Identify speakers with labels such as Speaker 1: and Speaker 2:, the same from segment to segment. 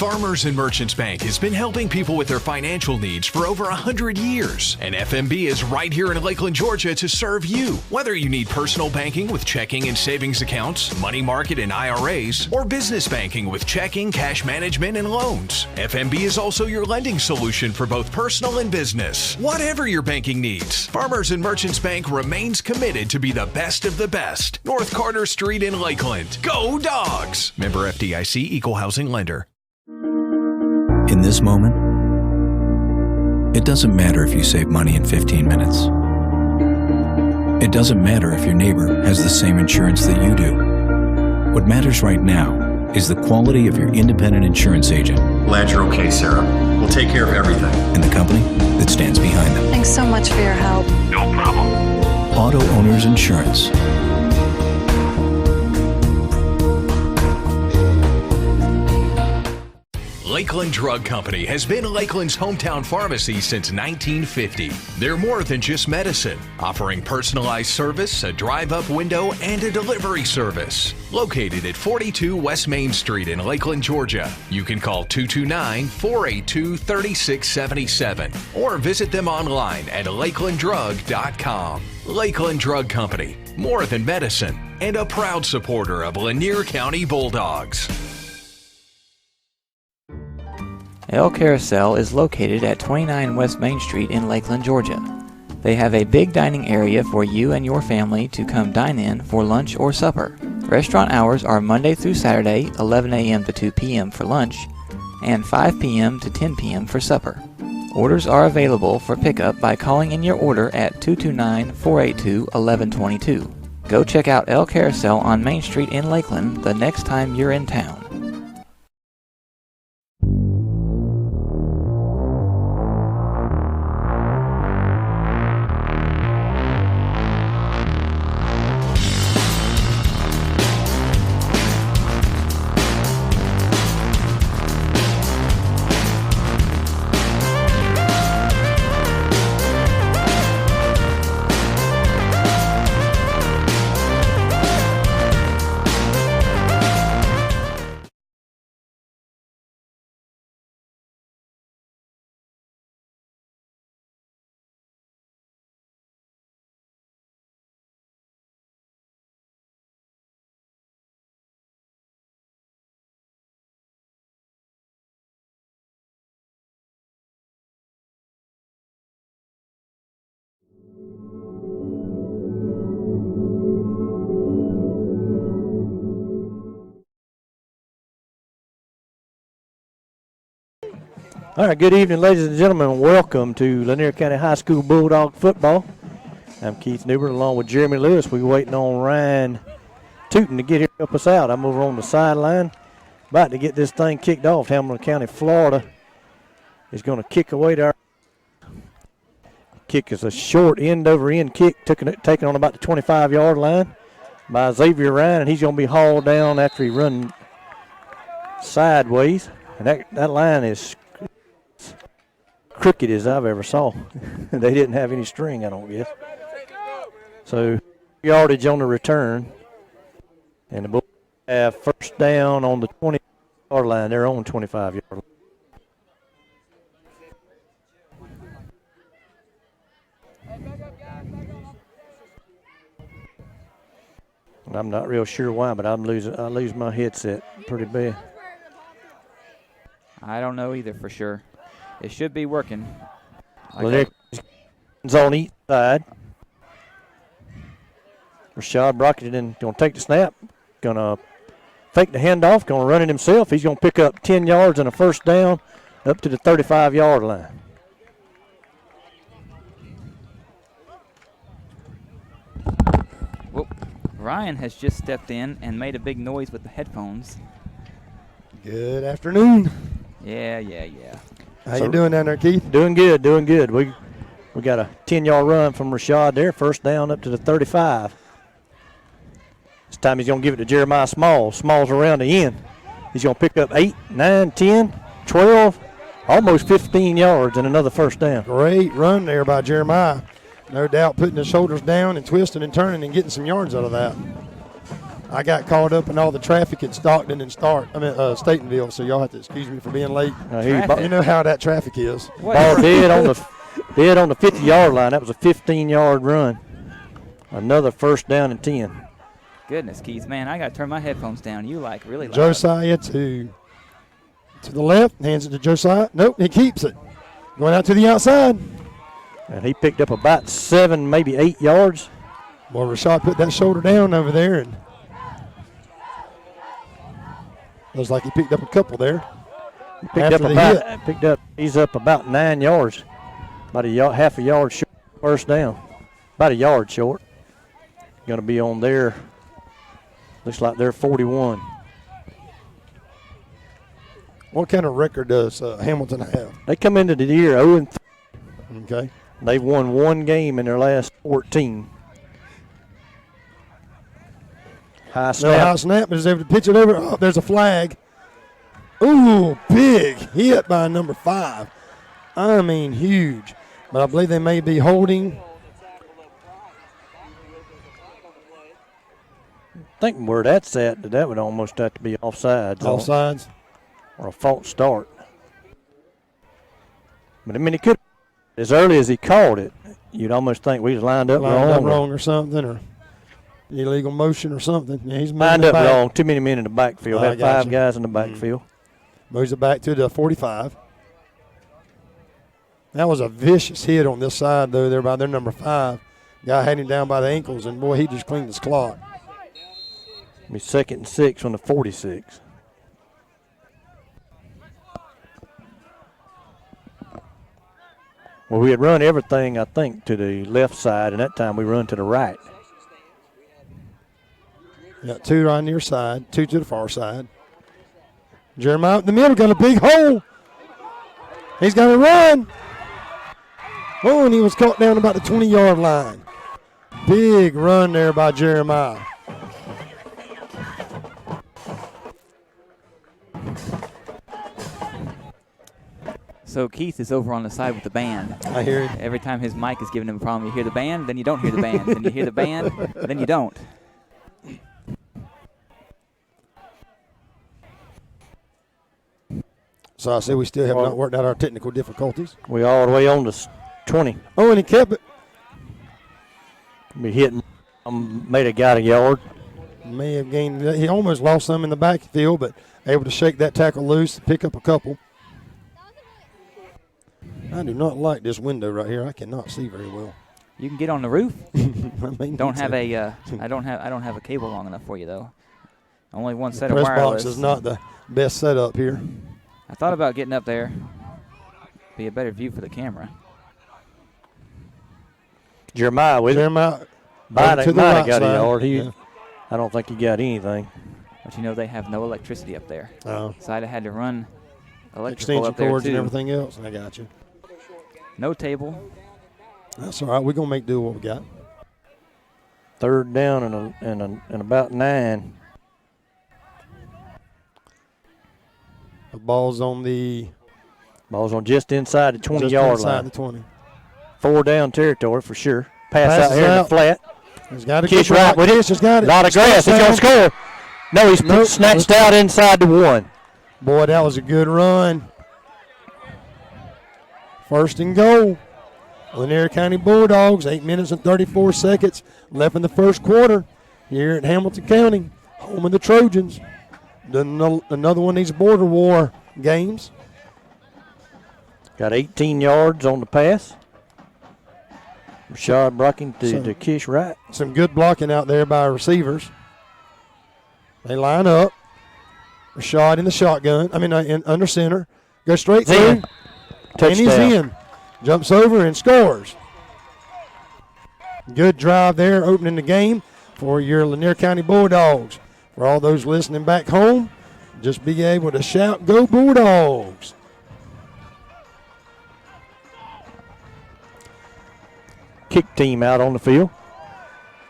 Speaker 1: Farmers and Merchants Bank has been helping people with their financial needs for over 100 years. And FMB is right here in Lakeland, Georgia to serve you. Whether you need personal banking with checking and savings accounts, money market and IRAs, or business banking with checking, cash management, and loans, FMB is also your lending solution for both personal and business. Whatever your banking needs, Farmers and Merchants Bank remains committed to be the best of the best. North Carter Street in Lakeland. Go Dogs! Member FDIC, Equal Housing Lender.
Speaker 2: In this moment, it doesn't matter if you save money in 15 minutes. It doesn't matter if your neighbor has the same insurance that you do. What matters right now is the quality of your independent insurance agent.
Speaker 3: Glad you're okay, Sarah. We'll take care of everything.
Speaker 2: And the company that stands behind them.
Speaker 4: Thanks so much for your help.
Speaker 3: No problem.
Speaker 2: Auto Owners Insurance.
Speaker 1: Lakeland Drug Company has been Lakeland's hometown pharmacy since 1950. They're more than just medicine, offering personalized service, a drive-up window, and a delivery service. Located at 42 West Main Street in Lakeland, Georgia. You can call 229-482-3677 or visit them online at lakelanddrug.com. Lakeland Drug Company, more than medicine, and a proud supporter of Lanier County Bulldogs.
Speaker 5: El Carousel is located at 29 West Main Street in Lakeland, Georgia. They have a big dining area for you and your family to come dine in for lunch or supper. Restaurant hours are Monday through Saturday, 11 a.m. to 2 p.m. for lunch, and 5 p.m. to 10 p.m. for supper. Orders are available for pickup by calling in your order at 229-482-1122. Go check out El Carousel on Main Street in Lakeland the next time you're in town.
Speaker 6: All right, good evening, ladies and gentlemen. Welcome to Lanier County High School Bulldog football. I'm Keith Newbert along with Jeremy Lewis. We're waiting on Ryan Tootin to get here to help us out. I'm over on the sideline about to get this thing kicked off. Hamilton County, Florida is going to kick away there. Kick is a short end-over-end kick, taken on about the 25-yard line by Xavier Ryan, and he's going to be hauled down after he run sideways. And that line is crooked as I've ever saw. They didn't have any string, I don't guess. So yardage on the return, and the Bulls have first down on the 20-yard line. They're on 25-yard line. I'm not real sure why, but I lose my headset pretty bad.
Speaker 5: I don't know either for sure. It should be working.
Speaker 6: Well, there's on each side. Rashad Brockington going to take the snap, going to fake the handoff, going to run it himself. He's going to pick up 10 yards and a first down up to the 35-yard line.
Speaker 5: Well, Ryan has just stepped in and made a big noise with the headphones.
Speaker 7: Good afternoon.
Speaker 5: Yeah.
Speaker 7: How you doing down there, Keith?
Speaker 6: Doing good. We got a 10-yard run from Rashad there, first down up to the 35. This time he's going to give it to Jeremiah Smalls. Smalls around the end. He's going to pick up 8, 9, 10, 12, almost 15 yards and another first down.
Speaker 7: Great run there by Jeremiah. No doubt putting his shoulders down and twisting and turning and getting some yards out of that. I got caught up in all the traffic at Stockton and Statenville, so y'all have to excuse me for being late. You know how that traffic is.
Speaker 6: Ball dead on the 50-yard line. That was a 15-yard run. Another first down and 10.
Speaker 5: Goodness, Keith, man, I got to turn my headphones down. You really loud.
Speaker 7: Josiah to the left, hands it to Josiah. Nope, he keeps it. Going out to the outside.
Speaker 6: And he picked up about 7, maybe 8 yards.
Speaker 7: Boy, Rashad put that shoulder down over there, and looks like he picked up a couple there.
Speaker 6: He's up about 9 yards. About half a yard short first down. About a yard short. Going to be on there. Looks like they're 41.
Speaker 7: What kind of record does Hamilton have?
Speaker 6: They come into the year 0-3.
Speaker 7: Okay.
Speaker 6: They've won 1 game in their last 14. High snap,
Speaker 7: but is able to pitch it over. Oh, there's a flag. Ooh, big hit by number 5. I mean, huge. But I believe they may be holding.
Speaker 6: I think where that's at, that would almost have to be offsides.
Speaker 7: Offsides?
Speaker 6: Or a false start. But, I mean, it could, as early as he called it, you'd almost think we was lined up
Speaker 7: wrong or something, or illegal motion or something. Yeah, he's
Speaker 6: lined up wrong. Too many men in the backfield. Had 5 guys in the backfield.
Speaker 7: Moves it back to the 45. That was a vicious hit on this side, though, there by their number 5. Guy had him down by the ankles, and, boy, he just cleaned his clock.
Speaker 6: Be 2nd and 6 on the 46. Well, we had run everything, I think, to the left side, and that time we run to the right.
Speaker 7: Got 2 on your side, 2 to the far side. Jeremiah in the middle, got a big hole. He's got to run. Oh, and he was caught down about the 20-yard line. Big run there by Jeremiah.
Speaker 5: So Keith is over on the side with the band.
Speaker 7: I hear it.
Speaker 5: Every time his mic is giving him a problem, you hear the band, then you don't hear the band. Then you hear the band, then you don't.
Speaker 7: So I say we still have not worked out our technical difficulties.
Speaker 6: We all the way on to 20.
Speaker 7: Oh, and he kept it.
Speaker 6: Be hitting. Made a guy a yard.
Speaker 7: May have gained. He almost lost some in the backfield, but able to shake that tackle loose, pick up a couple. I do not like this window right here. I cannot see very well.
Speaker 5: You can get on the roof.
Speaker 7: I
Speaker 5: don't have a. I don't have a cable long enough for you though. Only one set of
Speaker 7: wireless.
Speaker 5: wireless.
Speaker 7: Press box is not the best setup here.
Speaker 5: I thought about getting up there. Be a better view for the camera.
Speaker 6: Jeremiah with
Speaker 7: Jeremiah
Speaker 6: might have got a yard.
Speaker 7: Yeah.
Speaker 6: I don't think he got anything.
Speaker 5: But you know they have no electricity up there.
Speaker 7: Oh.
Speaker 5: So I'd have had to run electrical
Speaker 7: extension
Speaker 5: up there
Speaker 7: cords
Speaker 5: too.
Speaker 7: And everything else. I got you.
Speaker 5: No table.
Speaker 7: That's all right. We're gonna make do what we got.
Speaker 6: 3rd down and about 9.
Speaker 7: The ball's on
Speaker 6: just inside the 20-yard line.
Speaker 7: Inside the 20.
Speaker 6: 4 down territory for sure. Pass out here in the flat.
Speaker 7: He's got to
Speaker 6: Kish right with it.
Speaker 7: Just got it.
Speaker 6: A lot of grass. He's going to score. No, he's snatched out inside the 1.
Speaker 7: Boy, that was a good run. 1st and goal. Lanier County Bulldogs, 8 minutes and 34 seconds left in the first quarter here at Hamilton County, home of the Trojans. Another one of these border war games.
Speaker 6: Got 18 yards on the pass. Rashad Brocking to Kish right.
Speaker 7: Some good blocking out there by receivers. They line up. Rashad in the shotgun. Under center. Go straight through.
Speaker 6: Touchdown.
Speaker 7: And he's in. Jumps over and scores. Good drive there, opening the game for your Lanier County Bulldogs. For all those listening back home, just be able to shout, "Go Bulldogs!"
Speaker 6: Kick team out on the field.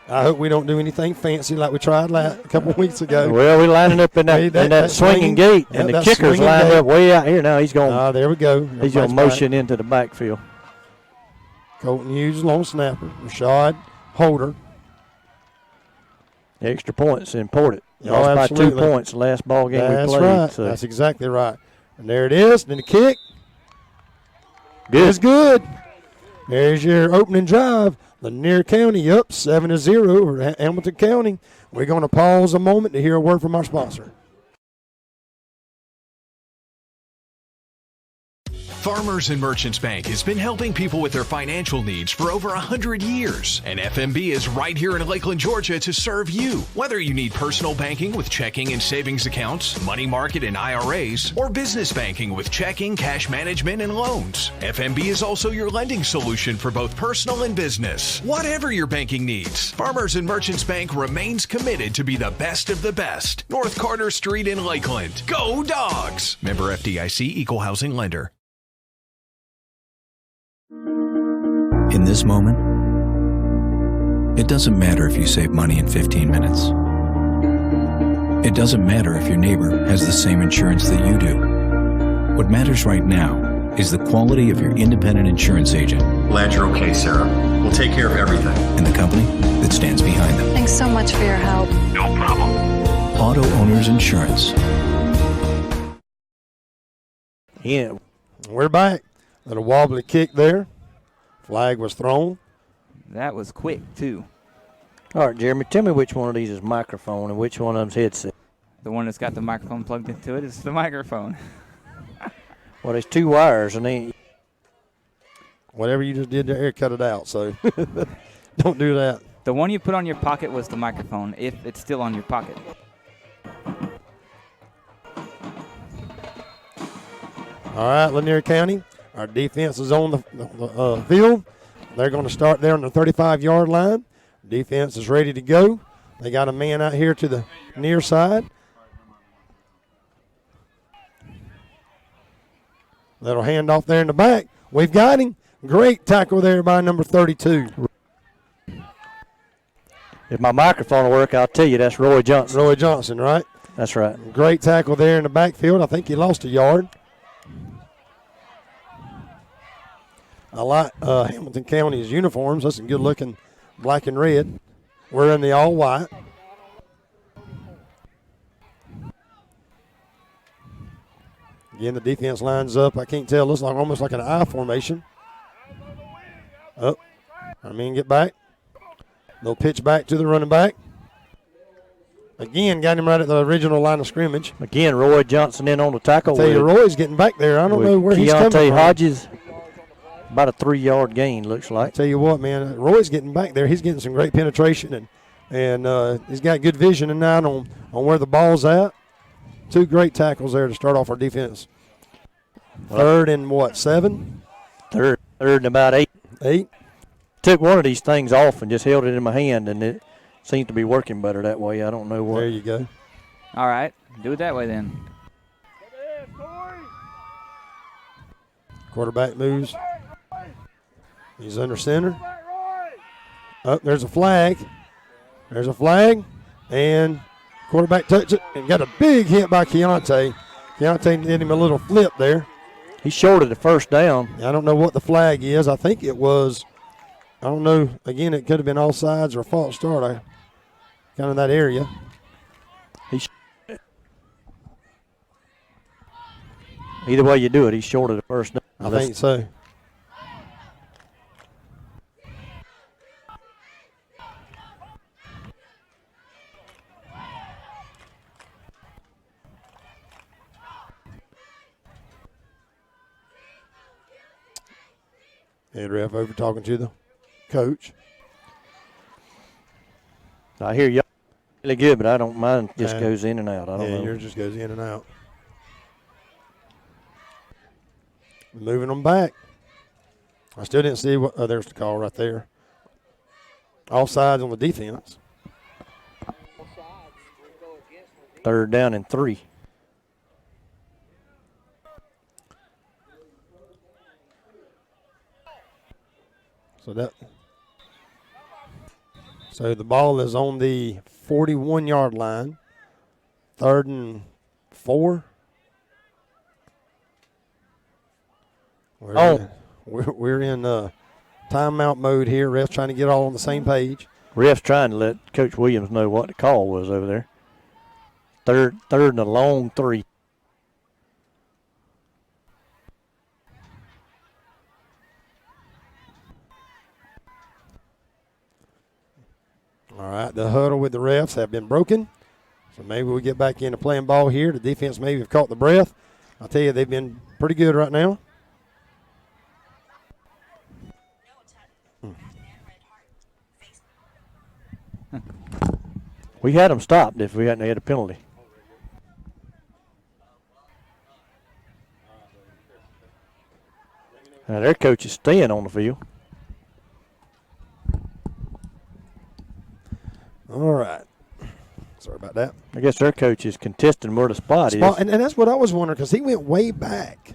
Speaker 7: I hope we don't do anything fancy like we tried a couple of weeks ago.
Speaker 6: Well, we're lining up in that swinging gate, and the kicker's lined up way out here now. He's going.
Speaker 7: There we go.
Speaker 6: He's going to motion into the backfield.
Speaker 7: Colton Hughes, long snapper. Rashad Holder.
Speaker 6: The extra points important.
Speaker 7: Oh,
Speaker 6: Lost by
Speaker 7: absolutely.
Speaker 6: 2 points the last ball game
Speaker 7: That's
Speaker 6: we played.
Speaker 7: right.
Speaker 6: So.
Speaker 7: That's exactly right. And there it is. Then the kick.
Speaker 6: Good.
Speaker 7: It's good. There's your opening drive. Lanier County up 7-0 over Hamilton County. We're going to pause a moment to hear a word from our sponsor.
Speaker 1: Farmers and Merchants Bank has been helping people with their financial needs for over 100 years. And FMB is right here in Lakeland, Georgia to serve you. Whether you need personal banking with checking and savings accounts, money market and IRAs, or business banking with checking, cash management, and loans, FMB is also your lending solution for both personal and business. Whatever your banking needs, Farmers and Merchants Bank remains committed to be the best of the best. North Carter Street in Lakeland. Go Dogs! Member FDIC, Equal Housing Lender.
Speaker 2: In this moment, it doesn't matter if you save money in 15 minutes. It doesn't matter if your neighbor has the same insurance that you do. What matters right now is the quality of your independent insurance agent.
Speaker 3: Glad you're okay, Sarah. We'll take care of everything.
Speaker 2: And the company that stands behind them.
Speaker 4: Thanks so much for your help.
Speaker 3: No problem.
Speaker 2: Auto Owners Insurance.
Speaker 6: Yeah.
Speaker 7: We're back. Little wobbly kick there. Flag was thrown.
Speaker 5: That was quick, too.
Speaker 6: All right, Jeremy, tell me which one of these is microphone and which one of them's headset.
Speaker 5: The one that's got the microphone plugged into it is the microphone.
Speaker 6: Well, there's 2 wires, and they.
Speaker 7: Whatever you just did there, cut it out. So don't do that.
Speaker 5: The one you put on your pocket was the microphone, if it's still on your pocket.
Speaker 7: All right, Lanier County. Our defense is on the field. They're going to start there on the 35-yard line. Defense is ready to go. They got a man out here to the near side. Little handoff there in the back. We've got him. Great tackle there by number 32.
Speaker 6: If my microphone will work, I'll tell you that's Roy Johnson.
Speaker 7: Roy Johnson, right?
Speaker 6: That's right.
Speaker 7: Great tackle there in the backfield. I think he lost a yard. I like Hamilton County's uniforms. That's some good-looking black and red. We're in the all-white. Again, the defense lines up. I can't tell. Looks like almost like an I formation. Up. Get back. Little pitch back to the running back. Again, got him right at the original line of scrimmage.
Speaker 6: Again, Roy Johnson in on the tackle.
Speaker 7: I tell you, Roy's getting back there. I don't know where he's coming
Speaker 6: Keontae
Speaker 7: from.
Speaker 6: Hodges, about a 3-yard gain, looks like.
Speaker 7: Tell you what, man, Roy's getting back there. He's getting some great penetration, and he's got good vision and eye on where the ball's at. 2 great tackles there to start off our defense. Third and what, 7?
Speaker 6: Third and about 8.
Speaker 7: 8.
Speaker 6: Took one of these things off and just held it in my hand, and it seems to be working better that way. I don't know what.
Speaker 7: There you go.
Speaker 5: All right, do it that way then.
Speaker 7: Quarterback moves. He's under center. Oh, there's a flag. There's a flag, and quarterback touched it and got a big hit by Keontae. Keontae did him a little flip there.
Speaker 6: He shorted the first down.
Speaker 7: I don't know what the flag is. I think it was, I don't know. Again, it could have been offsides or a false start. Kind of that area.
Speaker 6: Either way you do it, he shorted the first down.
Speaker 7: I think so. Head ref over talking to the coach.
Speaker 6: I hear you really good, but I don't mind. Just goes in and out. I don't know.
Speaker 7: Yours just goes in and out. Moving them back. I still didn't see what. Oh, there's the call right there. Offsides on the defense.
Speaker 6: Third down and 3.
Speaker 7: So the ball is on the 41-yard line. 3rd and 4. We're in timeout mode here. Refs trying to get all on the same page.
Speaker 6: Ref's trying to let Coach Williams know what the call was over there. Third and a long 3.
Speaker 7: All right, the huddle with the refs have been broken. So maybe we get back into playing ball here. The defense maybe have caught the breath. I'll tell you, they've been pretty good right now.
Speaker 6: We had them stopped if we hadn't had a penalty. Now their coach is staying on the field.
Speaker 7: All right. Sorry about that.
Speaker 6: I guess their coach is contesting where the spot is.
Speaker 7: And that's what I was wondering, because he went way back.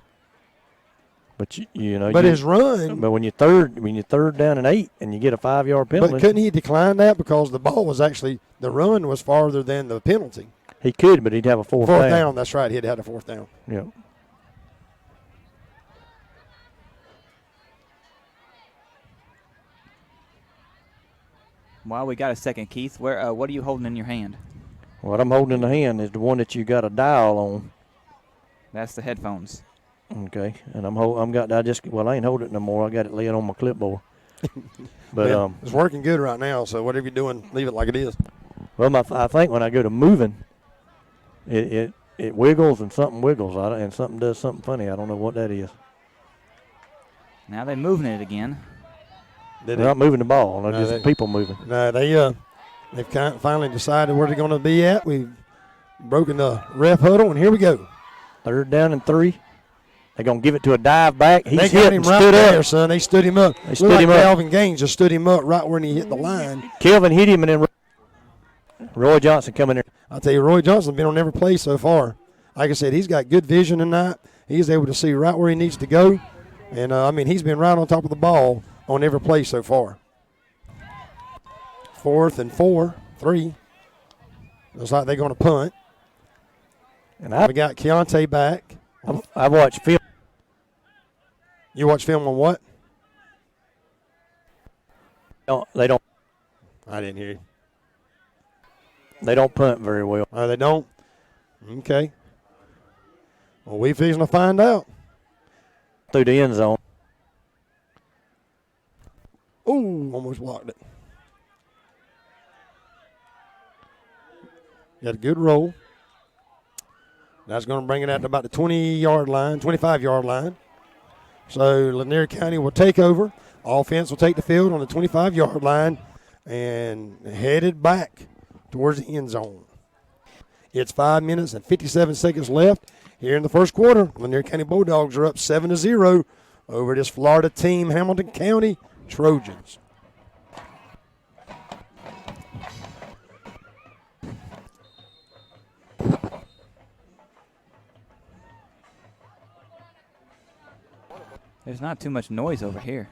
Speaker 6: But you know.
Speaker 7: But his run.
Speaker 6: But when you're third down and 8 and you get a 5-yard penalty.
Speaker 7: But couldn't he decline that because the ball was actually, the run was farther than the penalty?
Speaker 6: He could, but he'd have a fourth down.
Speaker 7: Fourth down, that's right. He'd had a fourth down.
Speaker 6: Yep.
Speaker 5: While we got a second, Keith, what are you holding in your hand?
Speaker 6: What I'm holding in the hand is the one that you got a dial on.
Speaker 5: That's the headphones.
Speaker 6: Okay, and I ain't holding it no more. I got it laying on my clipboard. But
Speaker 7: Man, it's working good right now. So whatever you're doing, leave it like it is.
Speaker 6: Well, I think when I go to moving, it wiggles and something wiggles, and something does something funny. I don't know what that is.
Speaker 5: Now they're moving it again.
Speaker 6: They're not moving the ball. They're just people moving.
Speaker 7: No, they've finally decided where they're going to be at. We've broken the ref huddle, and here we go.
Speaker 6: 3rd down and 3. They're going to give it to a dive back.
Speaker 7: They got him right there, son. They stood him up.
Speaker 6: They stood him up.
Speaker 7: Calvin Gaines just stood him up right when he hit the line.
Speaker 6: Kelvin hit him, and then Roy Johnson coming in.
Speaker 7: I'll tell you, Roy Johnson's been on every play so far. Like I said, he's got good vision tonight. He's able to see right where he needs to go. And, he's been right on top of the ball on every play so far. 4th and 4, 3. Looks like they're going to punt. And we got Keontae back.
Speaker 6: I watched film.
Speaker 7: You watch film on what?
Speaker 6: They don't.
Speaker 7: I didn't hear you.
Speaker 6: They don't punt very well.
Speaker 7: Oh, they don't? Okay. Well, we fixing to find out.
Speaker 6: Through the end zone.
Speaker 7: Ooh, almost blocked it. Got a good roll. That's going to bring it out to about the 20-yard line, 25-yard line. So Lanier County will take over. Offense will take the field on the 25-yard line and headed back towards the end zone. It's 5 minutes and 57 seconds left here in the first quarter. Lanier County Bulldogs are up 7-0 over this Florida team, Hamilton County Trojans.
Speaker 5: There's not too much noise over here.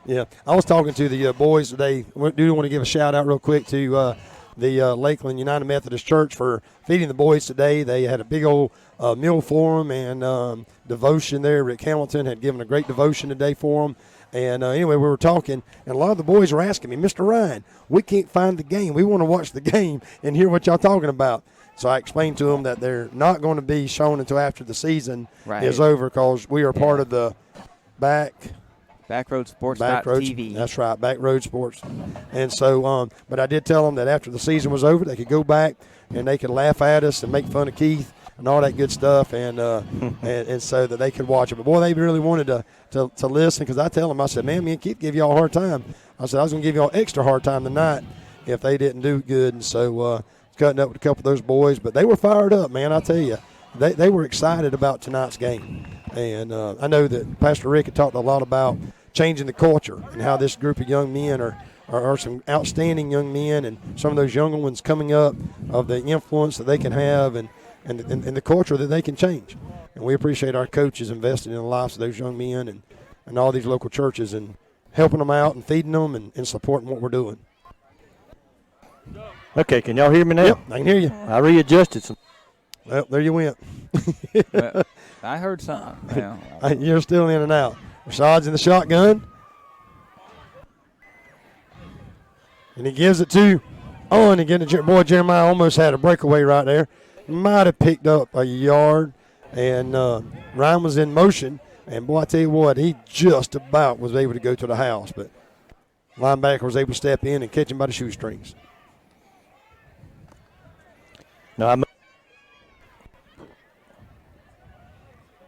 Speaker 7: Yeah, I was talking to the boys today. We do want to give a shout out real quick to the Lakeland United Methodist Church for feeding the boys today. They had a big old meal for them and devotion there. Rick Hamilton had given a great devotion today for them. And anyway, we were talking, and a lot of the boys were asking me, Mr. Ryan, we can't find the game. We want to watch the game and hear what y'all talking about. So I explained to them that they're not going to be shown until after the season is over because we are part of the
Speaker 5: Backroadsports.tv.
Speaker 7: That's right, Backroad Sports. And so, but I did tell them that after the season was over, they could go back and they could laugh at us and make fun of Keith and all that good stuff, and so that they could watch it. But boy, they really wanted to listen because I tell them, I said, man, me and Keith give y'all a hard time. I said I was going to give y'all extra hard time tonight if they didn't do good, and so cutting up with a couple of those boys, but they were fired up, man. I tell you, they were excited about tonight's game, and I know that Pastor Rick had talked a lot about changing the culture and how this group of young men are some outstanding young men, and some of those younger ones coming up of the influence that they can have and the culture that they can change. And we appreciate our coaches investing in the lives of those young men and all these local churches and helping them out and feeding them and supporting what we're doing.
Speaker 6: Okay, can y'all hear me now?
Speaker 7: Yep, I can hear you.
Speaker 6: I readjusted some.
Speaker 7: Well, there you went.
Speaker 5: Well, I heard something.
Speaker 7: You're still in and out. Rashad's in the shotgun. And he gives it to and again, boy, Jeremiah almost had a breakaway right there. Might have picked up a yard, and Ryan was in motion. And, boy, I tell you what, he just about was able to go to the house. But linebacker was able to step in and catch him by the shoestrings.
Speaker 6: No,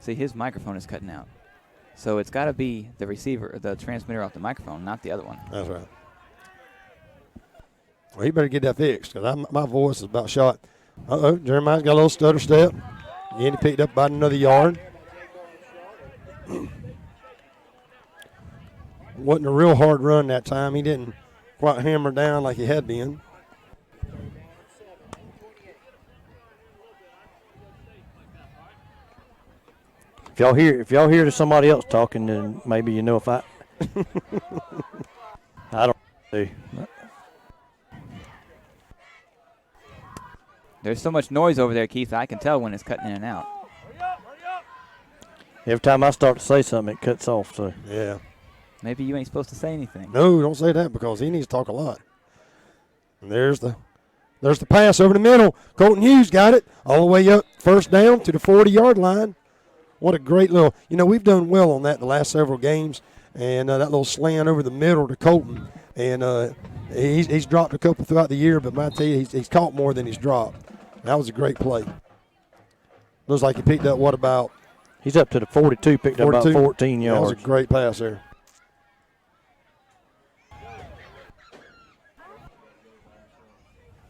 Speaker 5: See, his microphone is cutting out. So it's got to be the receiver, the transmitter off the microphone, not the other one.
Speaker 7: That's right. Well, he better get that fixed because my voice is about shot. Jeremiah's got a little stutter step. Again, he picked up about another yard. Wasn't a real hard run that time. He didn't quite hammer down like he had been.
Speaker 6: If y'all hear somebody else talking, then maybe you know if I don't know.
Speaker 5: There's so much noise over there, Keith, I can tell when it's cutting in and out.
Speaker 6: Every time I start to say something, it cuts off. So
Speaker 7: Yeah.
Speaker 5: Maybe you ain't supposed to say anything.
Speaker 7: No, don't say that because he needs to talk a lot. And there's the pass over the middle. Colton Hughes got it all the way up, first down to the 40-yard line. What a great little, we've done well on that the last several games. And that little slant over the middle to Colton. And he's dropped a couple throughout the year, but I tell you, he's caught more than he's dropped. That was a great play. Looks like he picked up what about?
Speaker 6: He's up to the 42, picked 42? Up about 14 yards.
Speaker 7: That was a great pass there.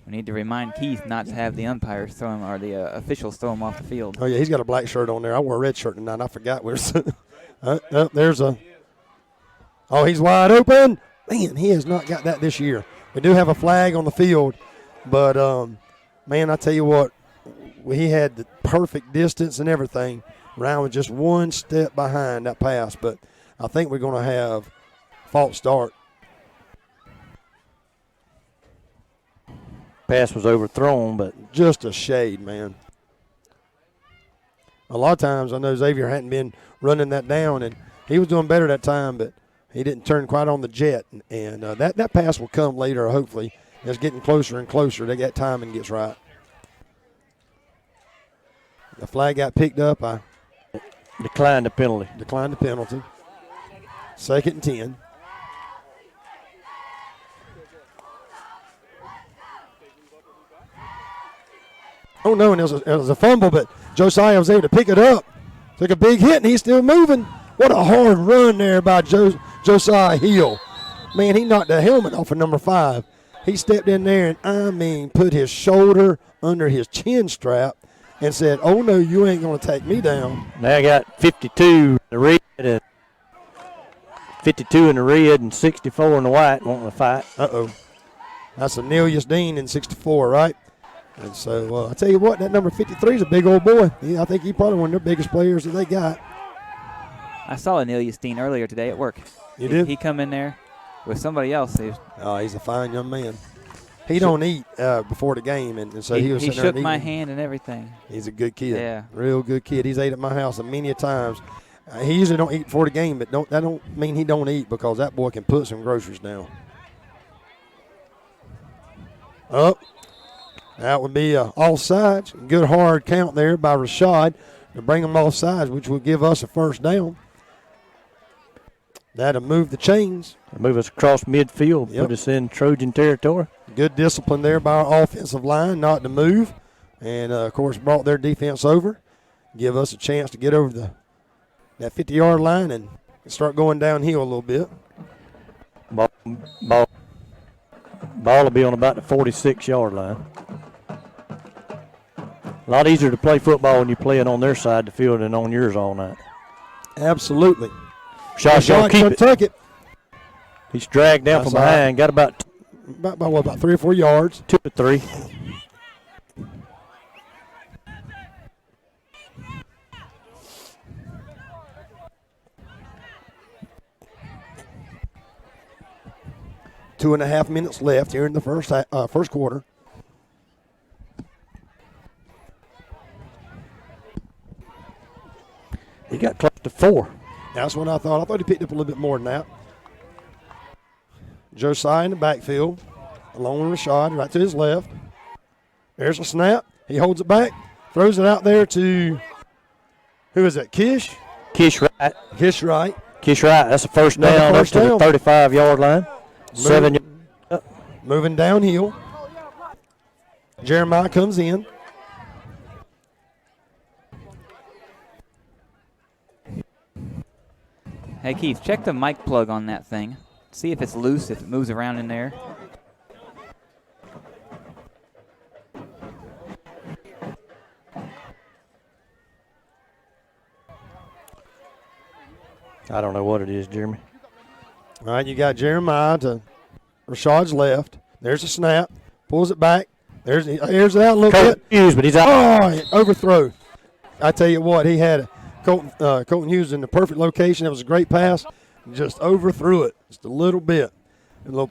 Speaker 5: We need to remind Keith not to have the umpires throw him or the officials throw him off the field.
Speaker 7: Oh, yeah, he's got a black shirt on there. I wore a red shirt tonight. I forgot where's there's a – oh, he's wide open. Man, he has not got that this year. We do have a flag on the field, but, man, I tell you what, he had the perfect distance and everything. Ryan was just one step behind that pass, but I think we're going to have false start.
Speaker 6: Pass was overthrown, but
Speaker 7: just a shade, man. A lot of times I know Xavier hadn't been running that down, and he was doing better that time, but he didn't turn quite on the jet. And that pass will come later, hopefully. It's getting closer and closer. That timing gets right. The flag got picked up. I
Speaker 6: declined the penalty.
Speaker 7: Declined the penalty. 2nd and 10. Oh, no, and it was a fumble, but Josiah was able to pick it up. Took a big hit, and he's still moving. What a hard run there by Josiah Hill. Man, he knocked the helmet off of number 5. He stepped in there and, put his shoulder under his chin strap and said, oh, no, you ain't going to take me down.
Speaker 6: Now I got 52 in the red and 52 in the red and 64 in the white wanting to fight.
Speaker 7: Uh-oh. That's Cornelius Dean in 64, right? And so, I tell you what, that number 53 is a big old boy. I think he's probably one of their biggest players that they got.
Speaker 5: I saw Cornelius Dean earlier today at work.
Speaker 7: You did?
Speaker 5: He come in there with somebody else.
Speaker 7: He's a fine young man. He don't eat before the game, and so he was sitting there
Speaker 5: shook my hand and everything.
Speaker 7: He's a good kid.
Speaker 5: Yeah.
Speaker 7: Real good kid. He's ate at my house many a times. He usually don't eat before the game, but that don't mean he don't eat because that boy can put some groceries down. Up. That would be offsides. Good hard count there by Rashad to bring them offsides, which will give us a first down. That'll move the chains.
Speaker 6: Move us across midfield,
Speaker 7: Yep.
Speaker 6: Put us in Trojan territory.
Speaker 7: Good discipline there by our offensive line not to move. And, of course, brought their defense over. Give us a chance to get over that 50-yard line and start going downhill a little bit.
Speaker 6: Ball will be on about the 46-yard line. A lot easier to play football when you play it on their side of the field than on yours all night.
Speaker 7: Absolutely.
Speaker 6: Shot's going to keep it.
Speaker 7: Tuck it.
Speaker 6: He's dragged down from behind. Got about
Speaker 7: 3 or 4 yards.
Speaker 6: 2 to 3.
Speaker 7: Two and a half minutes left here in the first quarter.
Speaker 6: He got close to 4.
Speaker 7: That's what I thought. I thought he picked up a little bit more than that. Josiah in the backfield. along with Rashad, right to his left. There's a snap. He holds it back, throws it out there to, who is that, Kish?
Speaker 6: Kish Wright.
Speaker 7: Kish Wright.
Speaker 6: Kish Wright. That's a first down up to the 35-yard line.
Speaker 7: Moving downhill. Jeremiah comes in.
Speaker 5: Hey, Keith, check the mic plug on that thing. See if it's loose, if it moves around in there.
Speaker 6: I don't know what it is, Jeremy.
Speaker 7: All right, you got Jeremiah to Rashad's left. There's a snap. Pulls it back. There's it out a little bit.
Speaker 6: Hughes, but he's out.
Speaker 7: Oh, overthrow. I tell you what, he had Colton Hughes in the perfect location. That was a great pass. Just overthrew it just a little bit. A little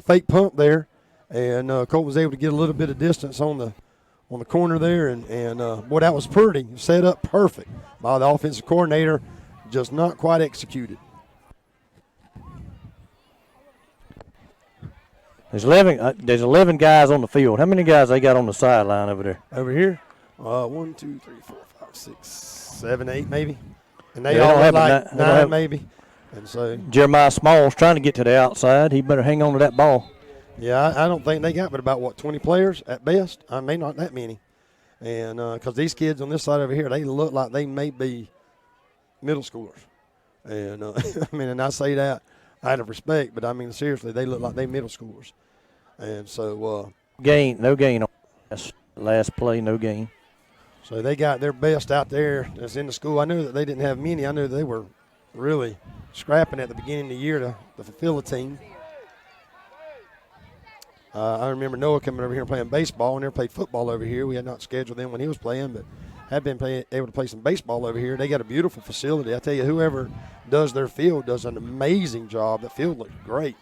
Speaker 7: fake pump there, and Colton was able to get a little bit of distance on the corner there, and boy, that was pretty. Set up perfect by the offensive coordinator, just not quite executed.
Speaker 6: There's 11 guys on the field. How many guys they got on the sideline over there?
Speaker 7: Over here, 1, 2, 3, 4, 5, 6, 7, 8 maybe, and they
Speaker 6: Yeah,
Speaker 7: all
Speaker 6: don't
Speaker 7: have
Speaker 6: have
Speaker 7: like
Speaker 6: a-
Speaker 7: 9 maybe. And so
Speaker 6: Jeremiah Small's trying to get to the outside. He better hang on to that ball.
Speaker 7: yeah, I don't think they got but about 20 players at best. I may not that many, and because these kids on this side over here, they look like they may be middle schoolers, and I mean, and I say that out of respect, but I mean seriously, they look like they middle schoolers, and so
Speaker 6: No gain on last play, no gain.
Speaker 7: So they got their best out there that's in the school. I knew that they didn't have many. I knew they were really scrapping at the beginning of the year to fulfill a team. I remember Noah coming over here and playing baseball, and they played football over here. We had not scheduled them when he was playing, but had been able to play some baseball over here. They got a beautiful facility. I tell you, whoever does their field does an amazing job. The field looks great.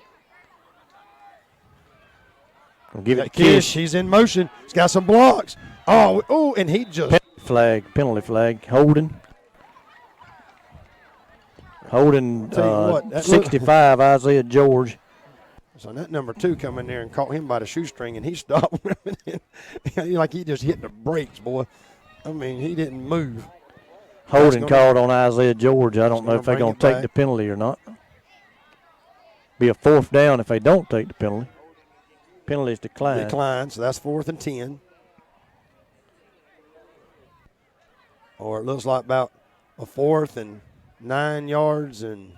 Speaker 6: We'll give it to
Speaker 7: Kish. He's in motion. He's got some blocks. Oh, and he just
Speaker 6: penalty flag, holding. Holding
Speaker 7: Tell you what,
Speaker 6: 65, Isaiah George.
Speaker 7: So that number 2 come in there and caught him by the shoestring, and he stopped. Like he just hit the brakes, boy. I mean, he didn't move.
Speaker 6: Holding called on Isaiah George. I don't know if they're going to take the penalty or not. Be a 4th down if they don't take the penalty. Penalties decline.
Speaker 7: So that's 4th and 10. Or it looks like about a 4th and 9 yards and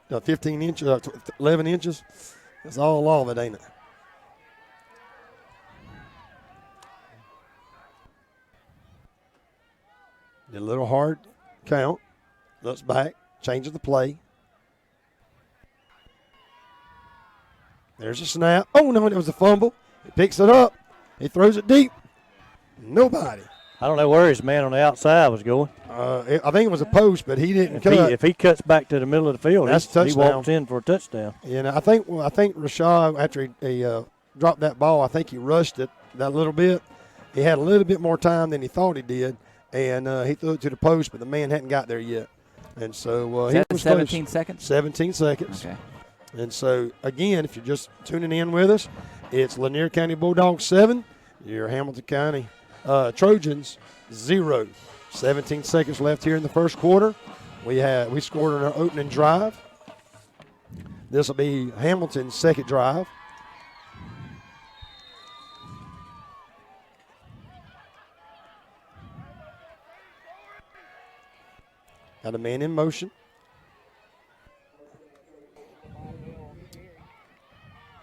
Speaker 7: 15 inches, 11 inches. That's all of it, ain't it? Did a little hard count. Looks back. Changes the play. There's a snap. Oh, no, it was a fumble. He picks it up. He throws it deep. Nobody.
Speaker 6: I don't know where his man on the outside was going.
Speaker 7: I think it was a post, but he didn't cut.
Speaker 6: If he cuts back to the middle of the field,
Speaker 7: That's
Speaker 6: he walks in for a touchdown.
Speaker 7: You know, I think Rashad, after he dropped that ball, I think he rushed it that little bit. He had a little bit more time than he thought he did, and he threw it to the post, but the man hadn't got there yet. And so he was
Speaker 5: 17
Speaker 7: close.
Speaker 5: seconds?
Speaker 7: 17 seconds.
Speaker 5: Okay.
Speaker 7: And so, again, if you're just tuning in with us, it's Lanier County Bulldogs 7, your Hamilton County Trojans 0. 17 seconds left here in the first quarter. We scored on our opening drive. This will be Hamilton's second drive. Got a man in motion.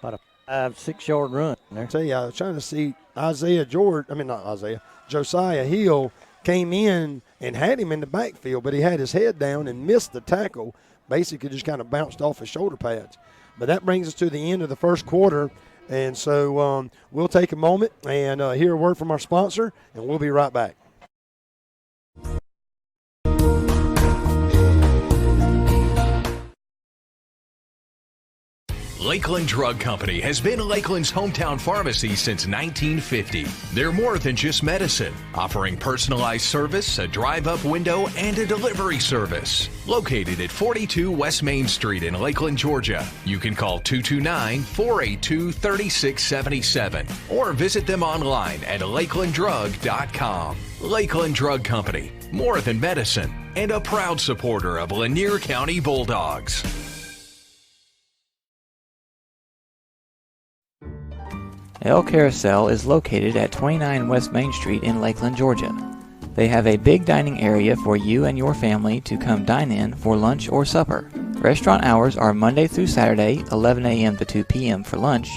Speaker 6: About a 5-6 yard run there.
Speaker 7: I tell you, I was trying to see Josiah Hill came in and had him in the backfield, but he had his head down and missed the tackle. Basically just kind of bounced off his shoulder pads. But that brings us to the end of the first quarter. And so we'll take a moment and hear a word from our sponsor, and we'll be right back.
Speaker 1: Lakeland Drug Company has been Lakeland's hometown pharmacy since 1950. They're more than just medicine, offering personalized service, a drive-up window, and a delivery service. Located at 42 West Main Street in Lakeland, Georgia. You can call 229-482-3677 or visit them online at lakelanddrug.com. Lakeland Drug Company, more than medicine, and a proud supporter of Lanier County Bulldogs.
Speaker 5: El Carousel is located at 29 West Main Street in Lakeland, Georgia. They have a big dining area for you and your family to come dine in for lunch or supper. Restaurant hours are Monday through Saturday, 11 a.m. to 2 p.m. for lunch,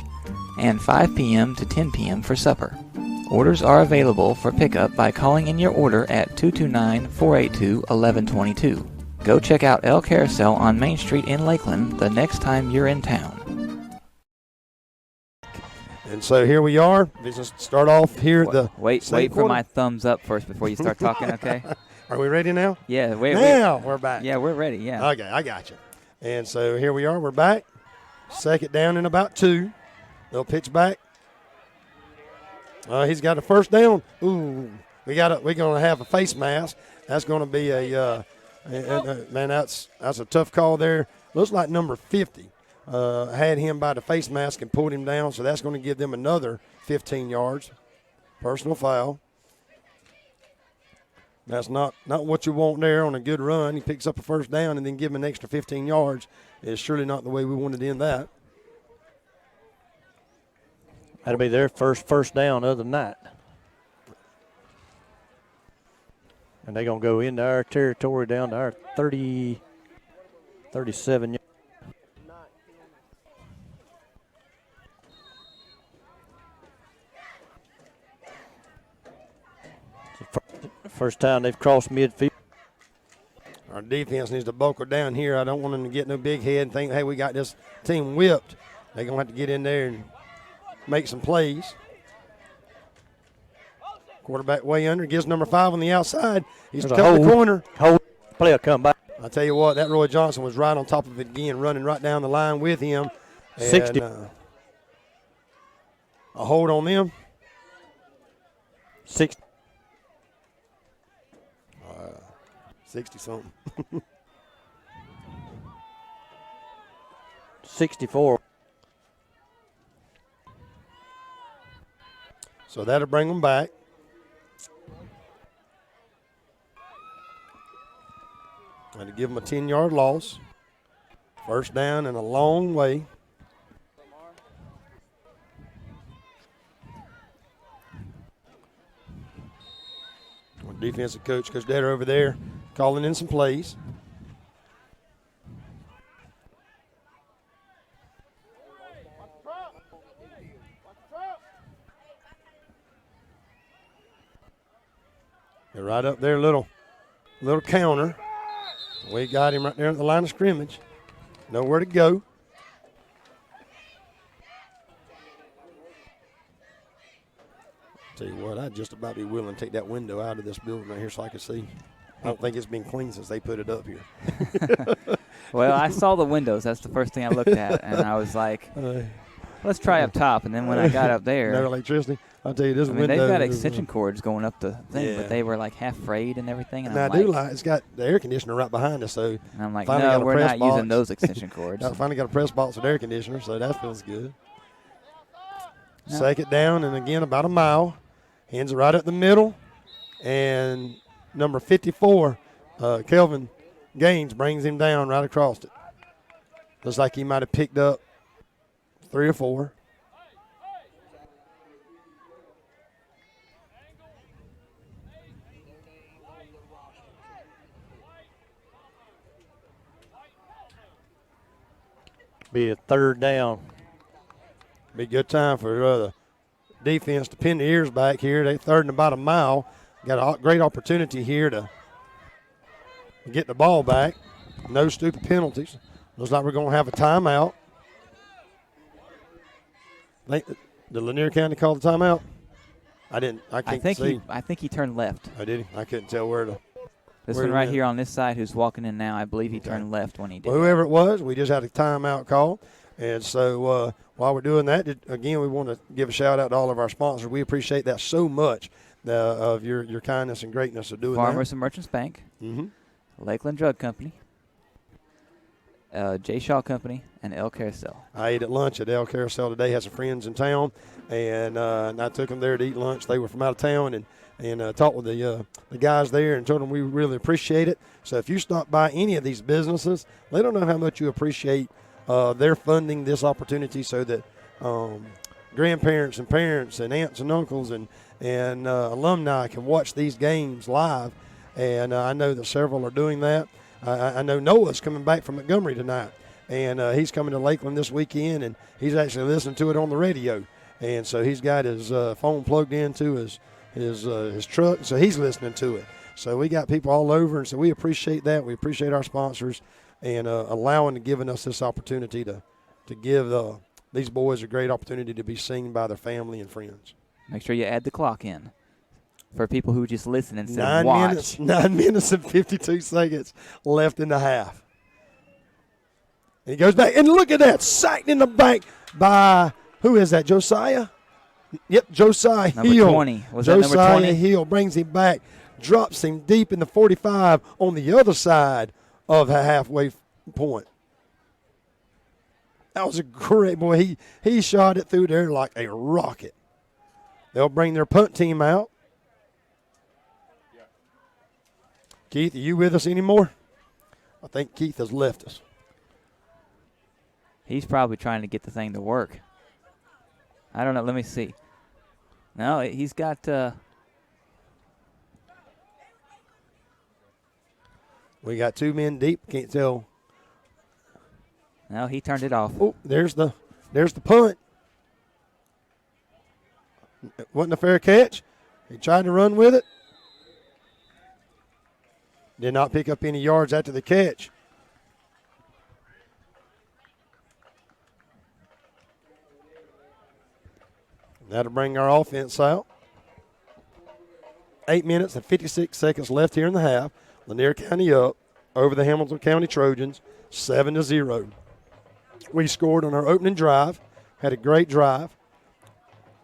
Speaker 5: and 5 p.m. to 10 p.m. for supper. Orders are available for pickup by calling in your order at 229-482-1122. Go check out El Carousel on Main Street in Lakeland the next time you're in town.
Speaker 7: And so here we are. Let's just start off here at the
Speaker 5: Wait for my thumbs up first before you start talking, okay?
Speaker 7: Are we ready now?
Speaker 5: Yeah,
Speaker 7: we're back.
Speaker 5: Yeah, we're ready, yeah.
Speaker 7: Okay, I got you. And so here we are. We're back. Second down and about 2. They'll pitch back. He's got a first down. Ooh, we're gonna have a face mask. That's gonna be man. That's a tough call there. Looks like number 50 had him by the face mask and pulled him down. So that's going to give them another 15 yards. Personal foul. That's not what you want there on a good run. He picks up a first down and then give him an extra 15 yards. It's surely not the way we wanted to end that.
Speaker 6: That'll be their first down of the night. And they're going to go into our territory down to our 37 yards. First time they've crossed midfield.
Speaker 7: Our defense needs to buckle down here. I don't want them to get no big head and think, hey, we got this team whipped. They're going to have to get in there and make some plays. Quarterback way under. Gives number 5 on the outside. He's cut the corner.
Speaker 6: Hold play will come back.
Speaker 7: I tell you what, that Roy Johnson was right on top of it again, running right down the line with him.
Speaker 6: 60.
Speaker 7: A hold on them.
Speaker 6: 60.
Speaker 7: 60-something.
Speaker 6: 64.
Speaker 7: So that'll bring them back. And to give them a 10-yard loss. First down and a long way. Our defensive coach, Coach Detter over there, calling in some plays. They're right up there, little counter. We got him right there at the line of scrimmage. Nowhere to go. Tell you what, I'd just about be willing to take that window out of this building right here so I can see. I don't think it's been cleaned since they put it up here.
Speaker 5: Well, I saw the windows. That's the first thing I looked at, and I was like, let's try up top. And then when I got up there.
Speaker 7: No electricity. I'll tell you, this window.
Speaker 5: They've got extension cords going up the thing, but they were like half frayed and everything. And
Speaker 7: now, it's got the air conditioner right behind us. So
Speaker 5: and I'm like, no, we're not using those extension cords.
Speaker 7: I finally got a press box with air conditioner, so that feels good. No. Second down, and again, about a mile. Hands it right up the middle. And number 54, Kelvin Gaines, brings him down right across it. Looks like he might have picked up 3 or 4.
Speaker 6: Be a third down.
Speaker 7: Be a good time for the defense to pin the ears back here. They third and about a mile. Got a great opportunity here to get the ball back. No stupid penalties. Looks like we're going to have a timeout. Did Lanier County call the timeout? I didn't. I can't see.
Speaker 5: I think he turned left.
Speaker 7: Oh, did he? I couldn't tell where to.
Speaker 5: This one right here on this side who's walking in now, I believe he turned left when he did.
Speaker 7: Well, whoever it was, we just had a timeout call. And so while we're doing that, again, we want to give a shout-out to all of our sponsors. We appreciate that so much, of your kindness and greatness of doing
Speaker 5: Farmers and Merchants Bank,
Speaker 7: Mm-hmm.
Speaker 5: Lakeland Drug Company, J. Shaw Company, and El Carousel.
Speaker 7: I ate at lunch at El Carousel today. Had some friends in town, and I took them there to eat lunch. They were from out of town, and talked with the guys there and told them we really appreciate it. So if you stop by any of these businesses, let them know how much you appreciate their funding this opportunity, so that grandparents and parents and aunts and uncles and alumni can watch these games live. And I know that several are doing that. I know Noah's coming back from Montgomery tonight, and he's coming to Lakeland this weekend, and he's actually listening to it on the radio. And so he's got his phone plugged into his truck, so he's listening to it. So we got people all over, and so we appreciate that. We appreciate our sponsors and allowing and giving us this opportunity to give these boys a great opportunity to be seen by their family and friends.
Speaker 5: Make sure you add the clock in for people who just listen instead of watch.
Speaker 7: 9 minutes and 52 seconds left in the half. And he goes back, and look at that, sacked in the back by, who is that, Josiah? Yep, Josiah
Speaker 5: Number
Speaker 7: Hill.
Speaker 5: 20. Was that number
Speaker 7: Josiah
Speaker 5: 20?
Speaker 7: Hill brings him back, drops him deep in the 45 on the other side of the halfway point. That was a great, boy, he shot it through there like a rocket. They'll bring their punt team out. Keith, are you with us anymore? I think Keith has left us.
Speaker 5: He's probably trying to get the thing to work. I don't know. Let me see. No, he's got.
Speaker 7: We got 2 men deep. Can't tell.
Speaker 5: No, he turned it off.
Speaker 7: Oh, there's the punt. It wasn't a fair catch. He tried to run with it. Did not pick up any yards after the catch. That'll bring our offense out. 8 minutes and 56 seconds left here in the half. Lanier County up over the Hamilton County Trojans, 7-0. We scored on our opening drive, had a great drive.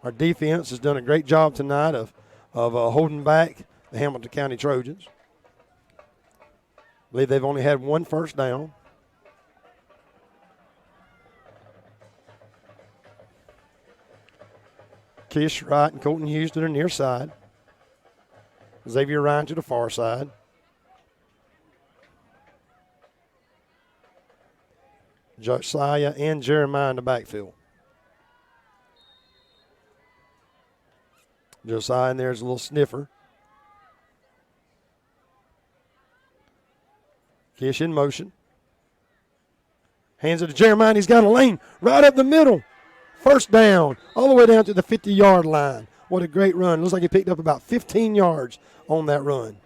Speaker 7: Our defense has done a great job tonight of holding back the Hamilton County Trojans. I believe they've only had 1 first down. Kish Wright and Colton Hughes to the near side. Xavier Ryan to the far side. Josiah and Jeremiah in the backfield. Josiah in there is a little sniffer. Kish in motion. Hands it to Jeremiah, and he's got a lane right up the middle. First down, all the way down to the 50-yard line. What a great run. Looks like he picked up about 15 yards on that run.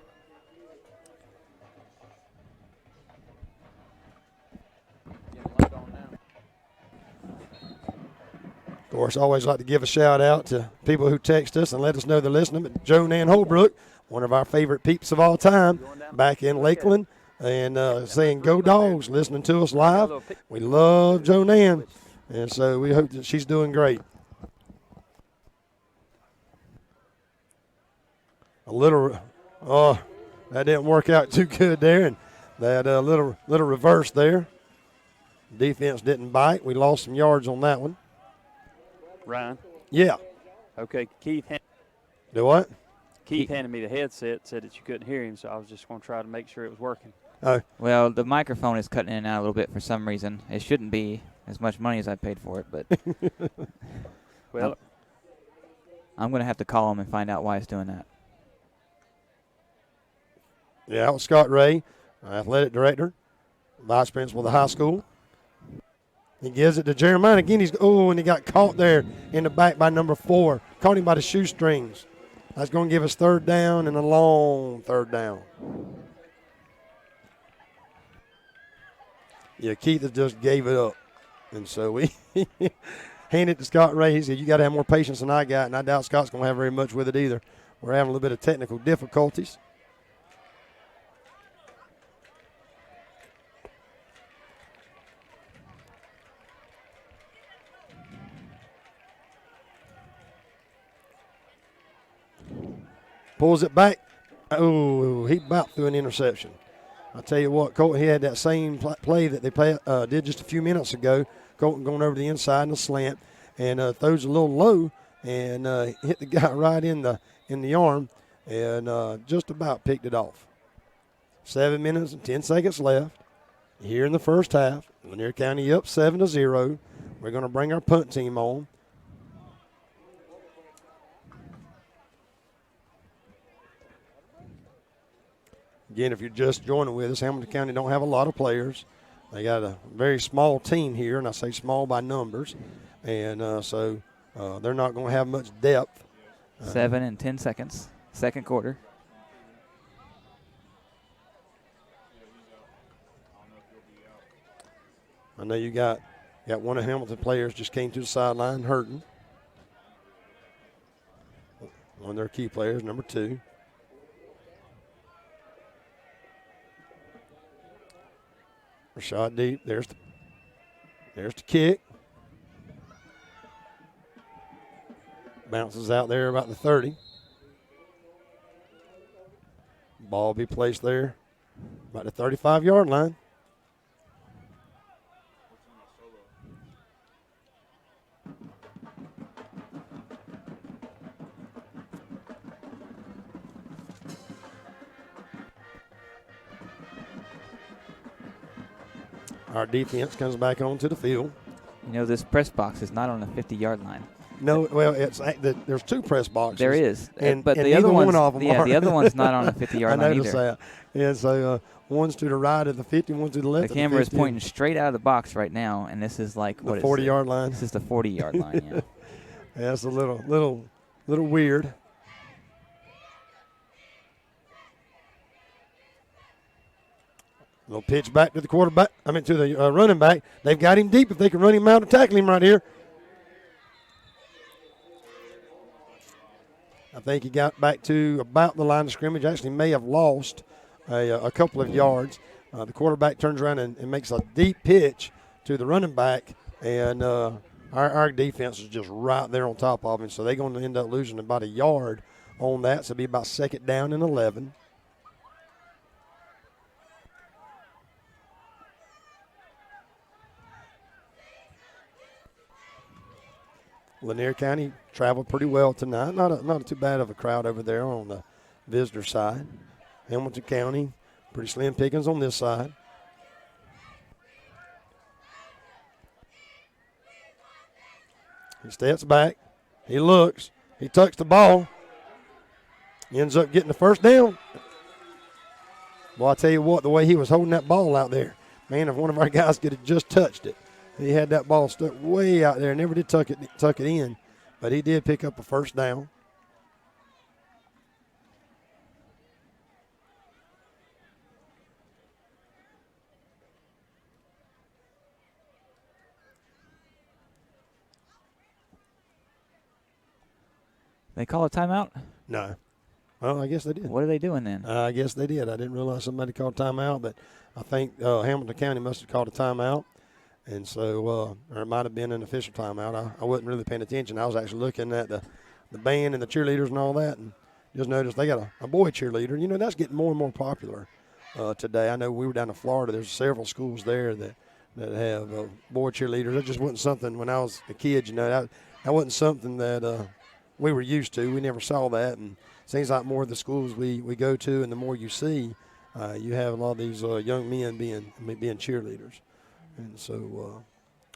Speaker 7: Of course, I always like to give a shout-out to people who text us and let us know they're listening. But Joan Ann Holbrook, one of our favorite peeps of all time, back in Lakeland, and saying, "Go Dogs," listening to us live. We love Joan Ann, and so we hope that she's doing great. That didn't work out too good there, and that little reverse there. Defense didn't bite. We lost some yards on that one.
Speaker 4: Ryan.
Speaker 7: Yeah.
Speaker 4: Okay, Keith.
Speaker 7: Do what?
Speaker 4: Keith handed me the headset, said that you couldn't hear him, so I was just going to try to make sure it was working.
Speaker 7: Oh.
Speaker 5: Well, the microphone is cutting in and out a little bit for some reason. It shouldn't be as much money as I paid for it, but
Speaker 4: Well,
Speaker 5: I'm going to have to call him and find out why it's doing that.
Speaker 7: Yeah, that was Scott Ray, athletic director, vice principal of the high school. He gives it to Jeremiah. Again, and he got caught there in the back by number 4. Caught him by the shoestrings. That's going to give us third down and a long third down. Yeah, Keith just gave it up. And so we handed it to Scott Ray. He said, "You got to have more patience than I got," and I doubt Scott's going to have very much with it either. We're having a little bit of technical difficulties. Pulls it back. Oh, he about threw an interception. I'll tell you what, Colton, he had that same play that they did just a few minutes ago. Colton going over the inside in the slant and throws a little low and hit the guy right in the arm and just about picked it off. 7 minutes and 10 seconds left here in the first half. Lanier County up 7-0. We're going to bring our punt team on. Again, if you're just joining with us, Hamilton County don't have a lot of players. They got a very small team here, and I say small by numbers. And so they're not going to have much depth.
Speaker 5: 7 and 10 seconds, second quarter.
Speaker 7: I know you got one of Hamilton players just came to the sideline hurting. One of their key players, number 2. Shot deep. There's the kick. Bounces out there about the 30. Ball will be placed there about the 35-yard line. Our defense comes back onto the field.
Speaker 5: You know, this press box is not on the 50-yard line.
Speaker 7: No, well, there's 2 press boxes.
Speaker 5: There is,
Speaker 7: and
Speaker 5: but
Speaker 7: and
Speaker 5: the other
Speaker 7: one of them
Speaker 5: the other one's not on the 50-yard line
Speaker 7: noticed
Speaker 5: either.
Speaker 7: that. Yeah, so one's to the right of the 50, one's to the left.
Speaker 5: The camera is
Speaker 7: of the 50.
Speaker 5: pointing straight out of the box right now, and this is like
Speaker 7: The 40-yard line.
Speaker 5: This is the 40-yard line. Yeah.
Speaker 7: Yeah, it's a little weird. Little pitch back to the quarterback. To the running back. They've got him deep if they can run him out and tackle him right here. I think he got back to about the line of scrimmage. Actually may have lost a couple of yards. The quarterback turns around and makes a deep pitch to the running back, and our defense is just right there on top of him. So they're going to end up losing about a yard on that. So it'll be about 2nd down and 11. Lanier County traveled pretty well tonight. Not too bad of a crowd over there on the visitor side. Hamilton County, pretty slim pickings on this side. He steps back. He looks. He tucks the ball. He ends up getting the first down. Well, I tell you what, the way he was holding that ball out there, man, if one of our guys could have just touched it. He had that ball stuck way out there. Never did tuck it in, but he did pick up a first down.
Speaker 5: They call a timeout?
Speaker 7: No. Well, I guess they did.
Speaker 5: What are they doing then?
Speaker 7: I guess they did. I didn't realize somebody called timeout, but I think Hamilton County must have called a timeout. And so, or it might have been an official timeout. I wasn't really paying attention. I was actually looking at the band and the cheerleaders and all that, and just noticed they got a boy cheerleader. You know, that's getting more and more popular today. I know we were down in Florida. There's several schools there that have boy cheerleaders. That just wasn't something when I was a kid. You know, that wasn't something that we were used to. We never saw that, and it seems like more of the schools we go to, and the more you see, you have a lot of these young men being cheerleaders. And so,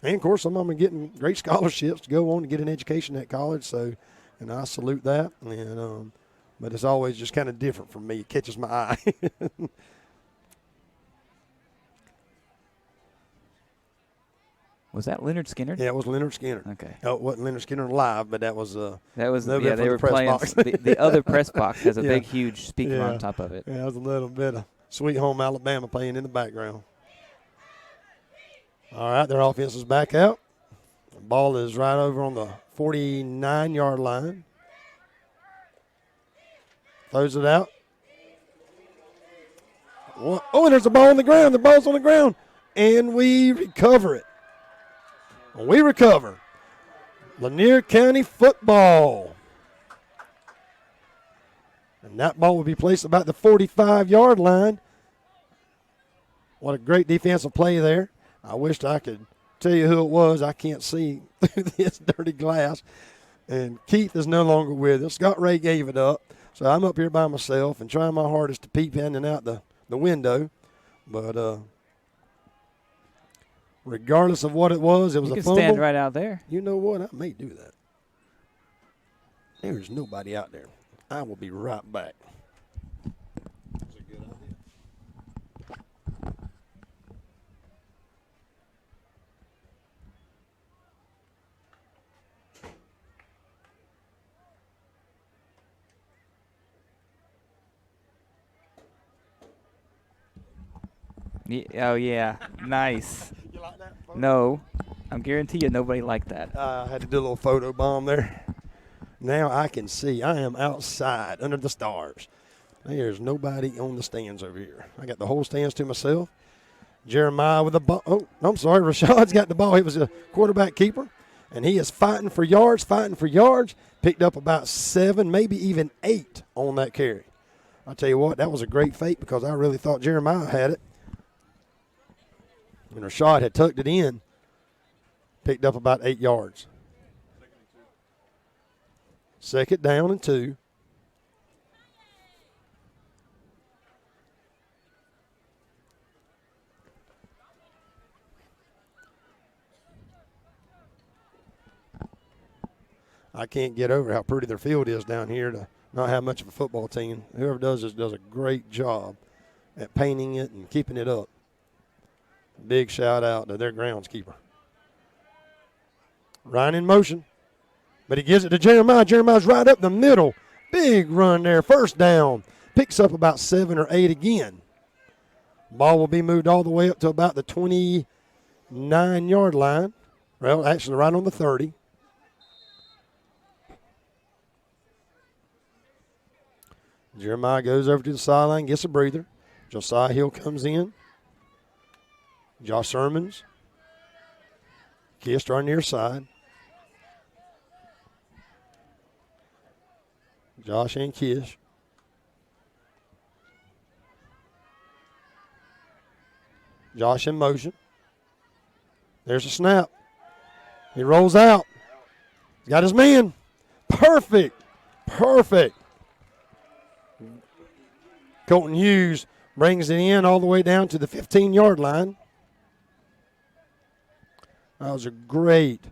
Speaker 7: and of course, some of them are getting great scholarships to go on to get an education at college. So, and I salute that. And but it's always just kind of different for me. It catches my eye.
Speaker 5: Was that Leonard Skinner?
Speaker 7: Yeah, it was Leonard Skinner.
Speaker 5: Okay.
Speaker 7: Oh, it wasn't Leonard Skinner live, but that was
Speaker 5: they were
Speaker 7: the
Speaker 5: playing.
Speaker 7: box.
Speaker 5: the other press box has a
Speaker 7: Yeah.
Speaker 5: big, huge speaker on top of it.
Speaker 7: Yeah, it was a little bit of Sweet Home Alabama playing in the background. All right, their offense is back out. The ball is right over on the 49-yard line. Throws it out. Oh, and there's a ball on the ground. The ball's on the ground. And we recover it. We recover. Lanier County football. And that ball will be placed about the 45-yard line. What a great defensive play there. I wished I could tell you who it was. I can't see through this dirty glass. And Keith is no longer with us. Scott Ray gave it up. So I'm up here by myself and trying my hardest to peep in and out the window. But regardless of what it was a fumble.
Speaker 5: You can stand right out there.
Speaker 7: You know what? I may do that. There's nobody out there. I will be right back. That's a good idea.
Speaker 5: Oh, yeah. Nice.
Speaker 7: You like that photo?
Speaker 5: No. I'm guarantee you nobody liked that.
Speaker 7: I had to do a little photo bomb there. Now I can see. I am outside under the stars. There's nobody on the stands over here. I got the whole stands to myself. Jeremiah with the ball. Oh, I'm sorry. Rashad's got the ball. He was a quarterback keeper, and he is fighting for yards. Picked up about 7, maybe even 8 on that carry. I'll tell you what, that was a great fake because I really thought Jeremiah had it. And Rashad had tucked it in, picked up about 8 yards. 2nd down and 2. I can't get over how pretty their field is down here to not have much of a football team. Whoever does this does a great job at painting it and keeping it up. Big shout out to their groundskeeper. Ryan in motion, but he gives it to Jeremiah. Jeremiah's right up the middle. Big run there, 1st down. Picks up about 7 or 8 again. Ball will be moved all the way up to about the 29-yard line. Well, actually right on the 30. Jeremiah goes over to the sideline, gets a breather. Josiah Hill comes in. Josh Sermons. Kist on near side. Josh and Kish. Josh in motion. There's a snap. He rolls out. He's got his man. Perfect. Colton Hughes brings it in all the way down to the 15-yard line. That was a great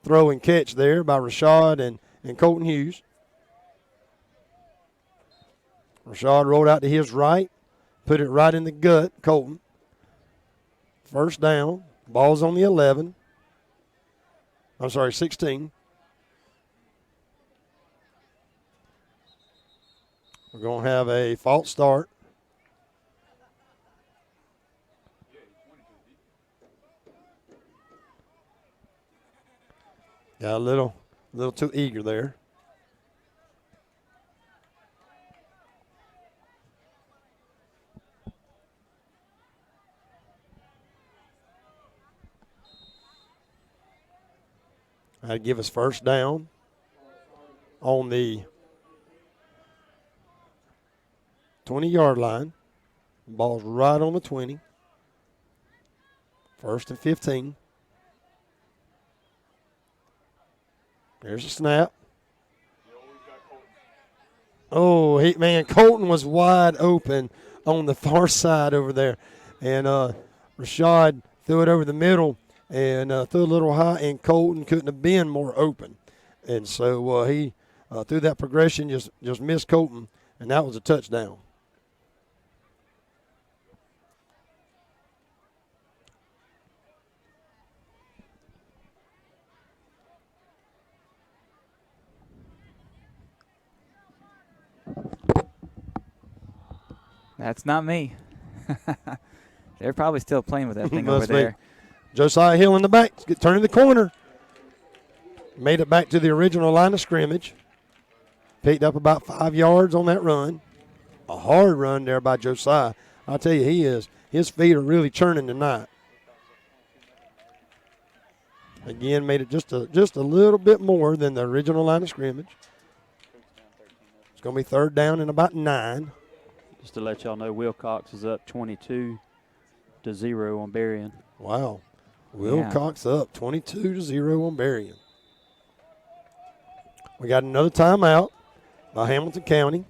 Speaker 7: throw and catch there by Rashad and Colton Hughes. Rashad rolled out to his right, put it right in the gut, Colton. 1st down. Ball's on the 11. 16. We're going to have a false start. Got a little too eager there. I'd give us 1st down on the 20-yard line. Ball's right on the 20. 1st and 15. There's a snap. Oh, Colton was wide open on the far side over there. And Rashad threw it over the middle and threw a little high, and Colton couldn't have been more open. And so he, through that progression, just missed Colton, and that was a touchdown.
Speaker 5: That's not me. They're probably still playing with that thing over there.
Speaker 7: Josiah Hill in the back, turning the corner. Made it back to the original line of scrimmage. Picked up about 5 yards on that run. A hard run there by Josiah. I'll tell you, his feet are really churning tonight. Again, made it just a little bit more than the original line of scrimmage. going to be third down and about 9.
Speaker 4: Just to let y'all know, Wilcox is up 22-0 on Berrien.
Speaker 7: Wow. Wilcox up 22-0 on Berrien. We got another timeout by Hamilton County.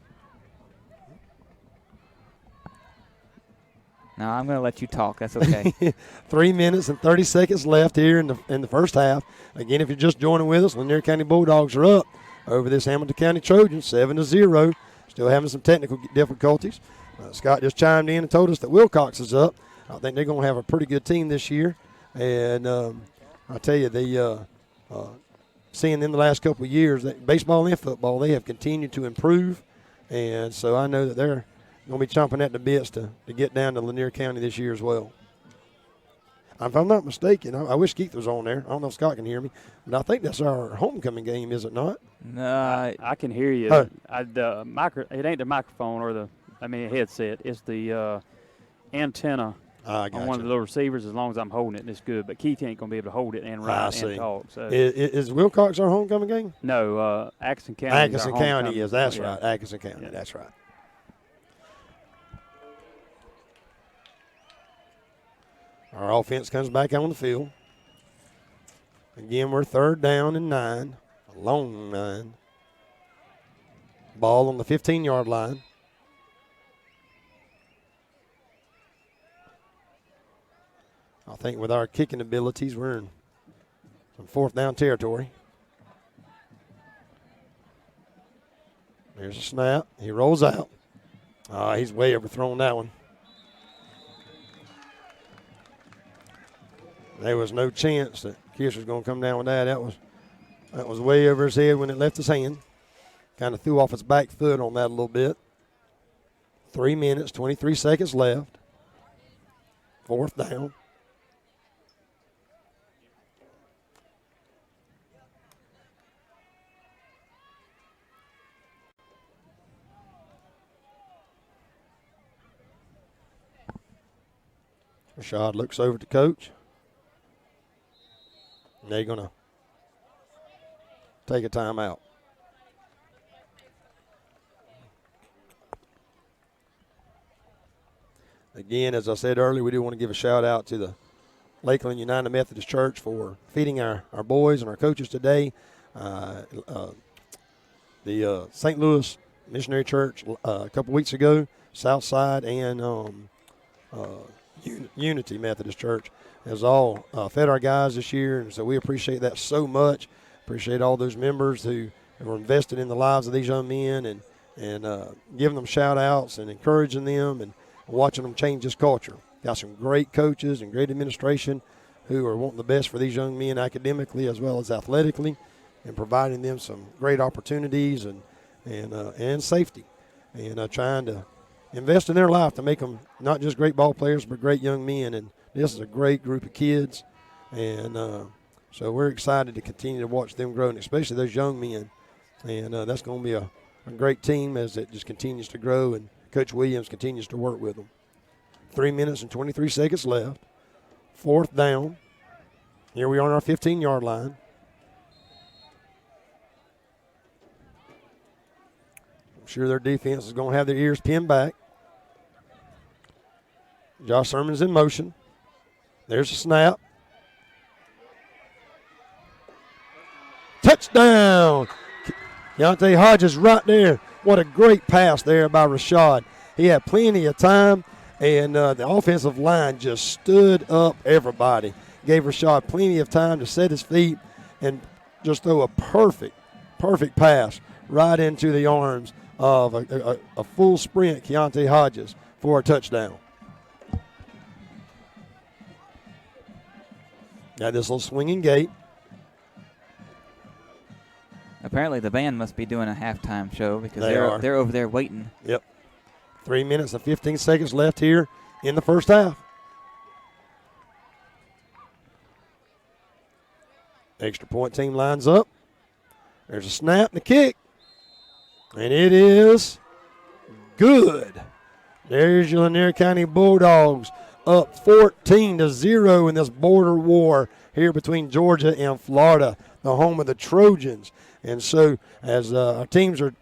Speaker 5: No, I'm going to let you talk. That's okay.
Speaker 7: 3 minutes and 30 seconds left here in the first half. Again, if you're just joining with us, Lanier County Bulldogs are up over this Hamilton County Trojans, 7-0. Still having some technical difficulties. Scott just chimed in and told us that Wilcox is up. I think they're going to have a pretty good team this year. And I tell you, they seeing in the last couple of years that baseball and football, they have continued to improve. And so I know that they're going to be chomping at the bits to get down to Lanier County this year as well. If I'm not mistaken, I wish Keith was on there. I don't know if Scott can hear me, but I think that's our homecoming game, is it not?
Speaker 4: No, I can hear you.
Speaker 7: Oh.
Speaker 4: It ain't the microphone or the headset. It's the antenna on one of the little receivers. As long as I'm holding it, it's good. But Keith ain't going to be able to hold it and write and talk. So.
Speaker 7: Is Wilcox our homecoming game?
Speaker 4: No, Atkinson County.
Speaker 7: Atkinson County is. That's right. Atkinson County. Yeah. That's right. Our offense comes back on the field. Again, we're third down and 9, a long 9. Ball on the 15-yard line. I think with our kicking abilities, we're in some fourth down territory. There's a snap. He rolls out. He's way overthrown that one. There was no chance that Kiss was going to come down with that. That was way over his head when it left his hand. Kind of threw off his back foot on that a little bit. 3 minutes, 23 seconds left. Fourth down. Rashad looks over to coach. And they're going to take a timeout. Again, as I said earlier, we do want to give a shout out to the Lakeland United Methodist Church for feeding our boys and our coaches today. The St. Louis Missionary Church a couple weeks ago, Southside, and Unity Methodist Church has all fed our guys this year, and so we appreciate that so much. Appreciate all those members who were invested in the lives of these young men and giving them shout-outs and encouraging them and watching them change this culture. Got some great coaches and great administration who are wanting the best for these young men academically as well as athletically, and providing them some great opportunities and safety, and trying to invest in their life to make them not just great ball players but great young men. And this is a great group of kids, and so we're excited to continue to watch them grow, and especially those young men. And that's going to be a great team as it just continues to grow, and Coach Williams continues to work with them. 3 minutes and 23 seconds left. Fourth down. Here we are on our 15-yard line. I'm sure their defense is going to have their ears pinned back. Josh Sermon's in motion. There's a snap. Touchdown! Keontae Hodges right there. What a great pass there by Rashad. He had plenty of time, and the offensive line just stood up everybody. Gave Rashad plenty of time to set his feet and just throw a perfect pass right into the arms of a full sprint Keontae Hodges for a touchdown. Got this little swinging gate.
Speaker 5: Apparently the band must be doing a halftime show because they're over there waiting.
Speaker 7: Yep. 3 minutes and 15 seconds left here in the first half. Extra point team lines up. There's a snap and a kick. And it is good. There's your Lanier County Bulldogs up 14-0 in this border war here between Georgia and Florida, the home of the Trojans. And so as our teams are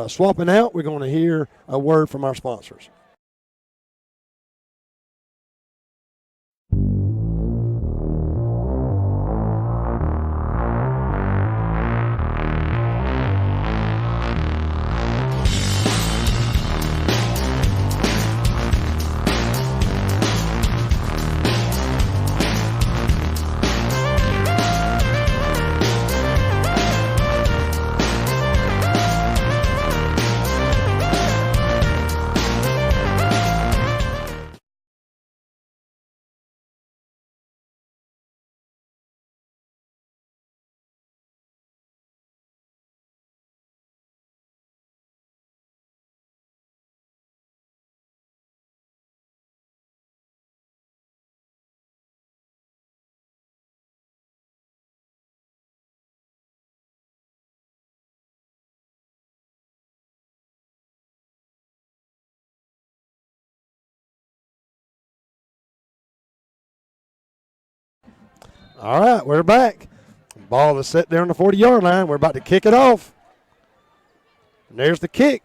Speaker 7: swapping out, we're going to hear a word from our sponsors. All right, we're back. Ball is set there on the 40-yard line. We're about to kick it off. And there's the kick.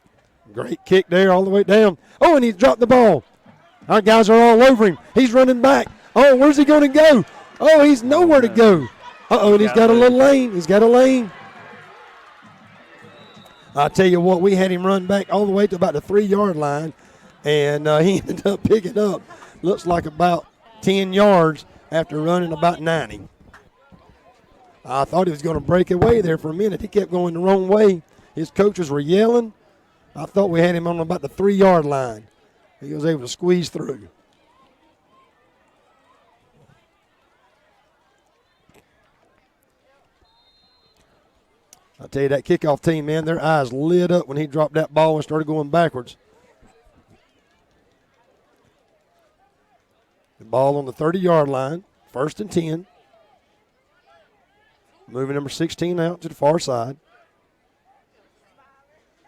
Speaker 7: Great kick there all the way down. Oh, and he's dropped the ball. Our guys are all over him. He's running back. Oh, where's he going to go? Oh, he's nowhere to go. Uh-oh, and he's got a little lane. He's got a lane. I tell you what, we had him run back all the way to about the 3-yard line, and he ended up picking up, looks like about 10 yards after running about 90. I thought he was going to break away there for a minute. He kept going the wrong way. His coaches were yelling. I thought we had him on about the 3-yard line. He was able to squeeze through. I tell you, that kickoff team, man, their eyes lit up when he dropped that ball and started going backwards. The ball on the 30-yard line, 1st and 10. Moving number 16 out to the far side.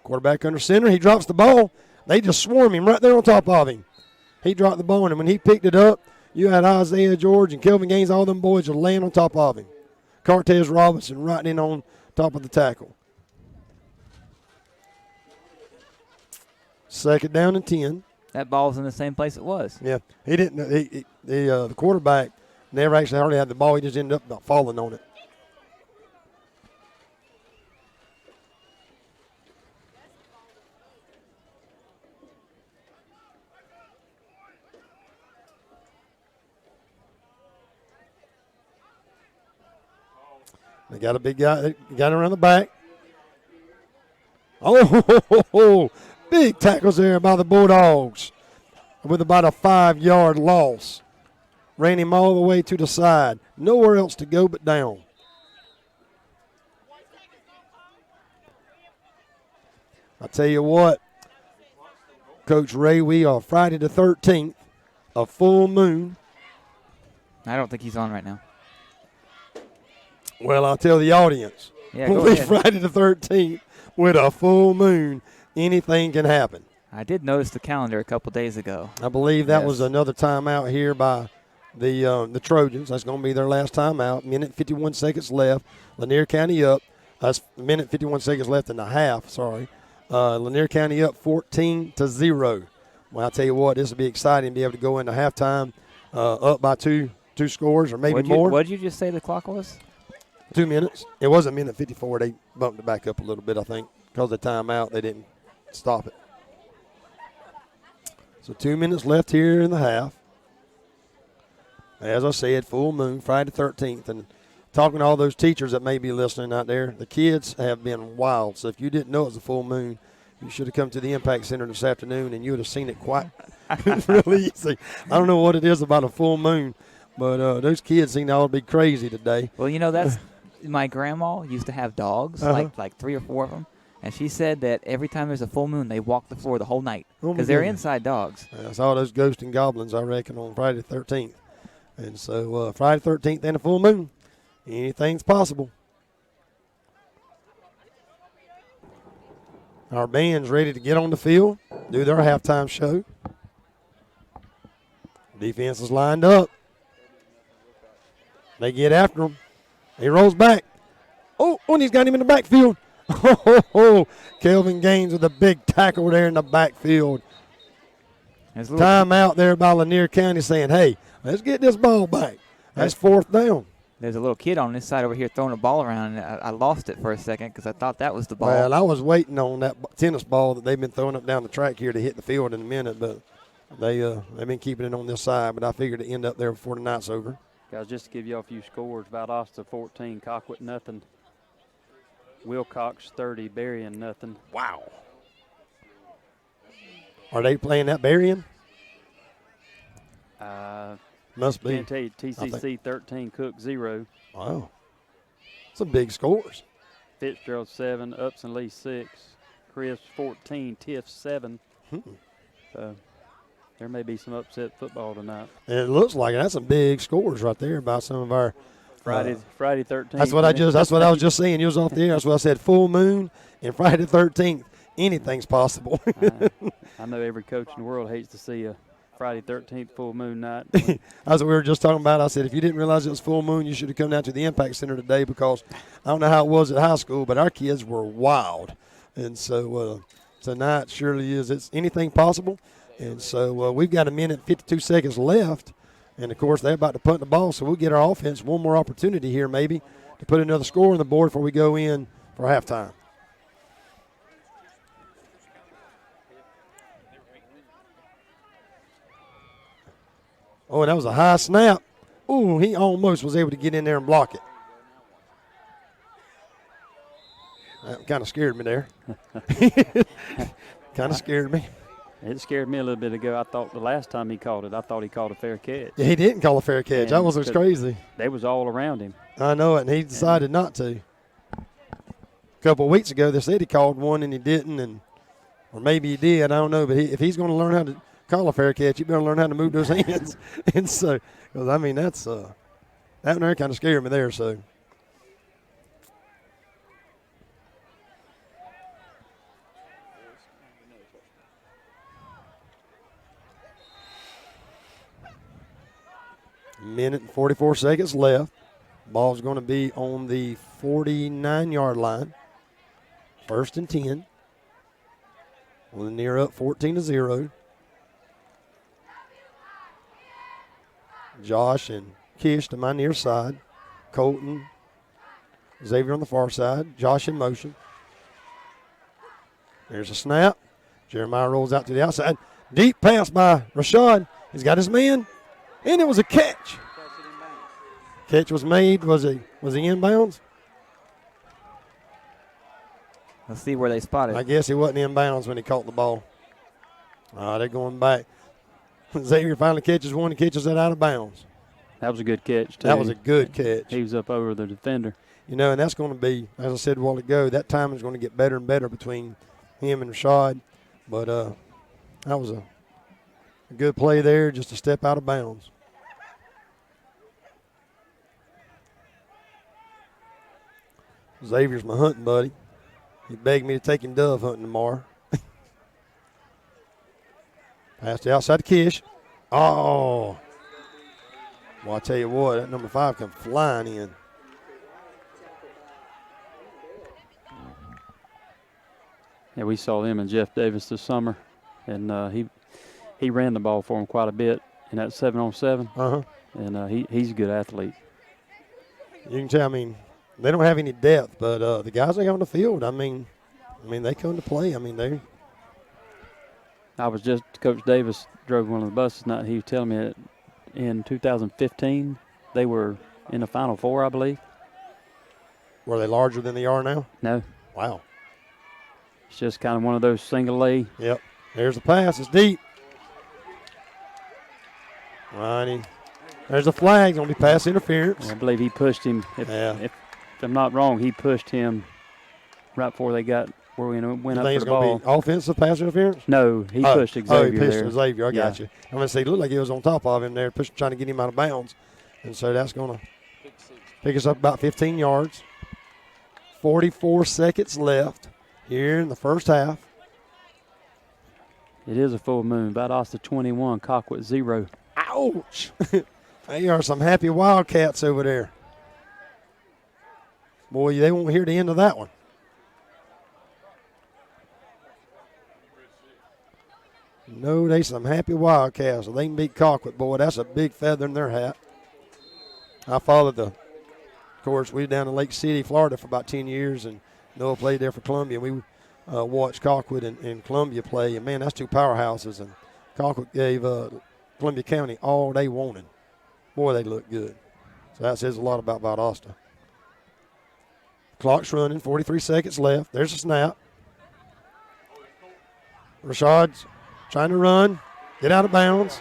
Speaker 7: Quarterback under center. He drops the ball. They just swarm him right there on top of him. He dropped the ball, and when he picked it up, you had Isaiah George and Kelvin Gaines, all them boys are laying on top of him. Cortez Robinson right in on top of the tackle. 2nd down and 10.
Speaker 5: That ball's in the same place it was.
Speaker 7: Yeah, he didn't. The quarterback never actually hardly had the ball. He just ended up about falling on it. They got a big guy. Got him around the back. Oh, big tackles there by the Bulldogs with about a 5-yard loss. Ran him all the way to the side. Nowhere else to go but down. I tell you what, Coach Ray, we are Friday the 13th, a full moon.
Speaker 5: I don't think he's on right now.
Speaker 7: Well, I'll tell the audience.
Speaker 5: Yeah,
Speaker 7: we'll
Speaker 5: go
Speaker 7: be
Speaker 5: ahead.
Speaker 7: Friday the 13th with a full moon. Anything can happen.
Speaker 5: I did notice the calendar a couple days ago.
Speaker 7: I believe that was another timeout here by the Trojans. That's going to be their last timeout. Minute 51 seconds left. Lanier County up. That's minute 51 seconds left in the half. Sorry. Lanier County up 14-0. Well, I'll tell you what, this will be exciting to be able to go into halftime up by two scores or maybe more.
Speaker 5: What did you just say the clock was?
Speaker 7: 2 minutes. It was a minute 54. They bumped it back up a little bit, I think. Because of the timeout, they didn't stop it. So 2 minutes left here in the half. As I said, full moon, Friday the 13th. And talking to all those teachers that may be listening out there, the kids have been wild. So if you didn't know it was a full moon, you should have come to the Impact Center this afternoon and you would have seen it quite really easy. I don't know what it is about a full moon, but those kids seem to all be crazy today.
Speaker 5: Well, you know, that's my grandma used to have dogs, like 3 or 4 of them. And she said that every time there's a full moon, they walk the floor the whole night because they're inside dogs.
Speaker 7: I saw those ghosts and goblins, I reckon, on Friday the 13th. And so Friday the 13th and a full moon, anything's possible. Our band's ready to get on the field, do their halftime show. Defense is lined up. They get after him. He rolls back. Oh, and he's got him in the backfield. Kelvin Gaines with a big tackle there in the backfield. Time out there by Lanier County saying, hey, let's get this ball back. That's fourth down.
Speaker 5: There's a little kid on this side over here throwing a ball around, and I lost it for a second because I thought that was the ball.
Speaker 7: Well, I was waiting on that tennis ball that they've been throwing up down the track here to hit the field in a minute, but they've been keeping it on this side, but I figured to end up there before the night's over.
Speaker 4: Guys, just to give you a few scores, Valdosta 14, Colquitt nothing. Wilcox 30, Berrien nothing.
Speaker 7: Wow. Are they playing that Berrien? Must be.
Speaker 4: Can't tell you, TCC 13, Cook 0.
Speaker 7: Wow. Some big scores.
Speaker 4: Fitzgerald 7, Upson Lee 6, Chris 14, Tiff 7. So there may be some upset football tonight.
Speaker 7: It looks like it. That's some big scores right there about some of our
Speaker 4: Friday 13th.
Speaker 7: That's what I was just saying. You was off the air. That's what I said. Full moon and Friday 13th. Anything's possible.
Speaker 4: I know every coach in the world hates to see a Friday 13th full moon night.
Speaker 7: That's what we were just talking about. I said, if you didn't realize it was full moon, you should have come down to the Impact Center today, because I don't know how it was at high school, but our kids were wild. And so tonight surely is. It's anything possible. And so we've got 1 minute and 52 seconds left. And, of course, they're about to punt the ball, so we'll get our offense one more opportunity here maybe to put another score on the board before we go in for halftime. Oh, and that was a high snap. Ooh, he almost was able to get in there and block it. That kind of scared me there. Kind of scared me.
Speaker 4: It scared me a little bit ago. I thought the last time he called it, I thought he called a fair catch.
Speaker 7: Yeah, he didn't call a fair catch.
Speaker 4: And
Speaker 7: that was crazy.
Speaker 4: They was all around him.
Speaker 7: I know it, and he decided not to. A couple of weeks ago, they said he called one and he didn't, or maybe he did. I don't know. But if he's going to learn how to call a fair catch, you better learn how to move those hands. And so, because I mean, that's that one there kind of scared me there. So. Minute and 44 seconds left. Ball's going to be on the 49-yard line. 1st and 10. Lanier up 14-0. Josh and Kish to my near side. Colton, Xavier on the far side. Josh in motion. There's a snap. Jeremiah rolls out to the outside. Deep pass by Rashad. He's got his man. And it was a catch. Catch was made. Was he inbounds?
Speaker 5: Let's see where they spotted.
Speaker 7: I guess he wasn't inbounds when he caught the ball. They're going back. Xavier finally catches one and catches that out of bounds.
Speaker 4: That was a good catch, too.
Speaker 7: That was a good catch.
Speaker 4: He was up over the defender.
Speaker 7: You know, and that's going to be, as I said a while ago, that time is going to get better and better between him and Rashad. But that was a good play there, just a step out of bounds. Xavier's my hunting buddy. He begged me to take him dove hunting tomorrow. Pass the outside to Kish. Oh. Well, I tell you what, that number 5 come flying in.
Speaker 4: Yeah, we saw him and Jeff Davis this summer, and he ran the ball for him quite a bit in that 7-on-7.
Speaker 7: Uh-huh.
Speaker 4: And he's a good athlete.
Speaker 7: You can tell, I mean, they don't have any depth, but the guys they got on the field, I mean, they come to play. I mean,
Speaker 4: Coach Davis drove one of the buses tonight. He was telling me that in 2015 they were in the Final Four, I believe.
Speaker 7: Were they larger than they are now?
Speaker 4: No.
Speaker 7: Wow.
Speaker 4: It's just kind of one of those single A.
Speaker 7: Yep. There's the pass. It's deep. Ronnie. There's a flag. Going to be pass interference.
Speaker 4: I believe he pushed him. If I'm not wrong, he pushed him right before they got where we went up for the ball.
Speaker 7: Be offensive pass interference?
Speaker 4: No, he pushed Xavier.
Speaker 7: Oh, he pushed Xavier. I got you. I'm going to say, it looked like he was on top of him there, trying to get him out of bounds. And so that's going to pick us up about 15 yards. 44 seconds left here in the first half.
Speaker 4: It is a full moon. Valdosta 21, Colquitt 0.
Speaker 7: Ouch. They are some happy Wildcats over there. Boy, they won't hear the end of that one. No, they some happy Wildcats. So they can beat Colquitt. Boy, that's a big feather in their hat. I followed of course, we were down in Lake City, Florida for about 10 years, and Noah played there for Columbia. We watched Colquitt and Columbia play, and, man, that's two powerhouses. And Colquitt gave Columbia County all they wanted. Boy, they look good. So that says a lot about Valdosta. Clock's running, 43 seconds left. There's a snap. Rashad's trying to run, get out of bounds.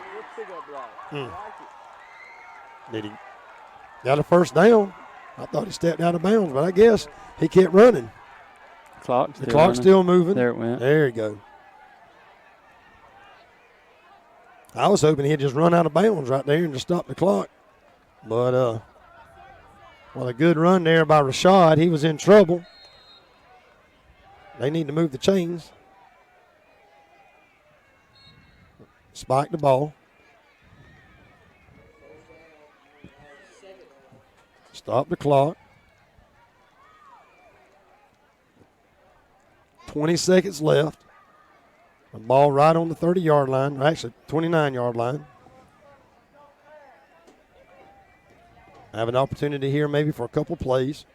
Speaker 7: Did he got a first down? I thought he stepped out of bounds, but I guess he kept running.
Speaker 4: The
Speaker 7: clock's still moving.
Speaker 4: There it went.
Speaker 7: There you go. I was hoping he'd just run out of bounds right there and just stop the clock. But, well, a good run there by Rashad. He was in trouble. They need to move the chains. Spike the ball. Stop the clock. 20 seconds left. The ball right on the 30-yard line, or actually 29-yard line. I have an opportunity here maybe for a couple plays.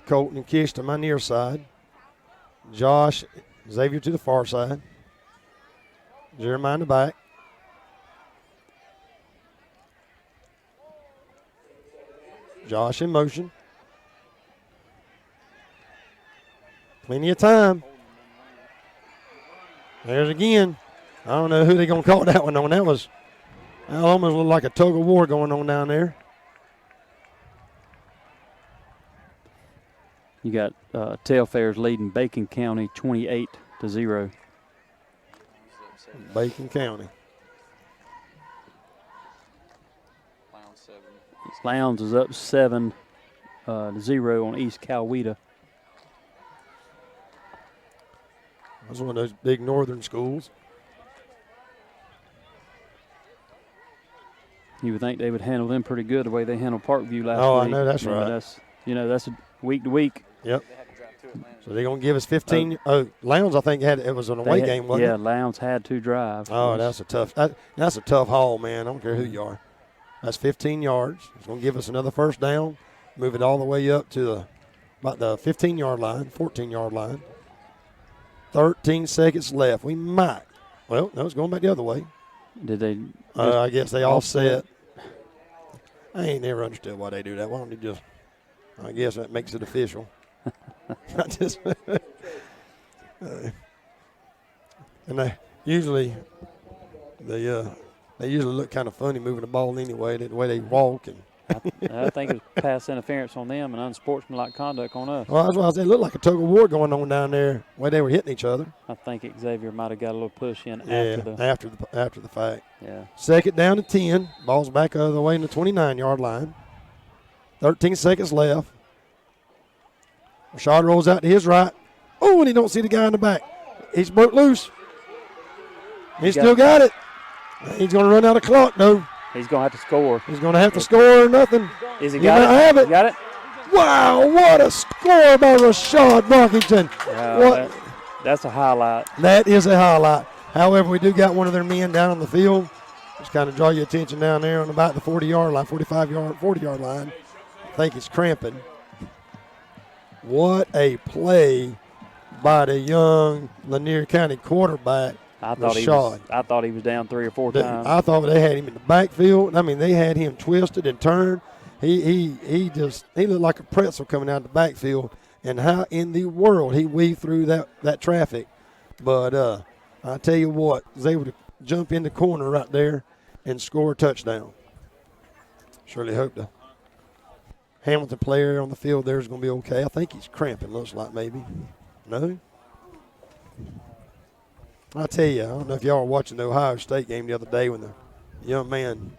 Speaker 7: Colton and Kish to my near side. Josh, Xavier to the far side. Jeremiah in the back. Josh in motion. Plenty of time. There's again. I don't know who they're going to call that one on. That almost looked like a tug of war going on down there.
Speaker 4: You got Telfairs leading Bacon County 28-0.
Speaker 7: Bacon County.
Speaker 4: Lowndes is up 7-0 on East Coweta.
Speaker 7: That's one of those big northern schools.
Speaker 4: You would think they would handle them pretty good the way they handled Parkview last week.
Speaker 7: Oh, I know, that's right.
Speaker 4: That's week to week.
Speaker 7: Yep. So they're going to give us 15. Lowndes, I think, it was an away game, wasn't it?
Speaker 4: Yeah, Lowndes had to drive.
Speaker 7: Oh, that's a tough haul, man. I don't care who you are. That's 15 yards. It's going to give us another first down, move it all the way up to about the 15-yard line, 14-yard line. 13 seconds left. We might. Well, no, it's going back the other way.
Speaker 4: Did they?
Speaker 7: I guess they offset. I ain't never understood why they do that. Why don't they just? I guess that makes it official. And they usually look kind of funny moving the ball anyway, the way they walk. And
Speaker 4: I think it's pass interference on them and unsportsmanlike conduct on us.
Speaker 7: Well, that's why I said it looked like a tug of war going on down there, the way they were hitting each other.
Speaker 4: I think Xavier might have got a little push in
Speaker 7: after the fact.
Speaker 4: Yeah.
Speaker 7: Second down to 10. Ball's back out of the way in the 29-yard line. 13 seconds left. Rashad rolls out to his right. Oh, and he don't see the guy in the back. He's broke loose. He still got it. He's going to run out of clock, though.
Speaker 4: He's going to have to score.
Speaker 7: He's going to have to score or nothing.
Speaker 4: He got it?
Speaker 7: Have it.
Speaker 4: Got it?
Speaker 7: Wow, what a score by Rashad Brockington.
Speaker 4: That's a highlight.
Speaker 7: That is a highlight. However, we do got one of their men down on the field. Just kind of draw your attention down there on about the 40-yard line, 40-yard line. I think he's cramping. What a play by the young Lanier County quarterback, Rashad.
Speaker 4: I thought he was down 3 or 4 times.
Speaker 7: I thought they had him in the backfield. I mean, they had him twisted and turned. He looked like a pretzel coming out of the backfield. And how in the world he weaved through that traffic. But I tell you what, was able to jump in the corner right there and score a touchdown. Surely hope the Hamilton player on the field there is going to be okay. I think he's cramping, looks like maybe. No? I tell you, I don't know if y'all were watching the Ohio State game the other day when the young man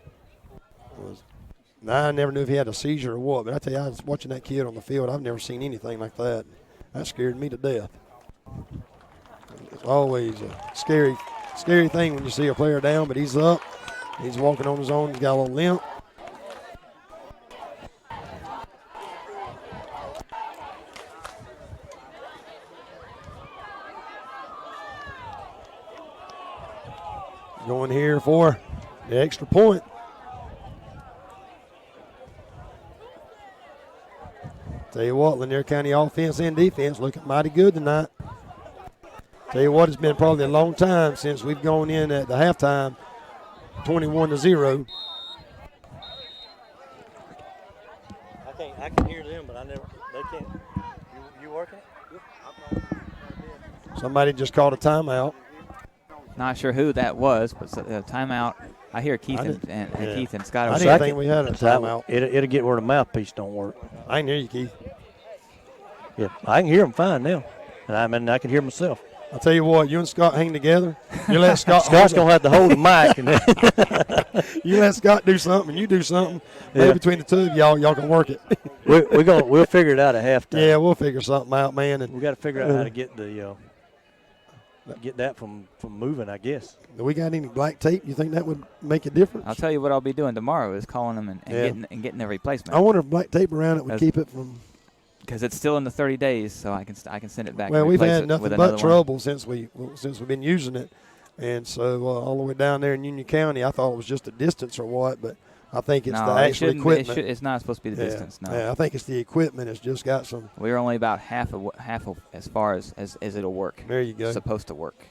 Speaker 7: was – I never knew if he had a seizure or what, but I tell you, I was watching that kid on the field. I've never seen anything like that. That scared me to death. It's always a scary thing when you see a player down, but he's up. He's walking on his own. He's got a little limp. going here for the extra point. Tell you what, Lanier County offense and defense looking mighty good tonight. Tell you what, it's been probably a long time since we've gone in at the halftime 21-0.
Speaker 6: I can hear them, but they can't. You working it?
Speaker 7: Somebody just called a timeout.
Speaker 5: Not sure who that was, but timeout. I hear Keith and Keith and Scott.
Speaker 7: I didn't think we had a timeout.
Speaker 6: It'll get where the mouthpiece don't work.
Speaker 7: I can hear you, Keith.
Speaker 6: Yeah, I can hear them fine now. And I can hear myself.
Speaker 7: I'll tell you what, you and Scott hang together. You let Scott.
Speaker 6: Scott's going to have to hold the mic. And
Speaker 7: you let Scott do something, and you do something. Maybe between the two of y'all can work it.
Speaker 6: We'll figure it out at halftime.
Speaker 7: Yeah, we'll figure something out, man. And
Speaker 6: we got to figure out how to get that from moving, I guess.
Speaker 7: Do we got any black tape? You think that would make a difference?
Speaker 5: I'll tell you what I'll be doing tomorrow is calling them and getting a replacement.
Speaker 7: I wonder if black tape around it would keep it from.
Speaker 5: Because it's still in the 30 days, so I can send it back.
Speaker 7: Well,
Speaker 5: and
Speaker 7: we've
Speaker 5: replace
Speaker 7: had
Speaker 5: it
Speaker 7: nothing
Speaker 5: with
Speaker 7: but trouble
Speaker 5: one.
Speaker 7: since we've been using it, and so all the way down there in Union County, I thought it was just a distance or what, but I think it's the actual equipment.
Speaker 5: It's not supposed to be the distance. No.
Speaker 7: Yeah, I think it's the equipment. It's just got some.
Speaker 5: We're only about half of as far as it'll work.
Speaker 7: There you go.
Speaker 5: It's supposed to work.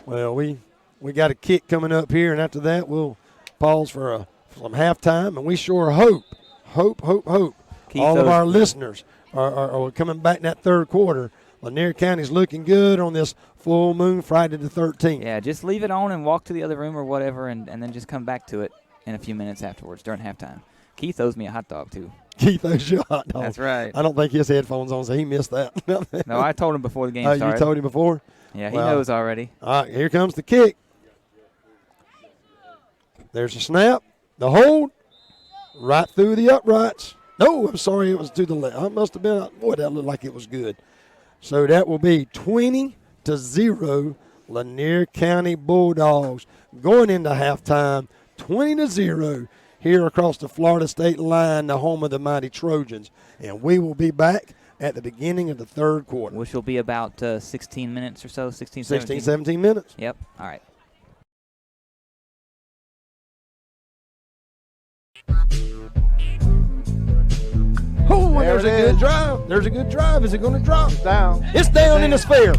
Speaker 7: Well, we got a kick coming up here, and after that we'll pause for some halftime, and we sure hope all of our listeners are coming back in that third quarter. Lanier County's looking good on this full moon Friday the 13th.
Speaker 5: Yeah, just leave it on and walk to the other room or whatever, and then just come back to it in a few minutes afterwards during halftime. Keith owes me a hot dog, too.
Speaker 7: Keith owes you a hot dog.
Speaker 5: That's right.
Speaker 7: I don't think his headphones on, so he missed that.
Speaker 5: No, I told him before the game started.
Speaker 7: You told him before?
Speaker 5: Yeah, he knows already.
Speaker 7: All right, here comes the kick. There's a snap. The hold. Right through the uprights. No, I'm sorry, it was to the left. It must have been, boy, that looked like it was good. So that will be 20-0 Lanier County Bulldogs going into halftime, 20-0 here across the Florida State line, the home of the mighty Trojans. And we will be back at the beginning of the third quarter.
Speaker 5: Which will be about 16 minutes or so, 17
Speaker 7: minutes.
Speaker 5: Yep, all right.
Speaker 7: Oh, there's a good drive. There's a good drive. Is it going to drop?
Speaker 8: It's down.
Speaker 7: It's down in the sphere.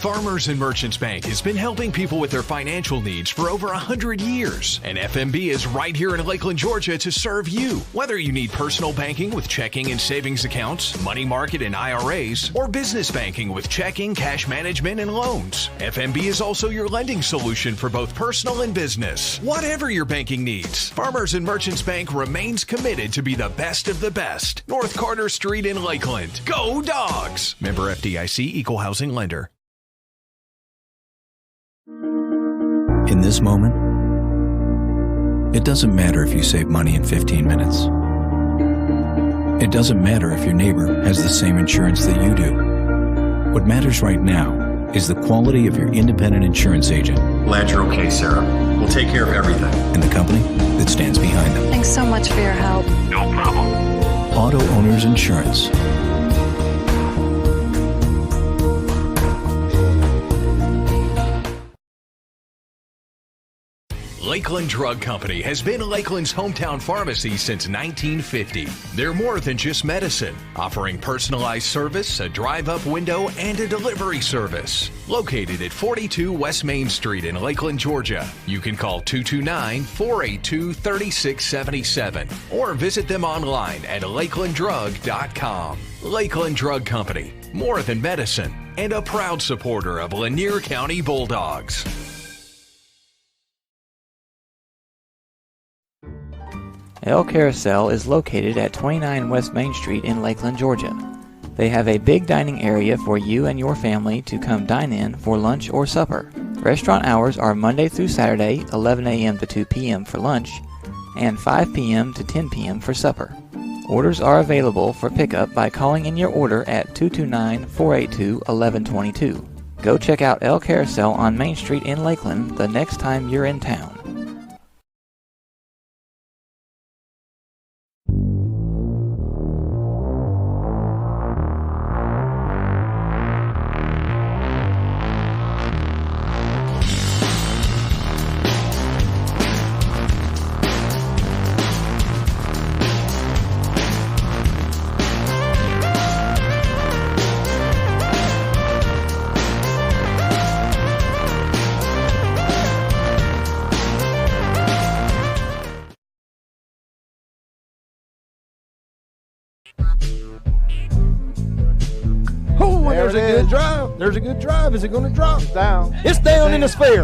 Speaker 1: Farmers and Merchants Bank has been helping people with their financial needs for over 100 years. And FMB is right here in Lakeland, Georgia to serve you. Whether you need personal banking with checking and savings accounts, money market and IRAs, or business banking with checking, cash management, and loans, FMB is also your lending solution for both personal and business. Whatever your banking needs, Farmers and Merchants Bank remains committed to be the best of the best. North Carter Street in Lakeland. Go Dogs! Member FDIC, Equal Housing Lender.
Speaker 2: In this moment, it doesn't matter if you save money in 15 minutes. It doesn't matter if your neighbor has the same insurance that you do. What matters right now is the quality of your independent insurance agent.
Speaker 3: Glad you're okay, Sarah. We'll take care of everything.
Speaker 2: And the company that stands behind them.
Speaker 9: Thanks so much for your help.
Speaker 3: No problem.
Speaker 2: Auto Owners Insurance.
Speaker 1: Lakeland Drug Company has been Lakeland's hometown pharmacy since 1950. They're more than just medicine, offering personalized service, a drive-up window, and a delivery service. Located at 42 West Main Street in Lakeland, Georgia. You can call 229-482-3677 or visit them online at lakelanddrug.com. Lakeland Drug Company, more than medicine, and a proud supporter of Lanier County Bulldogs.
Speaker 5: El Carousel is located at 29 West Main Street in Lakeland, Georgia. They have a big dining area for you and your family to come dine in for lunch or supper. Restaurant hours are Monday through Saturday, 11 a.m. to 2 p.m. for lunch, and 5 p.m. to 10 p.m. for supper. Orders are available for pickup by calling in your order at 229-482-1122. Go check out El Carousel on Main Street in Lakeland the next time you're in town.
Speaker 7: Oh, there's a good drive. There's a good drive. Is it going to drop?
Speaker 8: It's down.
Speaker 7: It's down in the sphere.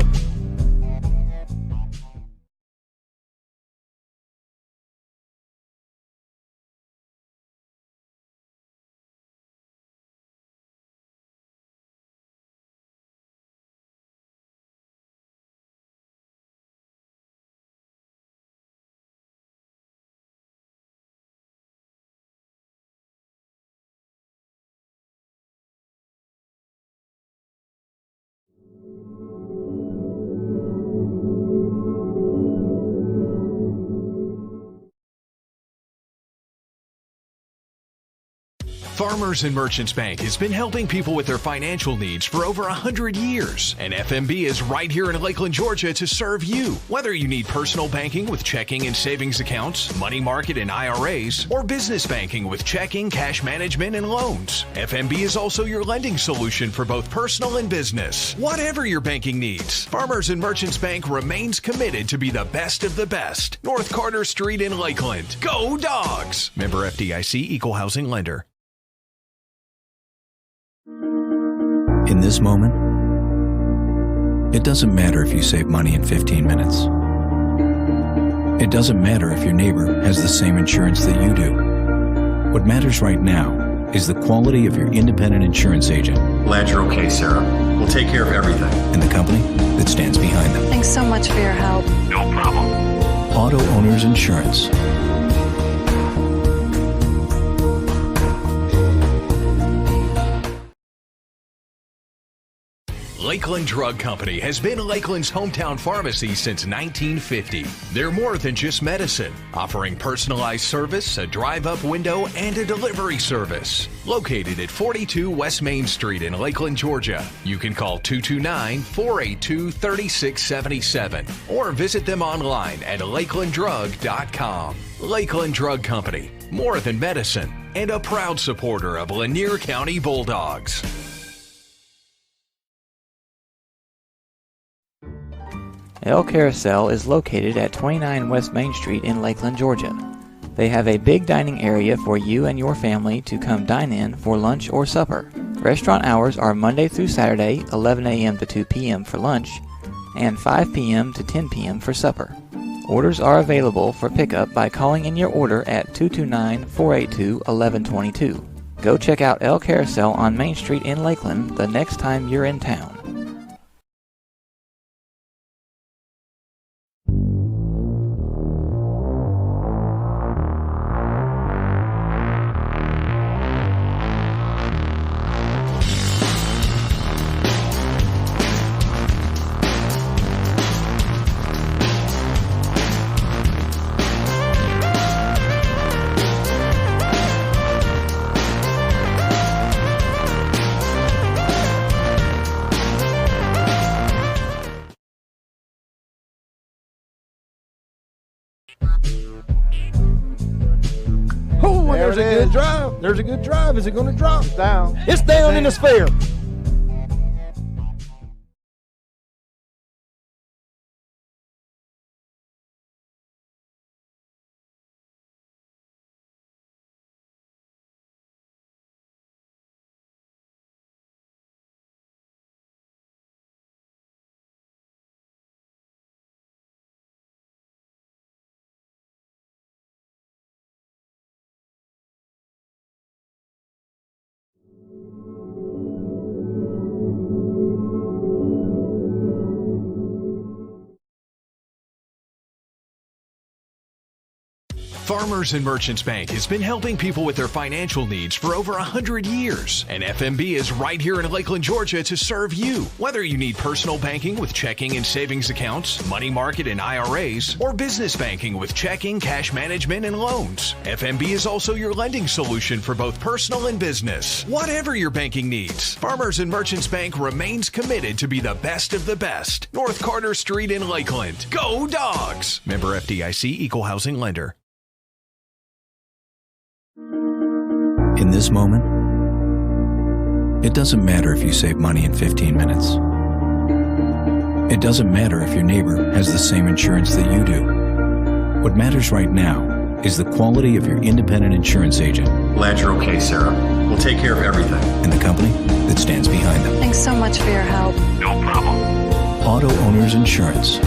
Speaker 1: Farmers and Merchants Bank has been helping people with their financial needs for over 100 years. And FMB is right here in Lakeland, Georgia to serve you. Whether you need personal banking with checking and savings accounts, money market and IRAs, or business banking with checking, cash management, and loans, FMB is also your lending solution for both personal and business. Whatever your banking needs, Farmers and Merchants Bank remains committed to be the best of the best. North Carter Street in Lakeland. Go Dogs! Member FDIC, Equal Housing Lender.
Speaker 2: In this moment, it doesn't matter if you save money in 15 minutes. It doesn't matter if your neighbor has the same insurance that you do. What matters right now is the quality of your independent insurance agent.
Speaker 3: Glad you're okay, Sarah. We'll take care of everything.
Speaker 2: And the company that stands behind them.
Speaker 9: Thanks so much for your help.
Speaker 3: No problem.
Speaker 2: Auto Owners Insurance.
Speaker 1: Lakeland Drug Company has been Lakeland's hometown pharmacy since 1950. They're more than just medicine, offering personalized service, a drive-up window, and a delivery service. Located at 42 West Main Street in Lakeland, Georgia. You can call 229-482-3677 or visit them online at lakelanddrug.com. Lakeland Drug Company, more than medicine, and a proud supporter of Lanier County Bulldogs.
Speaker 5: El Carousel is located at 29 West Main Street in Lakeland, Georgia. They have a big dining area for you and your family to come dine in for lunch or supper. Restaurant hours are Monday through Saturday, 11 a.m. to 2 p.m. for lunch, and 5 p.m. to 10 p.m. for supper. Orders are available for pickup by calling in your order at 229-482-1122. Go check out El Carousel on Main Street in Lakeland the next time you're in town.
Speaker 7: Oh, there's a good drive. There's a good drive. Is it going to drop?
Speaker 8: It's down.
Speaker 7: It's down in the sphere.
Speaker 1: Farmers and Merchants Bank has been helping people with their financial needs for over 100 years. And FMB is right here in Lakeland, Georgia to serve you. Whether you need personal banking with checking and savings accounts, money market and IRAs, or business banking with checking, cash management, and loans, FMB is also your lending solution for both personal and business. Whatever your banking needs, Farmers and Merchants Bank remains committed to be the best of the best. North Carter Street in Lakeland. Go Dogs! Member FDIC, Equal Housing Lender.
Speaker 2: In this moment, it doesn't matter if you save money in 15 minutes. It doesn't matter if your neighbor has the same insurance that you do. What matters right now is the quality of your independent insurance agent.
Speaker 3: Glad you're okay, Sarah. We'll take care of everything.
Speaker 2: And the company that stands behind them.
Speaker 8: Thanks so much for your help.
Speaker 3: No problem.
Speaker 2: Auto Owners Insurance.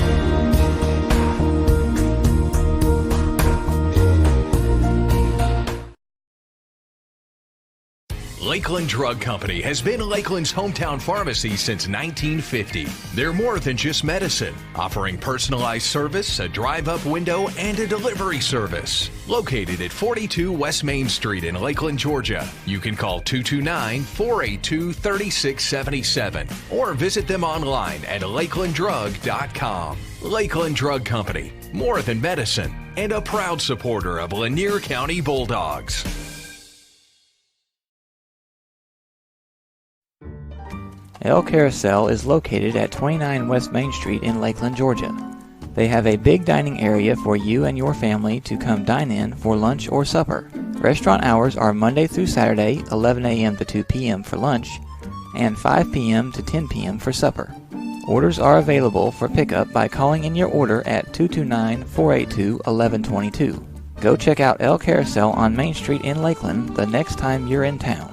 Speaker 1: Lakeland Drug Company has been Lakeland's hometown pharmacy since 1950. They're more than just medicine, offering personalized service, a drive-up window, and a delivery service. Located at 42 West Main Street in Lakeland, Georgia. You can call 229-482-3677 or visit them online at lakelanddrug.com. Lakeland Drug Company, more than medicine, and a proud supporter of Lanier County Bulldogs.
Speaker 5: El Carousel is located at 29 West Main Street in Lakeland, Georgia. They have a big dining area for you and your family to come dine in for lunch or supper. Restaurant hours are Monday through Saturday, 11 a.m. to 2 p.m. for lunch, and 5 p.m. to 10 p.m. for supper. Orders are available for pickup by calling in your order at 229-482-1122. Go check out El Carousel on Main Street in Lakeland the next time you're in town.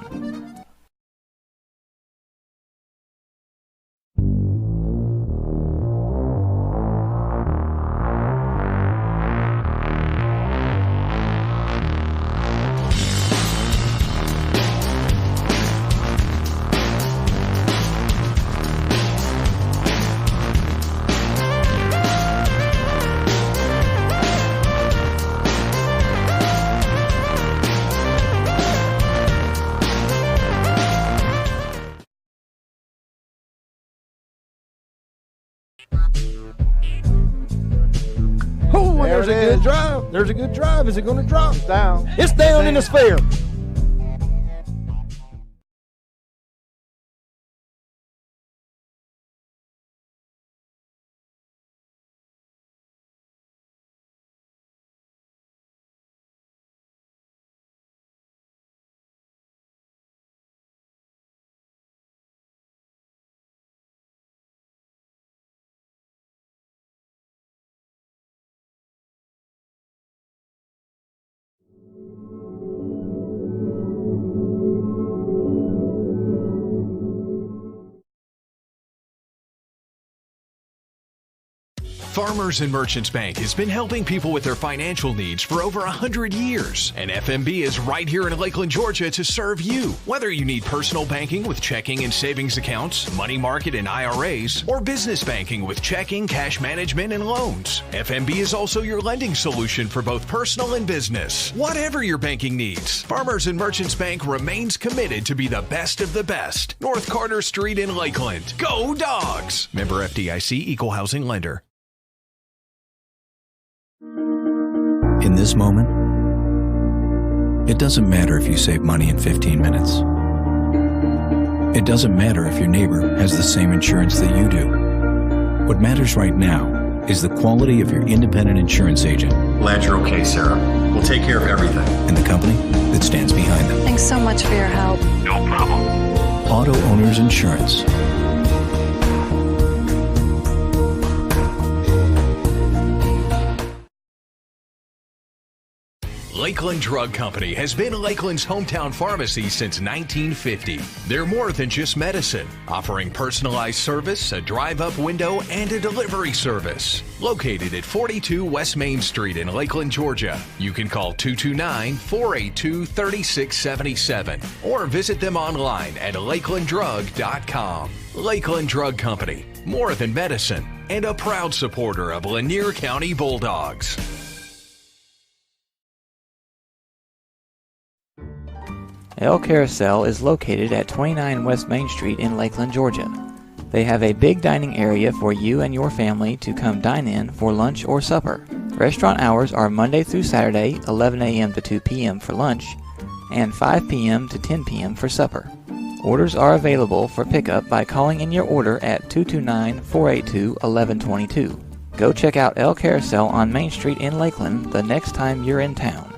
Speaker 7: Oh, there's a good drive. There's a good drive. Is it going to drop? It's down. It's down in the sphere.
Speaker 1: Farmers and Merchants Bank has been helping people with their financial needs for over 100 years. And FMB is right here in Lakeland, Georgia to serve you. Whether you need personal banking with checking and savings accounts, money market and IRAs, or business banking with checking, cash management, and loans, FMB is also your lending solution for both personal and business. Whatever your banking needs, Farmers and Merchants Bank remains committed to be the best of the best. North Carter Street in Lakeland. Go Dogs! Member FDIC, Equal Housing Lender.
Speaker 2: In this moment, it doesn't matter if you save money in 15 minutes. It doesn't matter if your neighbor has the same insurance that you do. What matters right now is the quality of your independent insurance agent.
Speaker 3: Glad you're okay, Sarah. We'll take care of everything.
Speaker 2: And the company that stands behind them.
Speaker 8: Thanks so much for your help.
Speaker 3: No problem.
Speaker 2: Auto Owners Insurance.
Speaker 1: Lakeland Drug Company has been Lakeland's hometown pharmacy since 1950. They're more than just medicine, offering personalized service, a drive-up window, and a delivery service. Located at 42 West Main Street in Lakeland, Georgia. You can call 229-482-3677 or visit them online at lakelanddrug.com. Lakeland Drug Company, more than medicine, and a proud supporter of Lanier County Bulldogs.
Speaker 5: El Carousel is located at 29 West Main Street in Lakeland, Georgia. They have a big dining area for you and your family to come dine in for lunch or supper. Restaurant hours are Monday through Saturday, 11 a.m. to 2 p.m. for lunch, and 5 p.m. to 10 p.m. for supper. Orders are available for pickup by calling in your order at 229-482-1122. Go check out El Carousel on Main Street in Lakeland the next time you're in town.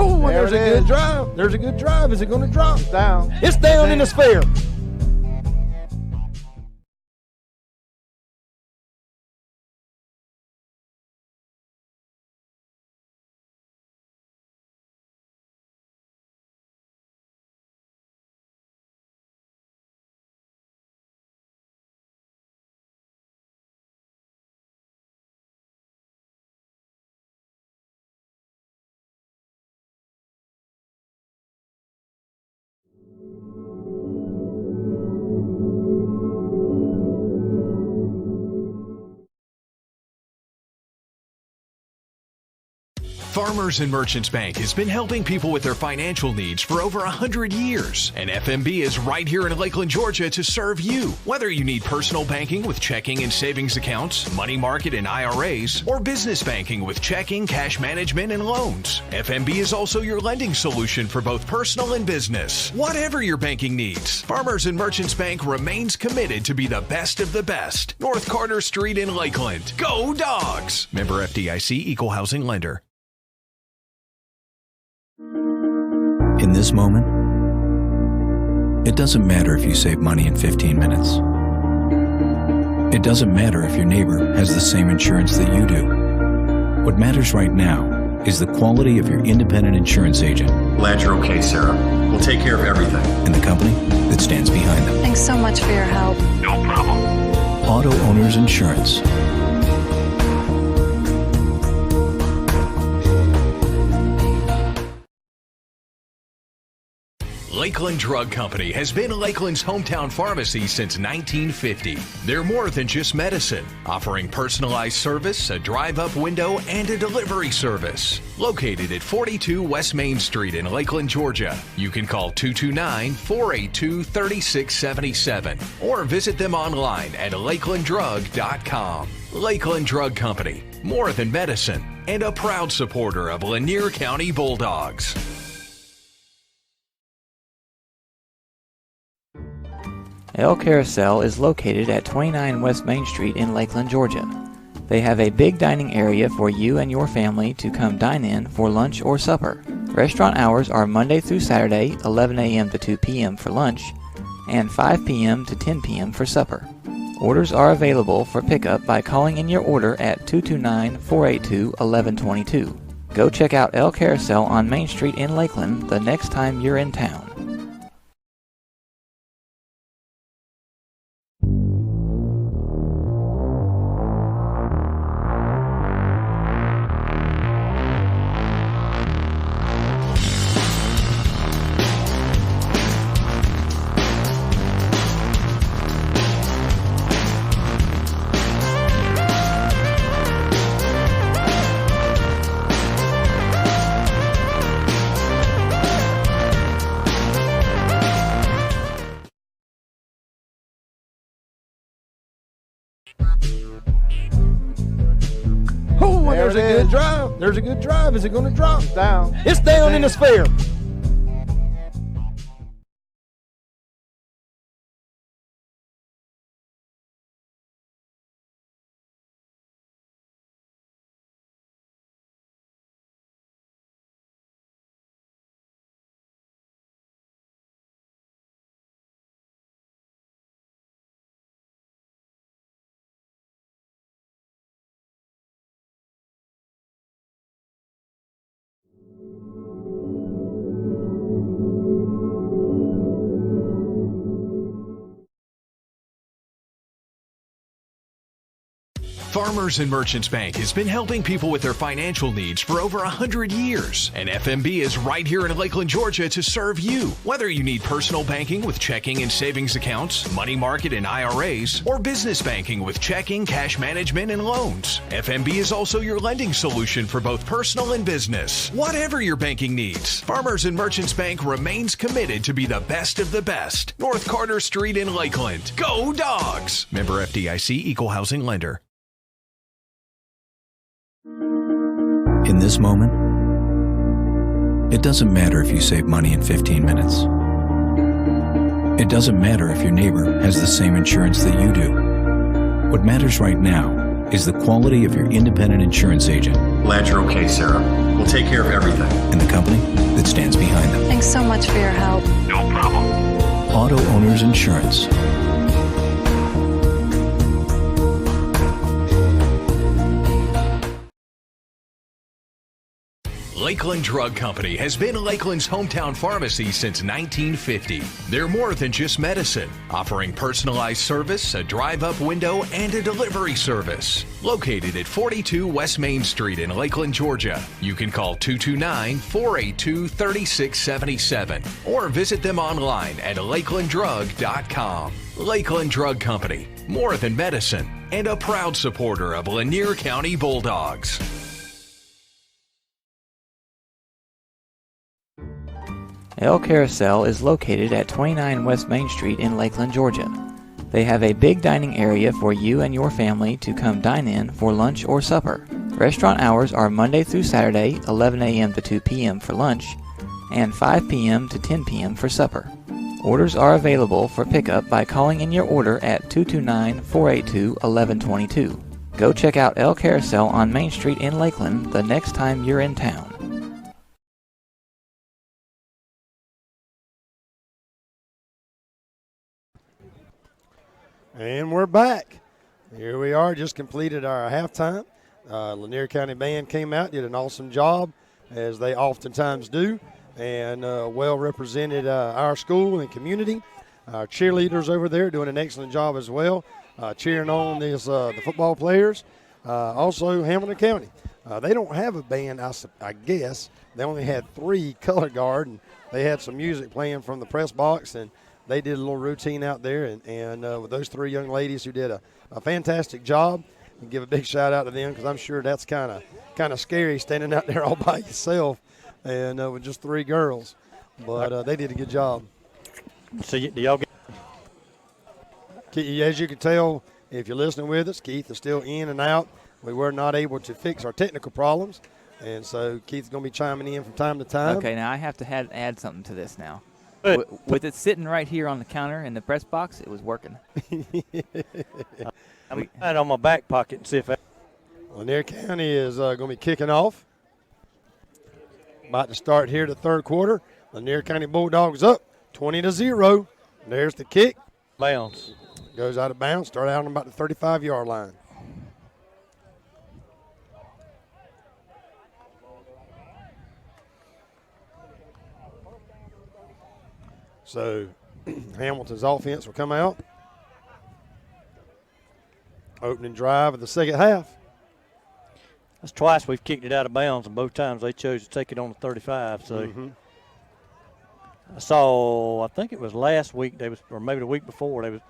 Speaker 7: Oh, there's a good drive. There's a good drive. Is it going to drop? It's down. It's down in the sphere.
Speaker 1: Farmers and Merchants Bank has been helping people with their financial needs for over 100 years. And FMB is right here in Lakeland, Georgia to serve you. Whether you need personal banking with checking and savings accounts, money market and IRAs, or business banking with checking, cash management, and loans, FMB is also your lending solution for both personal and business. Whatever your banking needs, Farmers and Merchants Bank remains committed to be the best of the best. North Carter Street in Lakeland. Go Dogs! Member FDIC, Equal Housing Lender.
Speaker 2: In this moment, it doesn't matter if you save money in 15 minutes. It doesn't matter if your neighbor has the same insurance that you do. What matters right now is the quality of your independent insurance agent.
Speaker 3: Glad you're okay, Sarah. We'll take care of everything.
Speaker 2: And the company that stands behind them.
Speaker 8: Thanks so much for your help.
Speaker 3: No problem.
Speaker 2: Auto Owners Insurance.
Speaker 1: Lakeland Drug Company has been Lakeland's hometown pharmacy since 1950. They're more than just medicine, offering personalized service, a drive-up window, and a delivery service. Located at 42 West Main Street in Lakeland, Georgia, you can call 229-482-3677 or visit them online at lakelanddrug.com. Lakeland Drug Company, more than medicine, and a proud supporter of Lanier County Bulldogs.
Speaker 5: El Carousel is located at 29 West Main Street in Lakeland, Georgia. They have a big dining area for you and your family to come dine in for lunch or supper. Restaurant hours are Monday through Saturday, 11 a.m. to 2 p.m. for lunch, and 5 p.m. to 10 p.m. for supper. Orders are available for pickup by calling in your order at 229-482-1122. Go check out El Carousel on Main Street in Lakeland the next time you're in town.
Speaker 7: Oh, there's a good drive. There's a good drive. Is it going to drop? It's down. It's down in the sphere.
Speaker 1: Farmers and Merchants Bank has been helping people with their financial needs for over 100 years. And FMB is right here in Lakeland, Georgia to serve you. Whether you need personal banking with checking and savings accounts, money market and IRAs, or business banking with checking, cash management, and loans, FMB is also your lending solution for both personal and business. Whatever your banking needs, Farmers and Merchants Bank remains committed to be the best of the best. North Carter Street in Lakeland. Go Dogs! Member FDIC, Equal Housing Lender.
Speaker 2: In this moment, it doesn't matter if you save money in 15 minutes. It doesn't matter if your neighbor has the same insurance that you do. What matters right now is the quality of your independent insurance agent.
Speaker 3: Glad you're okay, Sarah. We'll take care of everything.
Speaker 2: And the company that stands behind them.
Speaker 8: Thanks so much for your help.
Speaker 3: No problem.
Speaker 2: Auto Owners Insurance.
Speaker 1: Lakeland Drug Company has been Lakeland's hometown pharmacy since 1950. They're more than just medicine, offering personalized service, a drive-up window, and a delivery service. Located at 42 West Main Street in Lakeland, Georgia. You can call 229-482-3677 or visit them online at lakelanddrug.com. Lakeland Drug Company, more than medicine, and a proud supporter of Lanier County Bulldogs.
Speaker 5: El Carousel is located at 29 West Main Street in Lakeland, Georgia. They have a big dining area for you and your family to come dine in for lunch or supper. Restaurant hours are Monday through Saturday, 11 a.m. to 2 p.m. for lunch, and 5 p.m. to 10 p.m. for supper. Orders are available for pickup by calling in your order at 229-482-1122. Go check out El Carousel on Main Street in Lakeland the next time you're in town.
Speaker 7: And we're back. Here we are, just completed our halftime. Lanier County Band came out, did an awesome job, as they oftentimes do, and well represented our school and community. Our cheerleaders over there doing an excellent job as well, cheering on the football players. Also, Hamilton County. They don't have a band, I guess. They only had 3 color guard, and they had some music playing from the press box, and they did a little routine out there, and with those 3 young ladies who did a fantastic job, and give a big shout out to them, because I'm sure that's kind of scary standing out there all by yourself and with just 3 girls. But they did a good job.
Speaker 6: So do y'all get?
Speaker 7: As you can tell, if you're listening with us, Keith is still in and out. We were not able to fix our technical problems, and so Keith's going to be chiming in from time to time.
Speaker 5: Okay, now I have to add something to this now. With it sitting right here on the counter in the press box, it was working.
Speaker 6: I'm going on my back pocket and see if
Speaker 7: Lanier County is going to be kicking off. About to start here the third quarter. Lanier County Bulldogs up 20-0. There's the kick.
Speaker 6: Bounce.
Speaker 7: Goes out of bounds. Start out on about the 35-yard line. So Hamilton's offense will come out. Opening drive of the second half.
Speaker 6: That's twice we've kicked it out of bounds, and both times they chose to take it on the 35. So I think it was last week or maybe the week before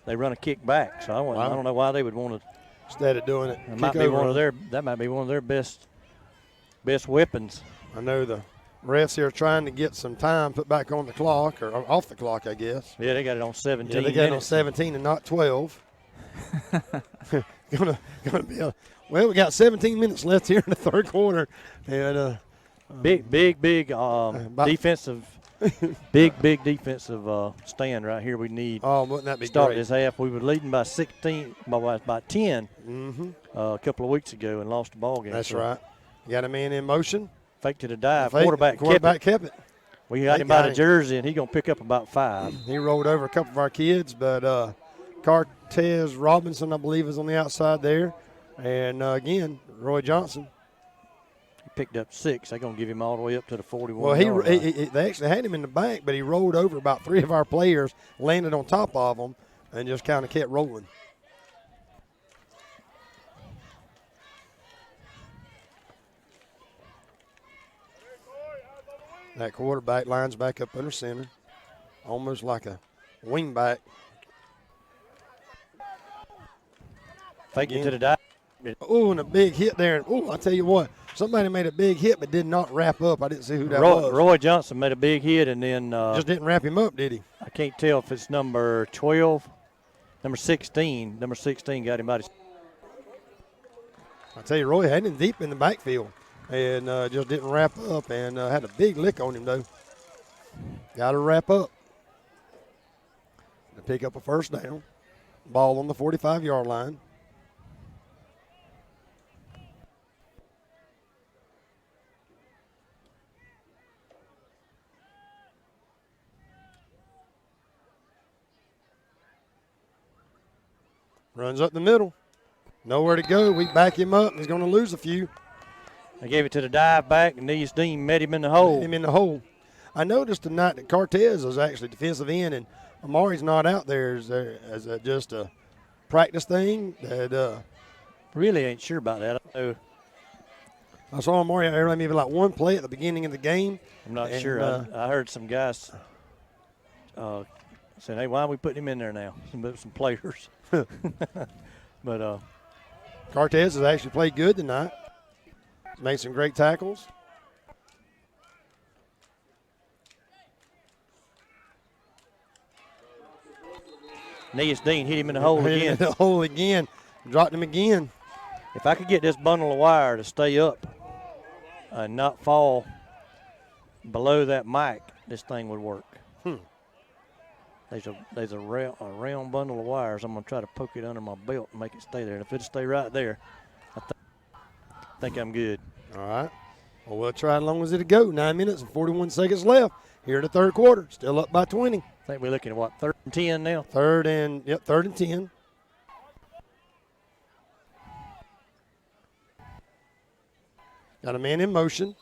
Speaker 6: they run a kick back. So I don't know why they would want to.
Speaker 7: Instead of doing it,
Speaker 6: that might be one of their best weapons.
Speaker 7: I know the refs here are trying to get some time put back on the clock, or off the clock, I guess.
Speaker 6: Yeah, they got it on 17.
Speaker 7: Yeah, they got it on 17 and not 12. Gonna be we got 17 minutes left here in the third quarter, and
Speaker 6: big defensive, big defensive stand right here. We need.
Speaker 7: Oh, wouldn't that be
Speaker 6: start
Speaker 7: great?
Speaker 6: This half. We were leading by 16, by 10 a couple of weeks ago, and lost the ball game.
Speaker 7: That's right. You got a man in motion.
Speaker 6: Fake to the dive. Quarterback
Speaker 7: kept it.
Speaker 6: We got him by the jersey, and he's going to pick up about 5.
Speaker 7: He rolled over a couple of our kids, but Cortez Robinson, I believe, is on the outside there. And, again, Roy Johnson.
Speaker 6: He picked up 6. They're going to give him all the way up to the 41.
Speaker 7: Well, they actually had him in the back, but he rolled over about 3 of our players, landed on top of them, and just kind of kept rolling. That quarterback lines back up under center, almost like a wing back.
Speaker 6: Fake it to the dive.
Speaker 7: Oh, and a big hit there. Oh, I tell you what, somebody made a big hit but did not wrap up. I didn't see who that was.
Speaker 6: Roy Johnson made a big hit and then
Speaker 7: just didn't wrap him up, did he?
Speaker 6: I can't tell if it's number 12, number 16. Number 16 got him out of.
Speaker 7: I tell you, Roy had him deep in the backfield and just didn't wrap up and had a big lick on him, though. Got to wrap up to pick up a first down. Ball on the 45-yard line. Runs up the middle. Nowhere to go. We back him up. He's going to lose a few.
Speaker 6: They gave it to the dive back, and Nees Dean met him in the hole.
Speaker 7: Met him in the hole. I noticed tonight that Cortez was actually defensive end, and Amari's not out there. Is that just a practice thing? That
Speaker 6: really ain't sure about that. I know.
Speaker 7: I saw Amari out there maybe like one play at the beginning of the game.
Speaker 6: I'm not sure. I heard some guys saying, hey, why are we putting him in there now? Some players. But
Speaker 7: Cortez has actually played good tonight. He's made some great tackles.
Speaker 6: Neas Dean hit him in the hole again.
Speaker 7: In the hole again. Dropped him again.
Speaker 6: If I could get this bundle of wire to stay up and not fall below that mic, this thing would work. There's a round bundle of wires. I'm going to try to poke it under my belt and make it stay there. And if it'll stay right there, I think I'm good.
Speaker 7: All right. Well, we'll try as long as it'll go. 9 minutes and 41 seconds left here in the third quarter. Still up by 20.
Speaker 6: I think we're looking at, what, 3rd and 10 now?
Speaker 7: Third and 10. Got a man in motion.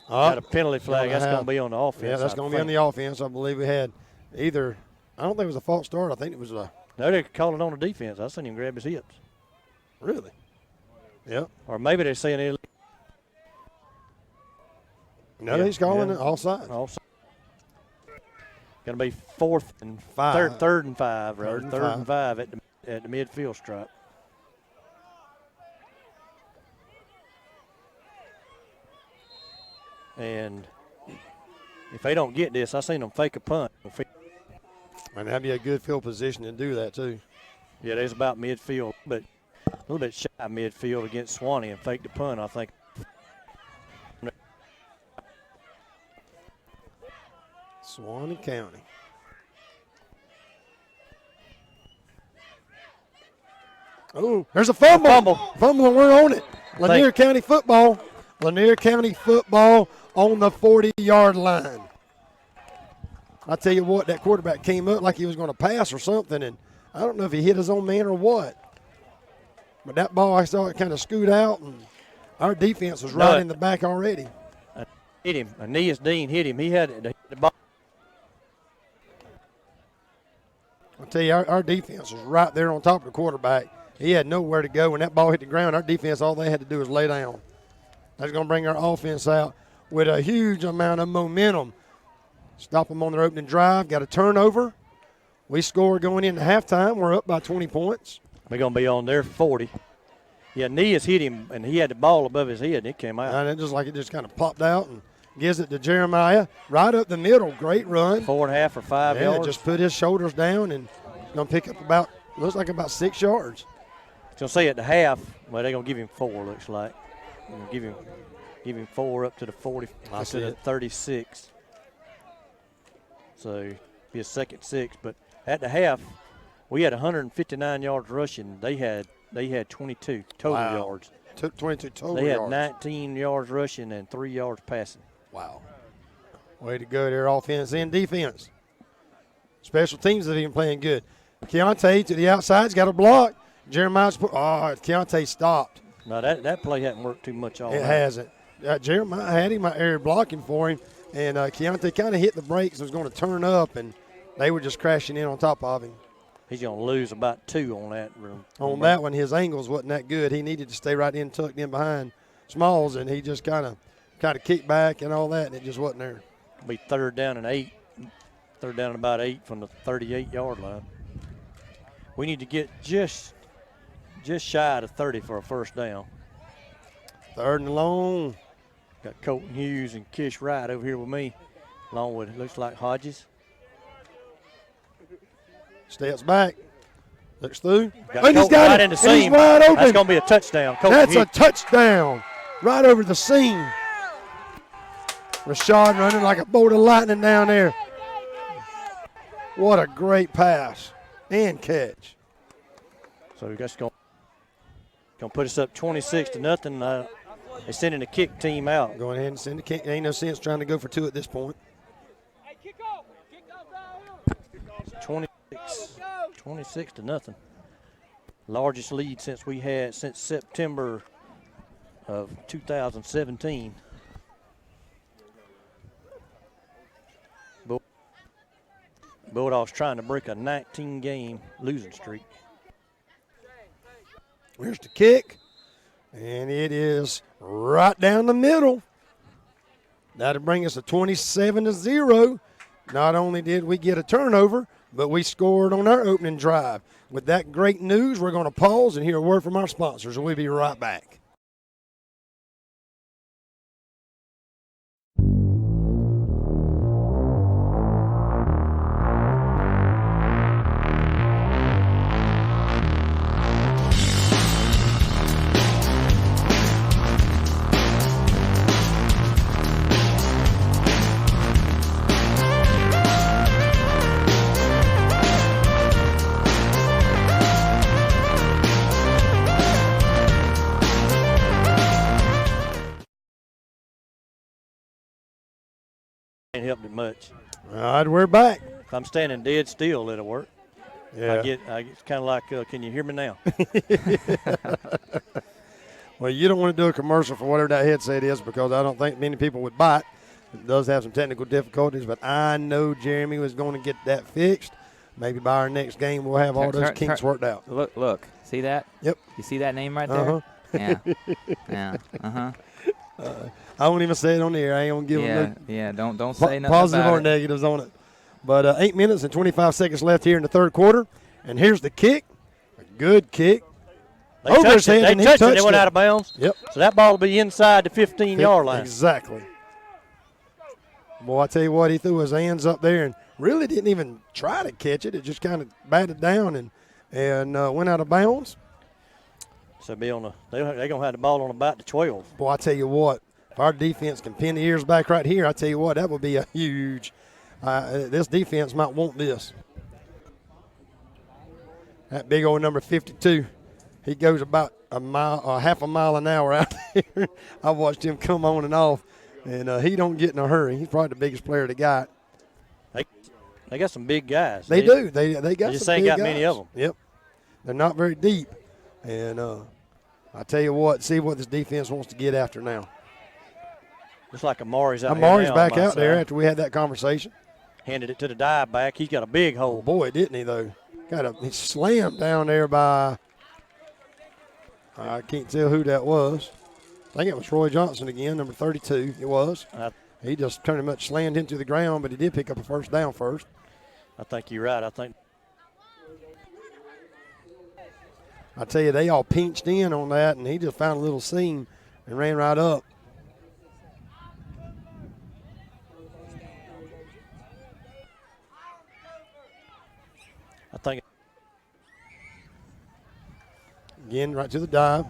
Speaker 6: Got a penalty flag. That's going to be on the offense.
Speaker 7: Yeah, that's going to be on the offense. I believe we had either – I don't think it was a false start. I think it was a –
Speaker 6: No, they called it on the defense. I seen him grab his hips.
Speaker 7: Really? Yep.
Speaker 6: Or maybe they're saying it.
Speaker 7: No, he's calling it offside.
Speaker 6: Offside. Going to be 4th and 5. Third and 5, rather. Third and 5 at the midfield stripe. And if they don't get this, I seen them fake a punt.
Speaker 7: And that'd be a good field position to do that, too.
Speaker 6: Yeah, there's about midfield, but a little bit shy of midfield against Swanee and fake the punt, I think.
Speaker 7: Swanee County. Oh, there's a fumble. Fumble, and we're on it. Lanier County football. Lanier County football on the 40-yard line. I tell you what, that quarterback came up like he was going to pass or something, and I don't know if he hit his own man or what. But that ball, I saw it kind of scoot out, and our defense was right in the back already.
Speaker 6: Hit him. Aeneas Dean hit him. He had the ball.
Speaker 7: I'll tell you, our defense was right there on top of the quarterback. He had nowhere to go. When that ball hit the ground, our defense, all they had to do was lay down. That's going to bring our offense out with a huge amount of momentum. Stop them on their opening drive. Got a turnover. We score going into halftime. We're up by 20 points.
Speaker 6: We're going to be on their 40. Yeah, Neas hit him, and he had the ball above his head, and it came out.
Speaker 7: And it just like it just kind of popped out and gives it to Jeremiah. Right up the middle. Great run.
Speaker 6: 4.5 or 5 yards.
Speaker 7: Just put his shoulders down and going to pick up looks like about 6 yards.
Speaker 6: I was going to say at the half, well, they're going to give him 4, looks like. Give him 4 up to the 40, up to the 36. So be a second 6. But at the half, we had 159 yards rushing. They had 22 total yards.
Speaker 7: 22 total yards.
Speaker 6: They had 19 yards rushing and 3 yards passing.
Speaker 7: Wow. Way to go there, offense and defense. Special teams have been playing good. Keontae to the outside's got a block. Jeremiah's Keontae stopped.
Speaker 6: No, that play hasn't worked too much all
Speaker 7: It hasn't. Jeremiah had him out there blocking for him, and Keontae kind of hit the brakes and was going to turn up, and they were just crashing in on top of him.
Speaker 6: He's going to lose about 2 on that.
Speaker 7: On that one, his angles wasn't that good. He needed to stay right in, tucked in behind Smalls, and he just kind of kicked back and all that, and it just wasn't there.
Speaker 6: It'll be 3rd down and 8. 3rd down and about 8 from the 38-yard line. We need to get just shy of 30 for a first down.
Speaker 7: 3rd and long.
Speaker 6: Got Colton Hughes and Kish Wright over here with me, along with, looks like Hodges.
Speaker 7: Steps back. Looks through.
Speaker 6: And he's got it. In the seam.
Speaker 7: He's wide open.
Speaker 6: That's going to be a touchdown.
Speaker 7: That's a touchdown. Right over the seam. Rashad running like a bolt of lightning down there. What a great pass and catch.
Speaker 6: So that's going to put us up 26-0. They're sending the kick team out.
Speaker 7: Go ahead and send the kick. Ain't no sense trying to go for 2 at this point.
Speaker 6: 26-0. Largest lead since we had since September of 2017. Bulldogs trying to break a 19-game losing streak.
Speaker 7: Here's the kick, and it is right down the middle. That'll bring us to 27-0. Not only did we get a turnover, but we scored on our opening drive. With that great news, we're going to pause and hear a word from our sponsors, and we'll be right back.
Speaker 6: Ain't helped it much.
Speaker 7: All right, we're back.
Speaker 6: If I'm standing dead still, it'll work.
Speaker 7: Yeah.
Speaker 6: It's kind of like, can you hear me now?
Speaker 7: Well, you don't want to do a commercial for whatever that headset is because I don't think many people would buy it. It does have some technical difficulties, but I know Jeremy was going to get that fixed. Maybe by our next game we'll have all those kinks worked out.
Speaker 5: Look. See that?
Speaker 7: Yep.
Speaker 5: You see that name right there? Yeah. Yeah. Uh-huh.
Speaker 7: I won't even say it on the air. I ain't going to give them no
Speaker 5: don't say nothing
Speaker 7: positive
Speaker 5: about
Speaker 7: or negatives on it. But 8 minutes and 25 seconds left here in the third quarter. And here's the kick. A good kick.
Speaker 6: They touched it. They went out of bounds.
Speaker 7: Yep.
Speaker 6: So that ball will be inside the 15-yard line.
Speaker 7: Exactly. Boy, I tell you what, he threw his hands up there and really didn't even try to catch it. It just kind of batted down and went out of bounds.
Speaker 6: So they're going to have the ball on about the 12.
Speaker 7: Boy, I tell you what, if our defense can pin the ears back right here, I tell you what, that would be a huge this defense might want this. That big old number 52, he goes about half a mile an hour out there. I watched him come on and off, and he don't get in a hurry. He's probably the biggest player they got.
Speaker 6: They got some big guys.
Speaker 7: They do. They got some big guys.
Speaker 6: They just ain't got many of them.
Speaker 7: Yep. They're not very deep. And I tell you what, see what this defense wants to get after now.
Speaker 6: Looks like Amari's out
Speaker 7: Amari's back out there after we had that conversation.
Speaker 6: Handed it to the dive back. He's got a big hole.
Speaker 7: Boy, didn't he, though? He slammed down there by, I can't tell who that was. I think it was Roy Johnson again, number 32. It was. He just pretty much slammed into the ground, but he did pick up a first down first.
Speaker 6: I think you're right.
Speaker 7: I tell you, they all pinched in on that, and he just found a little seam and ran right up. Again, right to the dive.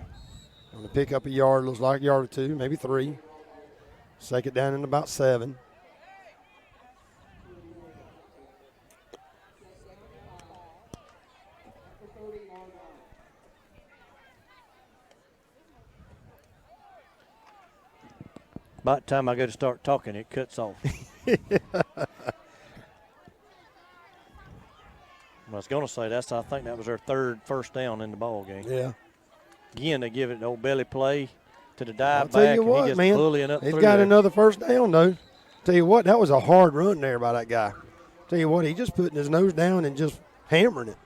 Speaker 7: Going to pick up a yard, looks like a yard or two, maybe 3. Second down in about 7.
Speaker 6: By the time I go to start talking, it cuts off. I was going to say I think that was their third first down in the ball game.
Speaker 7: Yeah.
Speaker 6: Again, they give it the old belly play to the dive
Speaker 7: I'll
Speaker 6: back.
Speaker 7: tell you what,
Speaker 6: and he just
Speaker 7: man,
Speaker 6: bullying up
Speaker 7: he's
Speaker 6: through
Speaker 7: got
Speaker 6: there.
Speaker 7: another first down, though. Tell you what, that was a hard run there by that guy. Tell you what, he just putting his nose down and just hammering it.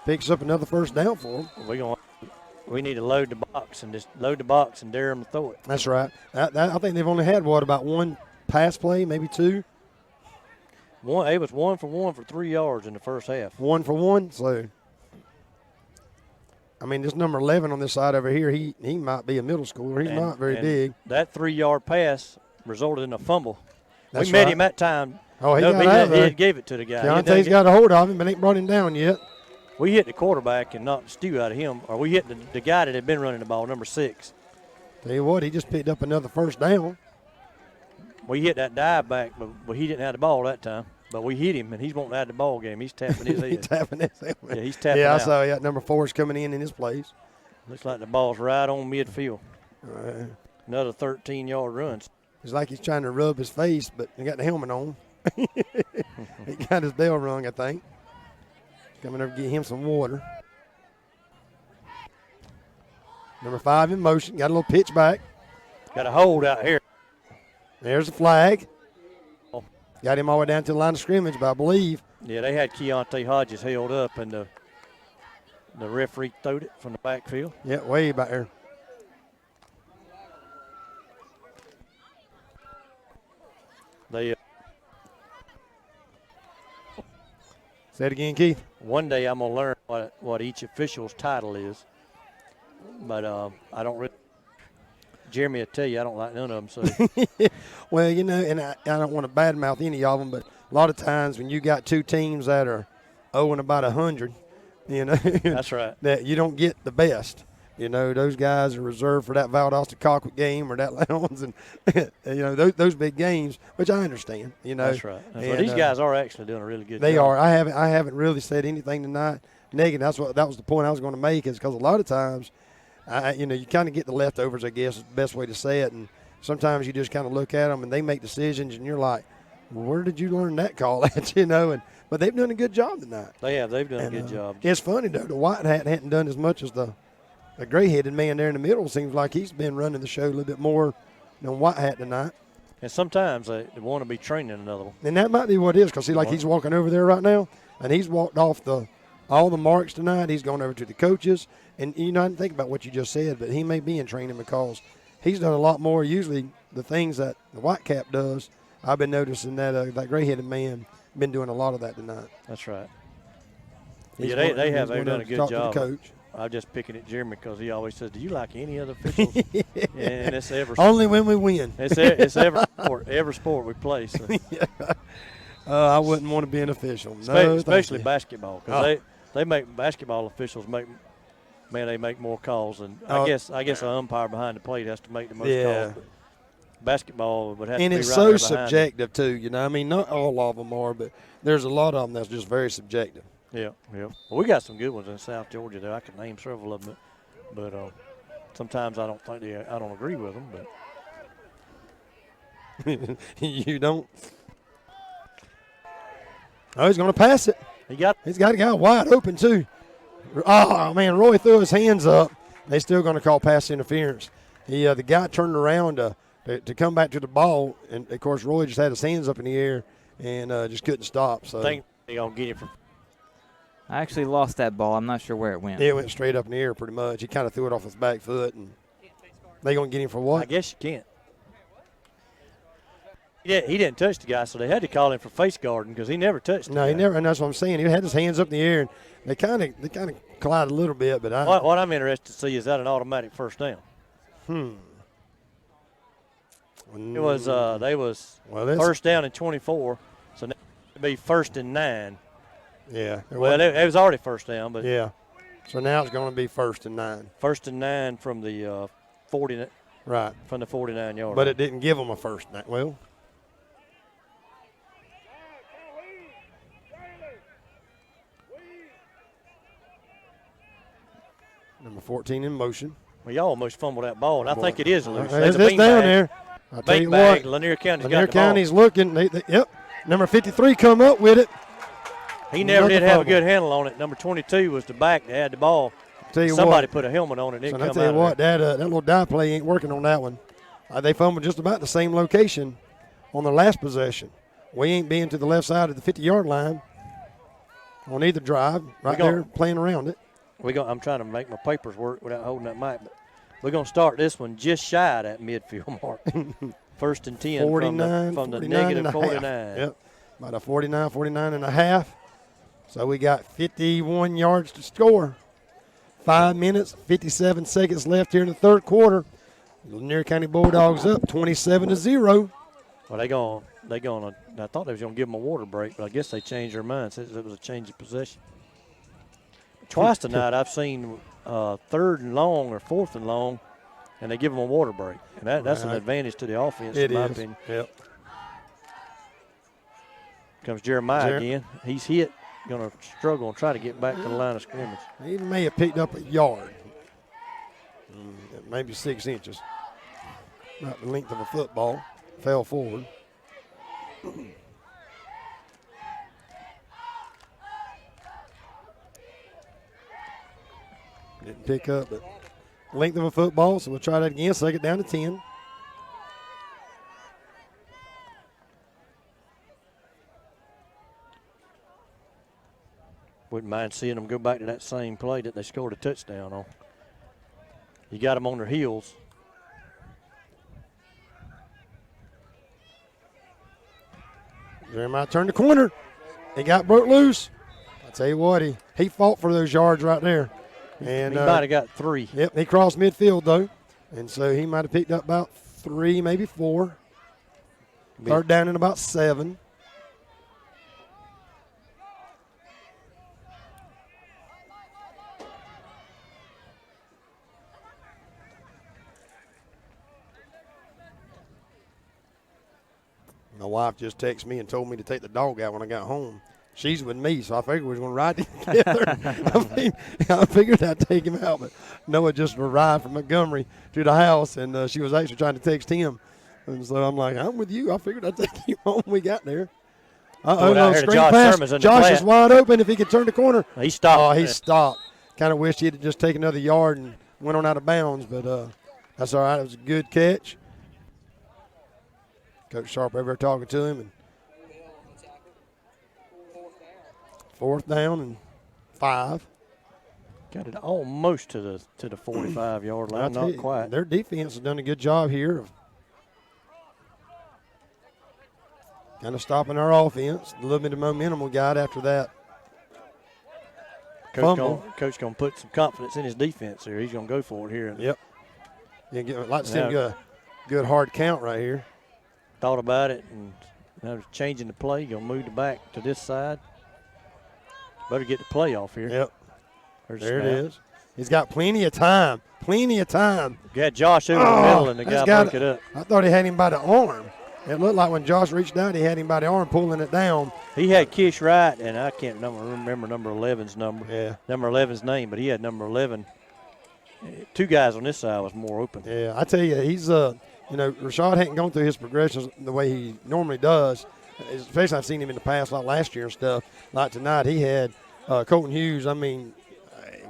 Speaker 7: Picks up another first down for him.
Speaker 6: We need to load the box and dare them to throw it.
Speaker 7: That's right. I think they've only had, about one pass play, maybe 2.
Speaker 6: It was 1 for 1 for 3 yards in the first half.
Speaker 7: 1 for 1. So, I mean, this number 11 on this side over here, he might be a middle schooler. He's not very big.
Speaker 6: That 3-yard pass resulted in a fumble.
Speaker 7: That's
Speaker 6: we met
Speaker 7: right.
Speaker 6: him that time.
Speaker 7: Oh, he
Speaker 6: gave it to the guy.
Speaker 7: Keontae's got a hold of him, but ain't brought him down yet.
Speaker 6: We hit the quarterback and knocked the stew out of him, or we hit the guy that had been running the ball, number 6.
Speaker 7: Tell you what, he just picked up another first down.
Speaker 6: We hit that dive back, but he didn't have the ball that time. But we hit him, and he's wanting to have the ball game. He's tapping his head.
Speaker 7: He's tapping his head.
Speaker 6: Yeah, he's tapping
Speaker 7: Yeah, I
Speaker 6: out.
Speaker 7: saw that. Number 4 is coming in his place.
Speaker 6: Looks like the ball's right on midfield. Another 13-yard run.
Speaker 7: It's like he's trying to rub his face, but he got the helmet on. He got his bell rung, I think. Coming over to get him some water. Number 5 in motion. Got a little pitch back.
Speaker 6: Got a hold out here.
Speaker 7: There's the flag. Got him all the way down to the line of scrimmage, but I believe.
Speaker 6: Yeah, they had Keontae Hodges held up, and the referee throwed it from the backfield.
Speaker 7: Yeah, way back there.
Speaker 6: They
Speaker 7: Say it again, Keith.
Speaker 6: One day I'm going to learn what each official's title is, but I don't really. Jeremy will tell you I don't like none of them. So.
Speaker 7: Well, you know, and I don't want to badmouth any of them, but a lot of times when you got 2 teams that are owing about 100, you know.
Speaker 6: That's right.
Speaker 7: That you don't get the best. You know, those guys are reserved for that Valdosta-Colquitt game or that Lowndes and, you know, those big games, which I understand, you know.
Speaker 6: That's right. These guys are actually doing a really good job.
Speaker 7: They are. I haven't really said anything tonight negative. That was the point I was going to make, is because a lot of times, you know, you kind of get the leftovers, I guess is the best way to say it. And sometimes you just kind of look at them and they make decisions and you're like, well, where did you learn that call at, you know? But they've done a good job tonight.
Speaker 6: They have. They've done a good job.
Speaker 7: It's funny, though. The white hat hadn't done as much as the gray-headed man there in the middle. Seems like he's been running the show a little bit more than white hat tonight.
Speaker 6: And sometimes they want to be training another one.
Speaker 7: And that might be what it is, because he's walking over there right now, and he's walked off all the marks tonight. He's gone over to the coaches. And, you know, I didn't think about what you just said, but he may be in training because he's done a lot more. Usually the things that the white cap does, I've been noticing that that gray-headed man been doing a lot of that tonight.
Speaker 6: That's right. They've done a good job.
Speaker 7: Coach.
Speaker 6: I'm just picking at Jeremy because he always says, do you like any other officials? And it's
Speaker 7: only when we win.
Speaker 6: It's every sport we play. So.
Speaker 7: I wouldn't want to be an official.
Speaker 6: Especially basketball, because they make basketball officials they make more calls, and I guess an umpire behind the plate has to make the most calls. But basketball would have to be right there behind.
Speaker 7: And it's so subjective too, you know. I mean, not all of them are, but there's a lot of them that's just very subjective.
Speaker 6: Yeah. Well, we got some good ones in South Georgia there. I can name several of them, but sometimes I don't agree with them.
Speaker 7: But you don't. Oh, he's going to pass it. He's got a guy wide open too. Oh, man, Roy threw his hands up. They're still going to call pass interference. The guy turned around to come back to the ball, and, of course, Roy just had his hands up in the air and just couldn't stop. So
Speaker 6: I think they're going to get him from.
Speaker 5: I actually lost that ball. I'm not sure where it went.
Speaker 7: It went straight up in the air pretty much. He kind of threw it off his back foot. And they going to get him for what?
Speaker 6: I guess you can't. Yeah, he didn't touch the guy, so they had to call him for face guarding because he never touched the guy.
Speaker 7: He never, and that's what I'm saying. He had his hands up in the air, and they kind of collided a little bit. But
Speaker 6: what I'm interested to see is that an automatic first down. It was first down and 24, so now it'd be 1st and 9.
Speaker 7: Yeah.
Speaker 6: Well, it was already first down, but
Speaker 7: yeah. So now it's going to be 1st and 9.
Speaker 6: 1st and 9 from the 40.
Speaker 7: Right.
Speaker 6: From the 49-yard.
Speaker 7: But it didn't give them a first down. Well. Number 14 in motion.
Speaker 6: Well, y'all almost fumbled that ball, and I think it is loose.
Speaker 7: There's this down there. I'll tell you what.
Speaker 6: Lanier County's got the ball.
Speaker 7: Lanier County's looking. Yep. Number 53 come up with it.
Speaker 6: He never did have a good handle on it. Number 22 was the back that had the ball. Somebody put a helmet on it. And
Speaker 7: I'll tell you what, that little die play ain't working on that one. They fumbled just about the same location on the last possession. We ain't being to the left side of the 50-yard line on either drive. There playing around it.
Speaker 6: I'm trying to make my papers work without holding that mic. But we're going to start this one just shy of that midfield mark. First and 10
Speaker 7: 49,
Speaker 6: from the
Speaker 7: 49
Speaker 6: negative
Speaker 7: and a
Speaker 6: 49.
Speaker 7: half. Yep, about a 49 and a half. So we got 51 yards to score. 5 minutes, 57 seconds left here in the third quarter. Lanier County Bulldogs up 27-0.
Speaker 6: Well, they going. I thought they was going to give them a water break, but I guess they changed their mind since it was a change of possession. Twice tonight I've seen third and long or fourth and long, and they give them a water break. And that's an advantage to the offense, in my opinion.
Speaker 7: Yep.
Speaker 6: Comes Jeremiah again. He's hit. Going to struggle and try to get back to the line of scrimmage.
Speaker 7: He may have picked up a yard, maybe 6 inches. Not the length of a football. Fell forward. Didn't pick up the length of a football, so we'll try that again. Second down to 10.
Speaker 6: Wouldn't mind seeing them go back to that same play that they scored a touchdown on. You got them on their heels.
Speaker 7: Jeremiah turned the corner. He got broke loose. I tell you what, he fought for those yards right there. And
Speaker 6: he might have got 3.
Speaker 7: Yep, he crossed midfield though, and so he might have picked up about 3, maybe 4. Third down and about 7. My wife just texted me and told me to take the dog out when I got home. She's with me, so I figured we was going to ride together. I figured I'd take him out, but Noah just arrived from Montgomery to the house, and she was actually trying to text him. And so I'm like, I'm with you. I figured I'd take him home when we got there. No, screen pass. Josh is wide open if he could turn the corner.
Speaker 6: He stopped.
Speaker 7: Oh, he stopped. Kind of wished he had just taken another yard and went on out of bounds, but that's all right. It was a good catch. Coach Sharp over there talking to him. And fourth down and 5.
Speaker 6: Got it almost to the 45-yard line, not quite.
Speaker 7: Their defense has done a good job here of kind of stopping our offense. A little bit of momentum we got after that.
Speaker 6: Coach going to put some confidence in his defense here. He's going to go for it here.
Speaker 7: Yep. I'd like to see him get a good hard count right here.
Speaker 6: Thought about it and now changing the play. Going to move the back to this side. Better get the play off here.
Speaker 7: Yep. There it is. He's got plenty of time.
Speaker 6: Got Josh over the middle and the guy broke it up.
Speaker 7: I thought he had him by the arm. It looked like when Josh reached down, he had him by the arm pulling it down.
Speaker 6: He had Kish right, and I can't remember number 11's number.
Speaker 7: Yeah.
Speaker 6: Number 11's name, but he had number 11. 2 guys on this side was more open.
Speaker 7: Yeah, I tell you, he's Rashad hadn't gone through his progressions the way he normally does. Especially I've seen him in the past, like last year and stuff. Like tonight, he had Colton Hughes. I mean,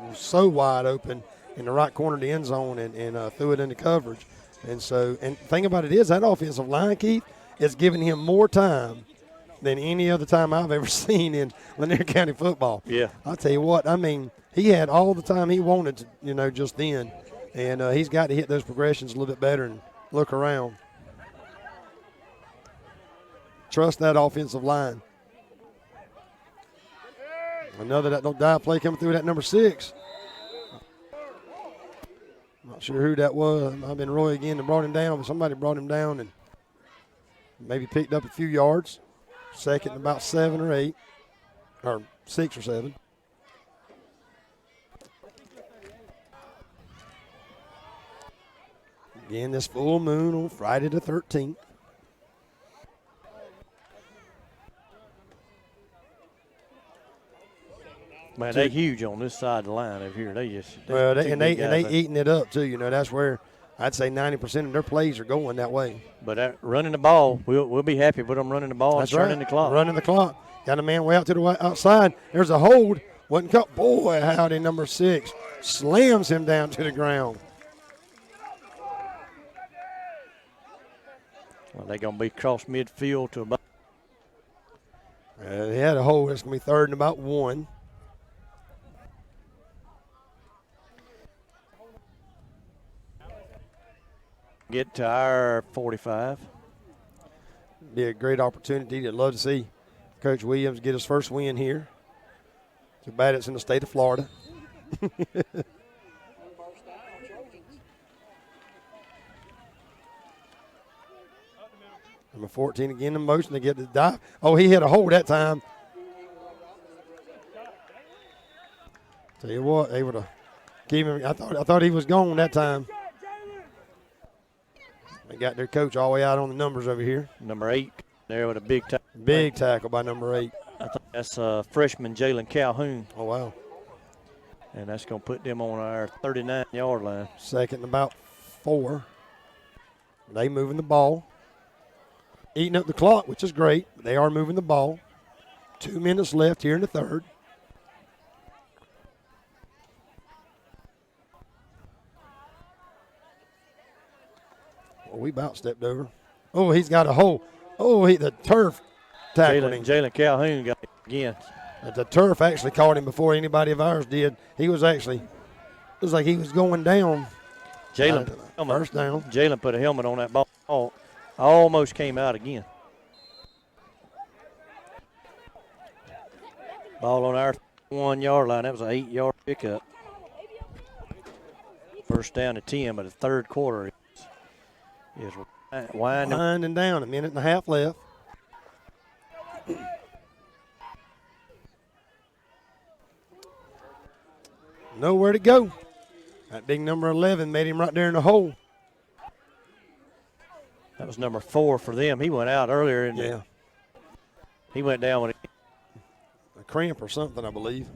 Speaker 7: was so wide open in the right corner of the end zone and threw it into coverage. And the thing about it is that offensive line, Keith, is giving him more time than any other time I've ever seen in Lanier County football.
Speaker 6: Yeah.
Speaker 7: I'll tell you what, I mean, he had all the time he wanted to, just then. And he's got to hit those progressions a little bit better and look around. Trust that offensive line. Another that dive play coming through that number 6. Not sure who that was. It might have been Roy again that brought him down, but somebody brought him down and maybe picked up a few yards. Second and about 7 or 8, or 6 or 7. Again, this full moon on Friday the 13th.
Speaker 6: Man, they huge on this side of the line over here. They
Speaker 7: eating it up too. That's where I'd say 90% of their plays are going that way.
Speaker 6: But running the ball, we'll be happy with them running the ball and turning the clock.
Speaker 7: Running the clock. Got a man way out to the outside. There's a hold. Wasn't cut. Boy, howdy, number 6 slams him down to the ground.
Speaker 6: Well, they're going to be across midfield to about.
Speaker 7: They had a hold. It's going to be 3rd and about 1.
Speaker 6: Get to our 45.
Speaker 7: Be a great opportunity. I'd love to see Coach Williams get his first win here. Too bad it's in the state of Florida. Number 14 again in motion to get the dive. Oh, he hit a hole that time. Tell you what, able to keep him. I thought he was gone that time. They got their coach all the way out on the numbers over here.
Speaker 6: Number 8 there with a big tackle.
Speaker 7: Big tackle by number 8.
Speaker 6: I think that's freshman Jalen Calhoun.
Speaker 7: Oh, wow.
Speaker 6: And that's going to put them on our 39-yard line.
Speaker 7: Second and about 4. They moving the ball. Eating up the clock, which is great. They are moving the ball. 2 minutes left here in the third. Oh, we about stepped over. Oh, he's got a hole. Oh, the turf tackled him.
Speaker 6: Jalen Calhoun got it again.
Speaker 7: The turf actually caught him before anybody of ours did. He was actually, it was like he was going down. First down.
Speaker 6: Jalen put a helmet on that ball. Almost came out again. Ball on our 1-yard line. That was an 8-yard pickup. First down to 10, but the third quarter is winding
Speaker 7: down. A minute and a half left. Nowhere to go. That big number 11 made him right there in the hole.
Speaker 6: That was number 4 for them. He went out earlier, and
Speaker 7: yeah,
Speaker 6: he went down with
Speaker 7: a cramp or something, I believe.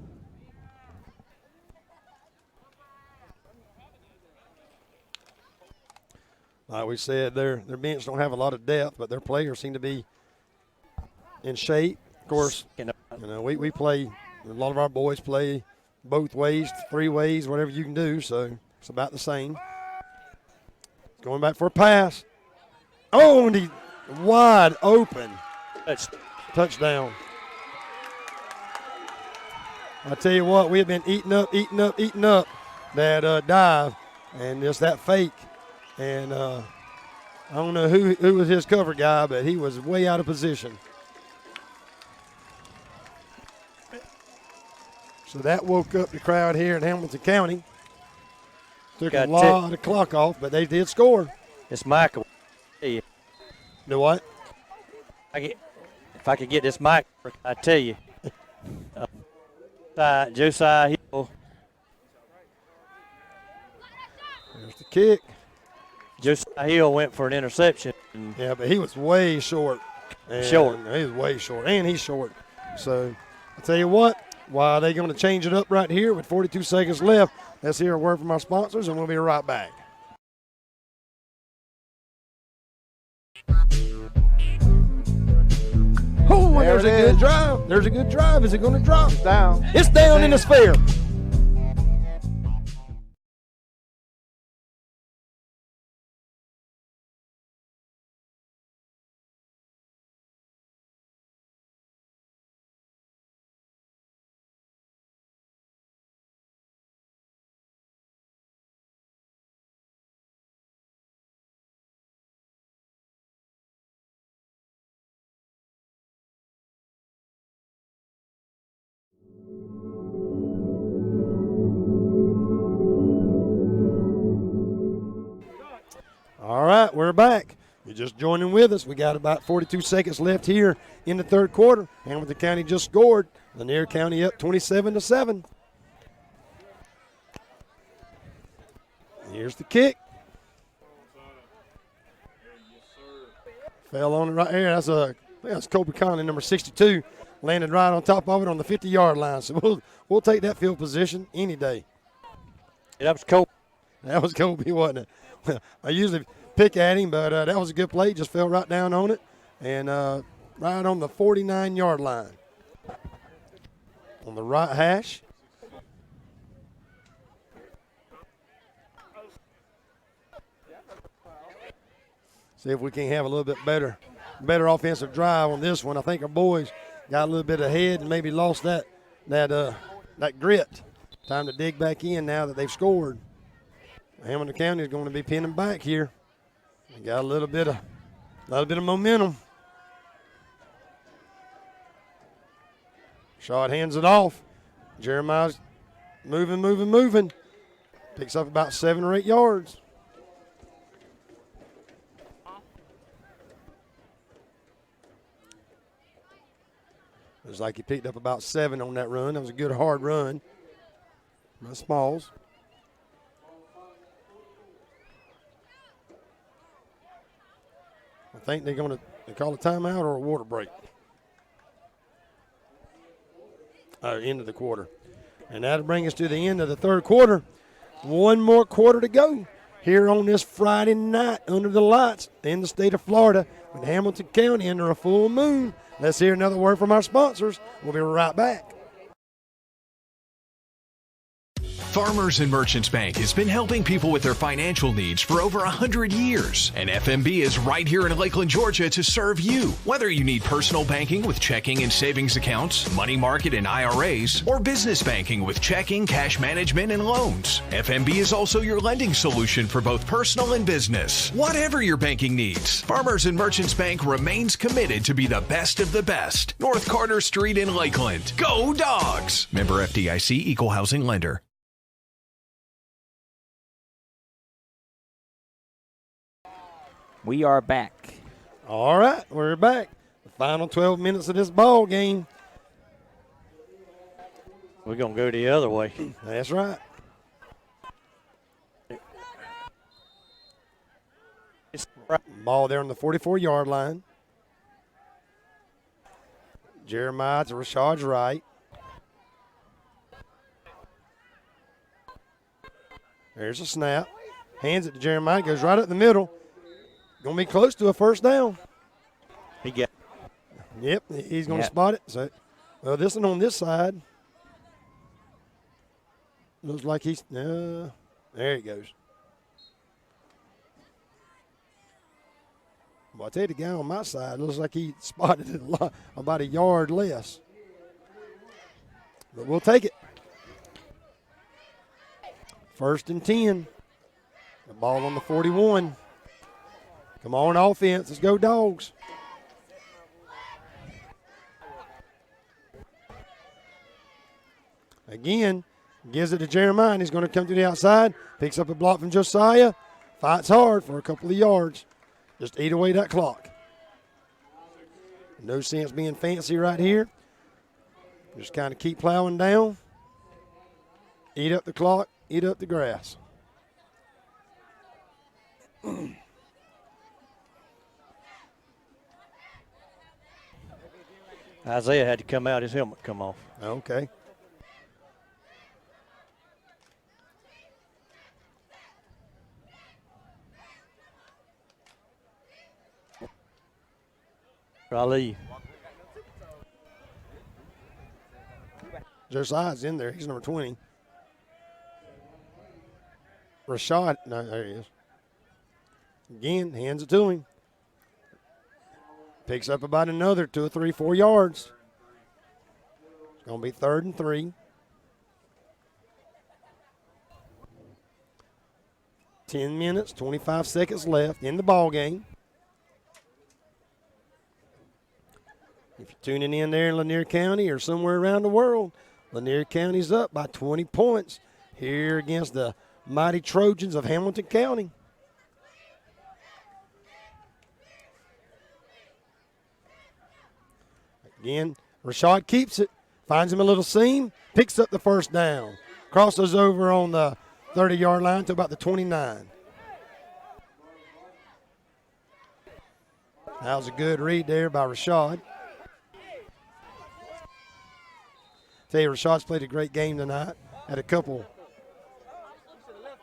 Speaker 7: Like we said, their bench don't have a lot of depth, but their players seem to be in shape. Of course, we play. A lot of our boys play both ways, 3 ways, whatever you can do. So it's about the same. Going back for a pass. Oh, and he wide open. Touchdown. I tell you what, we have been eating up that dive and just that fake. And I don't know who was his cover guy, but he was way out of position. So that woke up the crowd here in Hamilton County. Took a lot of clock off, but they did score.
Speaker 6: It's Michael.
Speaker 7: The what?
Speaker 6: If I could get this mic, I tell you. Josiah Hill.
Speaker 7: There's the kick.
Speaker 6: Josiah Hill went for an interception.
Speaker 7: Yeah, but he was way short. He was way short, and he's short. So I tell you what, while they're going to change it up right here with 42 seconds left, let's hear a word from our sponsors, and we'll be right back. Oh, there's a good drive. There's a good drive. Is it going to drop?
Speaker 9: It's down.
Speaker 7: It's down in the sphere. All right, we're back. You're just joining with us. We got about 42 seconds left here in the third quarter. Hamilton County just scored. Lanier County up 27-7. Here's the kick. Fell on it right here. That's Kobe Conley, number 62. Landed right on top of it on the 50-yard line. So we'll take that field position any day.
Speaker 6: Yeah, that was Kobe.
Speaker 7: That was Kobe, wasn't it? I usually pick at him, but that was a good play. Just fell right down on it and right on the 49-yard line. On the right hash. See if we can have a little bit better offensive drive on this one. I think our boys got a little bit ahead and maybe lost that grit. Time to dig back in now that they've scored. Hamilton County is going to be pinning back here. They got a little bit of momentum. Rashad hands it off. Jeremiah's moving. Picks up about 7 or 8 yards. Looks like he picked up about 7 on that run. That was a good hard run by Smalls. I think they're going to call a timeout or a water break. End of the quarter. And that'll bring us to the end of the third quarter. One more quarter to go here on this Friday night under the lights in the state of Florida with Hamilton County under a full moon. Let's hear another word from our sponsors. We'll be right back.
Speaker 1: Farmers and Merchants Bank has been helping people with their financial needs for over 100 years. And FMB is right here in Lakeland, Georgia to serve you. Whether you need personal banking with checking and savings accounts, money market and IRAs, or business banking with checking, cash management, and loans, FMB is also your lending solution for both personal and business. Whatever your banking needs, Farmers and Merchants Bank remains committed to be the best of the best. North Carter Street in Lakeland. Go Dogs! Member FDIC, Equal Housing Lender.
Speaker 5: We are back.
Speaker 7: All right, we're back. The final 12 minutes of this ball game.
Speaker 6: We're going to go the other way.
Speaker 7: That's right. Ball there on the 44-yard line. Jeremiah to Rashad's right. There's a snap. Hands it to Jeremiah. Goes right up the middle. Going to be close to a first down. Yep, he's going to spot it. So, well, this one on this side. Looks like he's, there he goes. Well, I tell you, the guy on my side looks like he spotted it about a yard less. But we'll take it. 1st and 10. The ball on the 41. Come on, offense. Let's go, Dogs. Again, gives it to Jeremiah. He's going to come to the outside. Picks up a block from Josiah. Fights hard for a couple of yards. Just eat away that clock. No sense being fancy right here. Just kind of keep plowing down. Eat up the clock. Eat up the grass.
Speaker 6: Isaiah had to come out. His helmet come off.
Speaker 7: Okay.
Speaker 6: Ali.
Speaker 7: Josiah's in there. He's number 20. Rashad, no, there he is. Again, hands it to him. Picks up about another 2 or 3, 4 yards. It's going to be 3rd and 3. 10 minutes, 25 seconds left in the ball game. If you're tuning in there in Lanier County or somewhere around the world, Lanier County's up by 20 points here against the mighty Trojans of Hamilton County. Again, Rashad keeps it, finds him a little seam, picks up the first down, crosses over on the 30-yard line to about the 29. That was a good read there by Rashad. Tell you, Rashad's played a great game tonight. Had a couple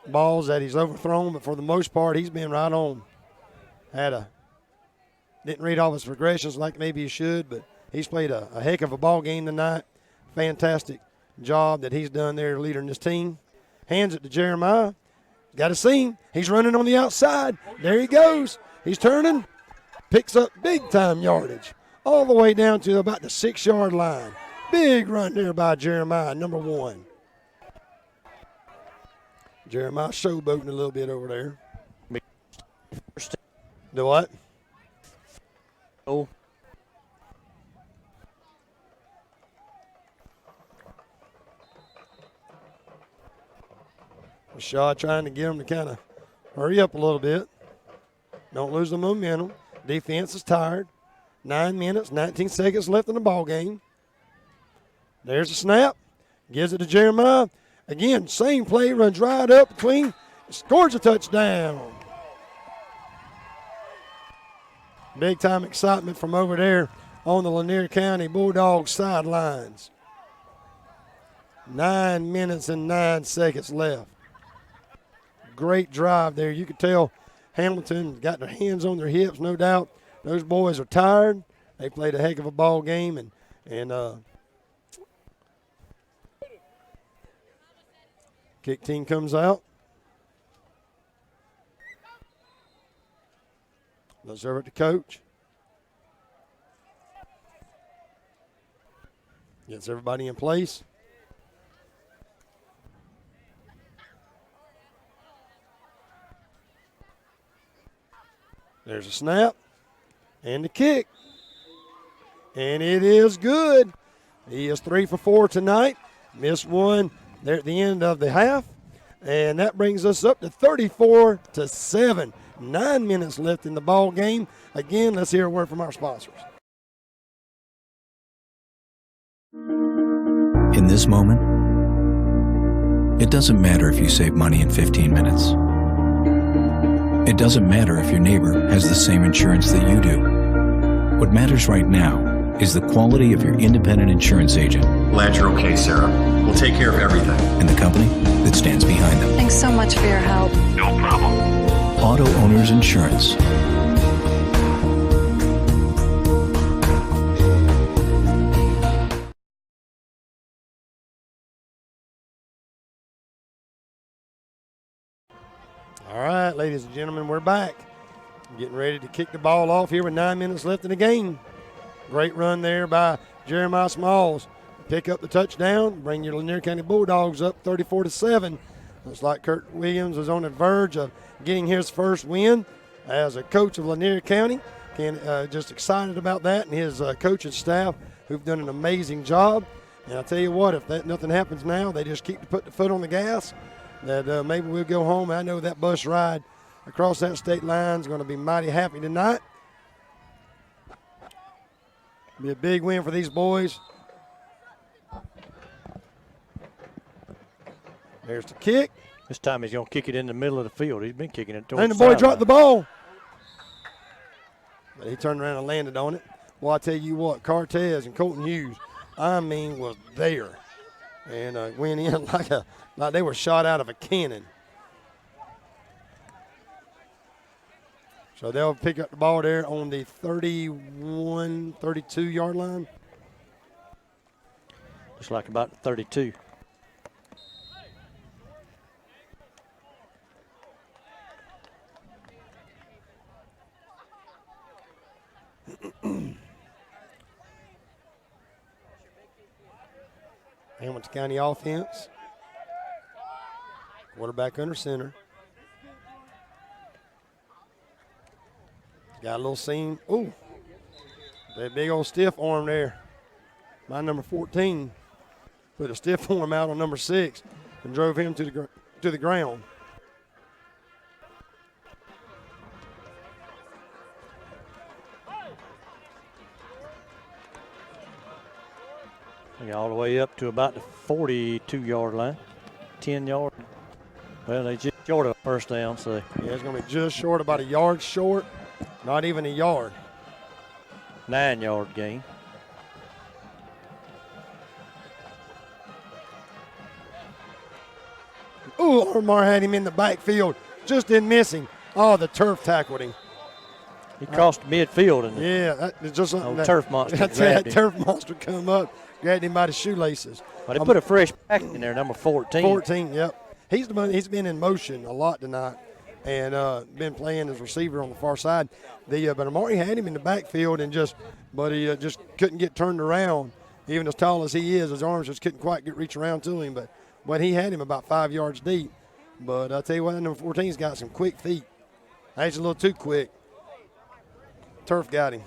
Speaker 7: balls that he's overthrown, but for the most part, he's been right on. Didn't read all his progressions like maybe he should, but he's played a heck of a ball game tonight. Fantastic job that he's done there leading this team. Hands it to Jeremiah. Got a seam. He's running on the outside. There he goes. He's turning. Picks up big-time yardage all the way down to about the 6-yard line. Big run there by Jeremiah, number 1. Jeremiah showboating a little bit over there. Do what?
Speaker 6: Oh.
Speaker 7: Shaw trying to get them to kind of hurry up a little bit. Don't lose the momentum. Defense is tired. 9 minutes, 19 seconds left in the ball game. There's a snap. Gives it to Jeremiah. Again, same play, runs right up between. Scores a touchdown. Big time excitement from over there on the Lanier County Bulldogs sidelines. 9 minutes and 9 seconds left. Great drive there. You could tell Hamilton got their hands on their hips, no doubt. Those boys are tired. They played a heck of a ball game, and kick team comes out. Let's serve it to coach. Gets everybody in place. There's a snap and the kick. And it is good. He is 3 for 4 tonight. Missed one there at the end of the half. And that brings us up to 34-7. 9 minutes left in the ball game. Again, let's hear a word from our sponsors.
Speaker 2: In this moment, it doesn't matter if you save money in 15 minutes. It doesn't matter if your neighbor has the same insurance that you do. What matters right now is the quality of your independent insurance agent.
Speaker 3: Glad you're okay, Sarah. We'll take care of everything.
Speaker 2: And the company that stands behind them.
Speaker 8: Thanks so much for your help.
Speaker 3: No problem.
Speaker 2: Auto Owners Insurance.
Speaker 7: All right, ladies and gentlemen, we're back. Getting ready to kick the ball off here with 9 minutes left in the game. Great run there by Jeremiah Smalls. Pick up the touchdown, bring your Lanier County Bulldogs up 34-7. Looks like Kurt Williams is on the verge of getting his first win as a coach of Lanier County. Just excited about that, and his coaching staff who've done an amazing job. And I'll tell you what, if nothing happens now, they just keep to put the foot on the gas, that maybe we'll go home. I know that bus ride across that state line is going to be mighty happy tonight. Be a big win for these boys. There's the kick.
Speaker 6: This time he's going to kick it in the middle of the field. He's been kicking it towards
Speaker 7: and the boy dropped the ball. But he turned around and landed on it. Well, I tell you what, Cortez and Colton Hughes, was there. And went in like they were shot out of a cannon. So they'll pick up the ball there on the 31, 32-yard line.
Speaker 6: Looks like about 32.
Speaker 7: Hamilton County offense. Quarterback under center. Got a little seam. Ooh, that big old stiff arm there. My number 14 put a stiff arm out on number 6 and drove him to the ground.
Speaker 6: All the way up to about the 42-yard line. 10 yard. Well, they just short of first down, so.
Speaker 7: Yeah, it's going to be just short, about a yard short. Not even a yard.
Speaker 6: 9-yard gain.
Speaker 7: Ooh, Ormar had him in the backfield. Just didn't miss him. Oh, the turf tackled him.
Speaker 6: He crossed midfield. And
Speaker 7: yeah, that's just something.
Speaker 6: That turf monster.
Speaker 7: That turf monster come up, grabbed him by the shoelaces.
Speaker 6: But they put a fresh back in there, number 14.
Speaker 7: 14, yep. He's been in motion a lot tonight and been playing as receiver on the far side. But Amari had him in the backfield and he just couldn't get turned around. Even as tall as he is, his arms just couldn't quite reach around to him. But he had him about 5 yards deep. But I'll tell you what, number 14's got some quick feet. He's a little too quick. Turf got him.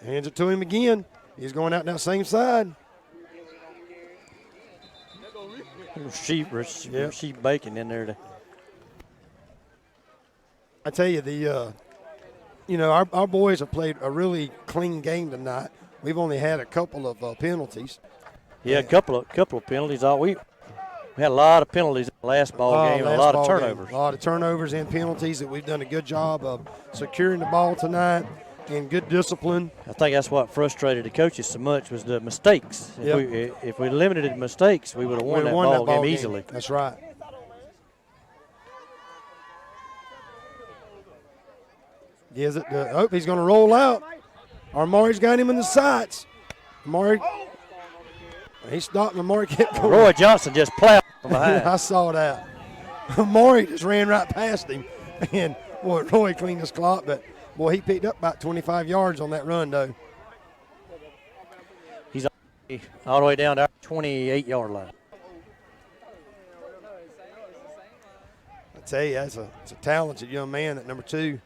Speaker 7: Hands it to him again. He's going out that same side.
Speaker 6: Sheep bacon in there.
Speaker 7: I tell you, our boys have played a really clean game tonight. We've only had a couple of penalties.
Speaker 6: Yeah, a couple of penalties. We had a lot of penalties in the last ball game, and a lot of turnovers.
Speaker 7: A lot of turnovers and penalties that we've done a good job of securing the ball tonight and good discipline.
Speaker 6: I think that's what frustrated the coaches so much was the mistakes. If we limited the mistakes, we would have won that ball game easily.
Speaker 7: That's right. He's going to roll out. Armari's got him in the sights. Armari, he stopped and Armari kept going.
Speaker 6: Roy Johnson just plowed from behind.
Speaker 7: I saw that. Armari just ran right past him. And, boy, Roy cleaned his clock, but, boy, he picked up about 25 yards on that run, though.
Speaker 6: He's all the way down to our 28-yard line.
Speaker 7: I tell you, it's a talented young man, that number 2.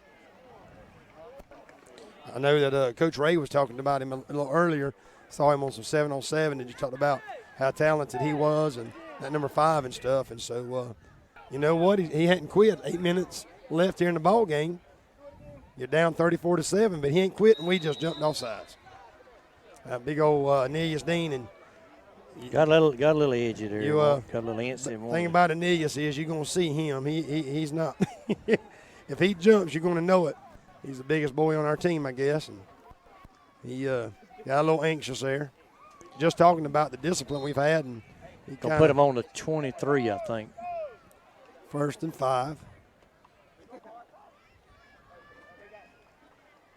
Speaker 7: I know that Coach Ray was talking about him a little earlier. Saw him on some 7-on-7, and you talked about how talented he was and that number 5 and stuff. And so, you know what? He hadn't quit. 8 minutes left here in the ball game. You're down 34-7, but he ain't quit, and we just jumped off sides. Big old Anelius Dean. And
Speaker 6: got a little edgy there. Got a little antsy.
Speaker 7: The thing about Anelius is you're going to see him. He's not. If he jumps, you're going to know it. He's the biggest boy on our team, I guess. And he got a little anxious there. Just talking about the discipline we've had. And he
Speaker 6: gonna put him on the 23, I think.
Speaker 7: 1st and 5.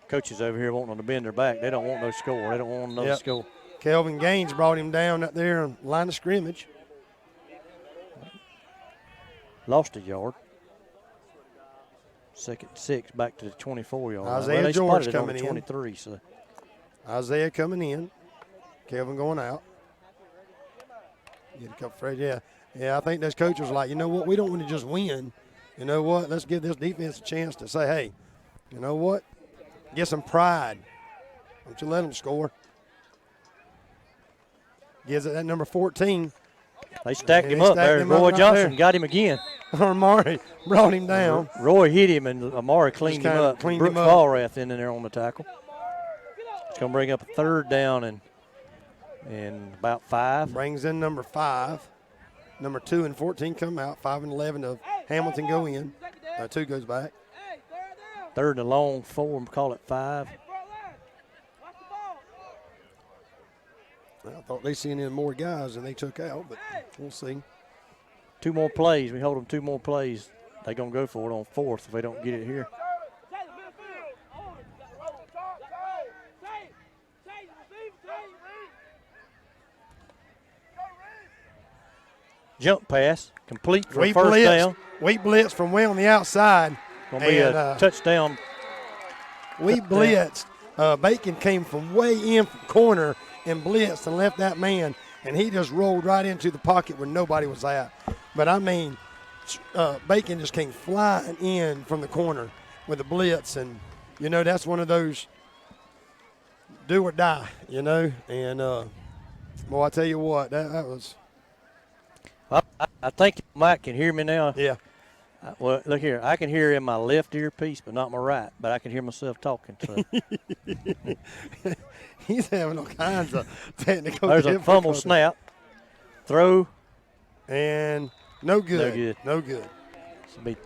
Speaker 6: Coaches over here wanting to bend their back. They don't want no score. They don't want another score.
Speaker 7: Kelvin Gaines brought him down up there on line of scrimmage.
Speaker 6: Lost a yard. 2nd 6 back to the 24-yard line.
Speaker 7: Isaiah George coming
Speaker 6: in. 23, so.
Speaker 7: Isaiah coming in. Kelvin going out. Get a couple Fred. Yeah, I think those coaches are like, you know what, we don't want to just win. You know what, let's give this defense a chance to say, hey, you know what, get some pride. Don't you let them score. Gives it that number 14.
Speaker 6: They stacked him up there. Roy Johnson got him again.
Speaker 7: Amari brought him down.
Speaker 6: Roy hit him, and Amari cleaned him up. Brooks Ballrath in there on the tackle. It's going to bring up a 3rd down and about 5.
Speaker 7: Brings in number 5. Number 2 and 14 come out. 5 and 11 of Hamilton go in. 2 goes back.
Speaker 6: 3rd and a long, 4, call it 5.
Speaker 7: I thought they seen in more guys than they took out, but we'll see.
Speaker 6: 2 more plays. We hold them 2 more plays. They're going to go for it on 4th if they don't get it here. Jump pass, complete for first down.
Speaker 7: We blitzed from way on the outside.
Speaker 6: Going to be a touchdown.
Speaker 7: We blitzed. Bacon came from way in from corner and blitzed and left that man, and he just rolled right into the pocket where nobody was at. But, I mean, Bacon just came flying in from the corner with the blitz, and, you know, that's one of those do or die, you know. And, well, I tell you what, that was.
Speaker 6: I think Mike can hear me now.
Speaker 7: Yeah.
Speaker 6: Well, look here. I can hear in my left earpiece, but not my right. But I can hear myself talking. So.
Speaker 7: He's having all kinds of technical
Speaker 6: There's a fumble snap. Throw.
Speaker 7: And no good. No good.
Speaker 6: This will be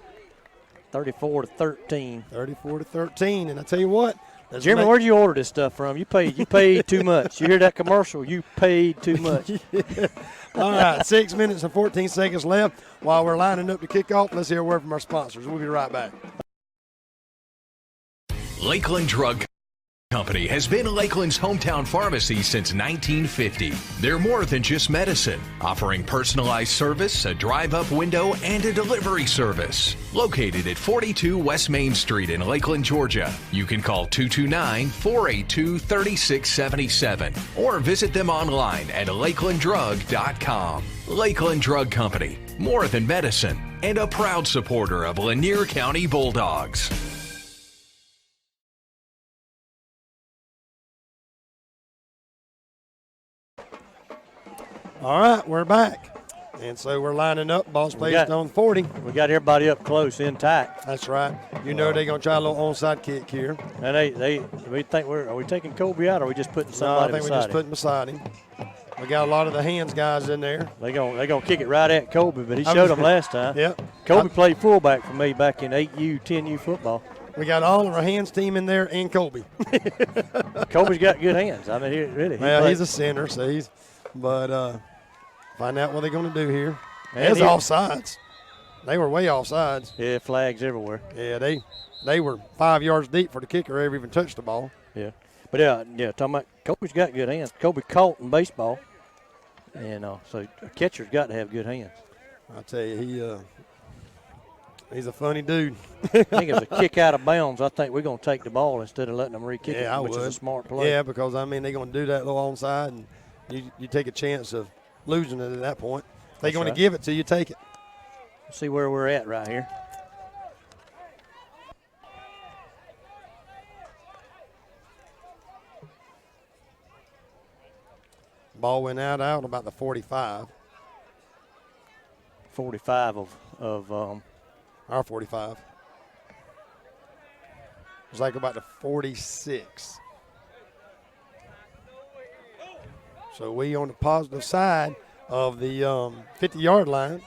Speaker 6: 34-13.
Speaker 7: 34-13. And I tell you what.
Speaker 6: Jeremy, where'd you order this stuff from? You paid too much. You hear that commercial? You paid too much.
Speaker 7: Yeah. All right, 6 minutes and 14 seconds left. While we're lining up to kick off, let's hear a word from our sponsors. We'll be right back.
Speaker 1: Lakeland Drug Company has been Lakeland's hometown pharmacy since 1950. They're more than just medicine, offering personalized service, a drive-up window, and a delivery service. Located at 42 West Main Street in Lakeland, Georgia. You can call 229-482-3677 or visit them online at lakelanddrug.com. Lakeland Drug Company, more than medicine, and a proud supporter of Lanier County Bulldogs.
Speaker 7: All right, we're back. And so we're lining up. Ball's placed on 40.
Speaker 6: We got everybody up close, in tight.
Speaker 7: That's right. You know they're going to try a little onside kick here.
Speaker 6: And we think are we taking Kobe out, or are we just putting somebody
Speaker 7: No, I think we're just putting beside him. We got a lot of the hands guys in there.
Speaker 6: They gonna kick it right at Kobe, but he showed them last time.
Speaker 7: Yep.
Speaker 6: Kobe played fullback for me back in 8U, 10U football.
Speaker 7: We got all of our hands team in there and Kobe.
Speaker 6: Kobe's got good hands. I mean,
Speaker 7: he's a center, so he's. But find out what they're going to do here.
Speaker 6: And
Speaker 7: There's offsides. They were way offsides.
Speaker 6: Yeah, flags everywhere.
Speaker 7: Yeah, they were 5 yards deep for the kicker ever even touched the ball.
Speaker 6: Yeah, but talking about Kobe's got good hands. Kobe caught in baseball, and so a catcher's got to have good hands.
Speaker 7: I tell you, he's a funny dude.
Speaker 6: I think if it's a kick out of bounds, I think we're going to take the ball instead of letting them re-kick it, which is a smart play.
Speaker 7: Yeah, because, they're going to do that little onside, and you take a chance of losing it at that point. If they're going to give it to you, take it.
Speaker 6: Let's see where we're at right here.
Speaker 7: Ball went out about the 45.
Speaker 6: 45 of
Speaker 7: our 45. It's like about the 46. So we on the positive side of the 50-yard line.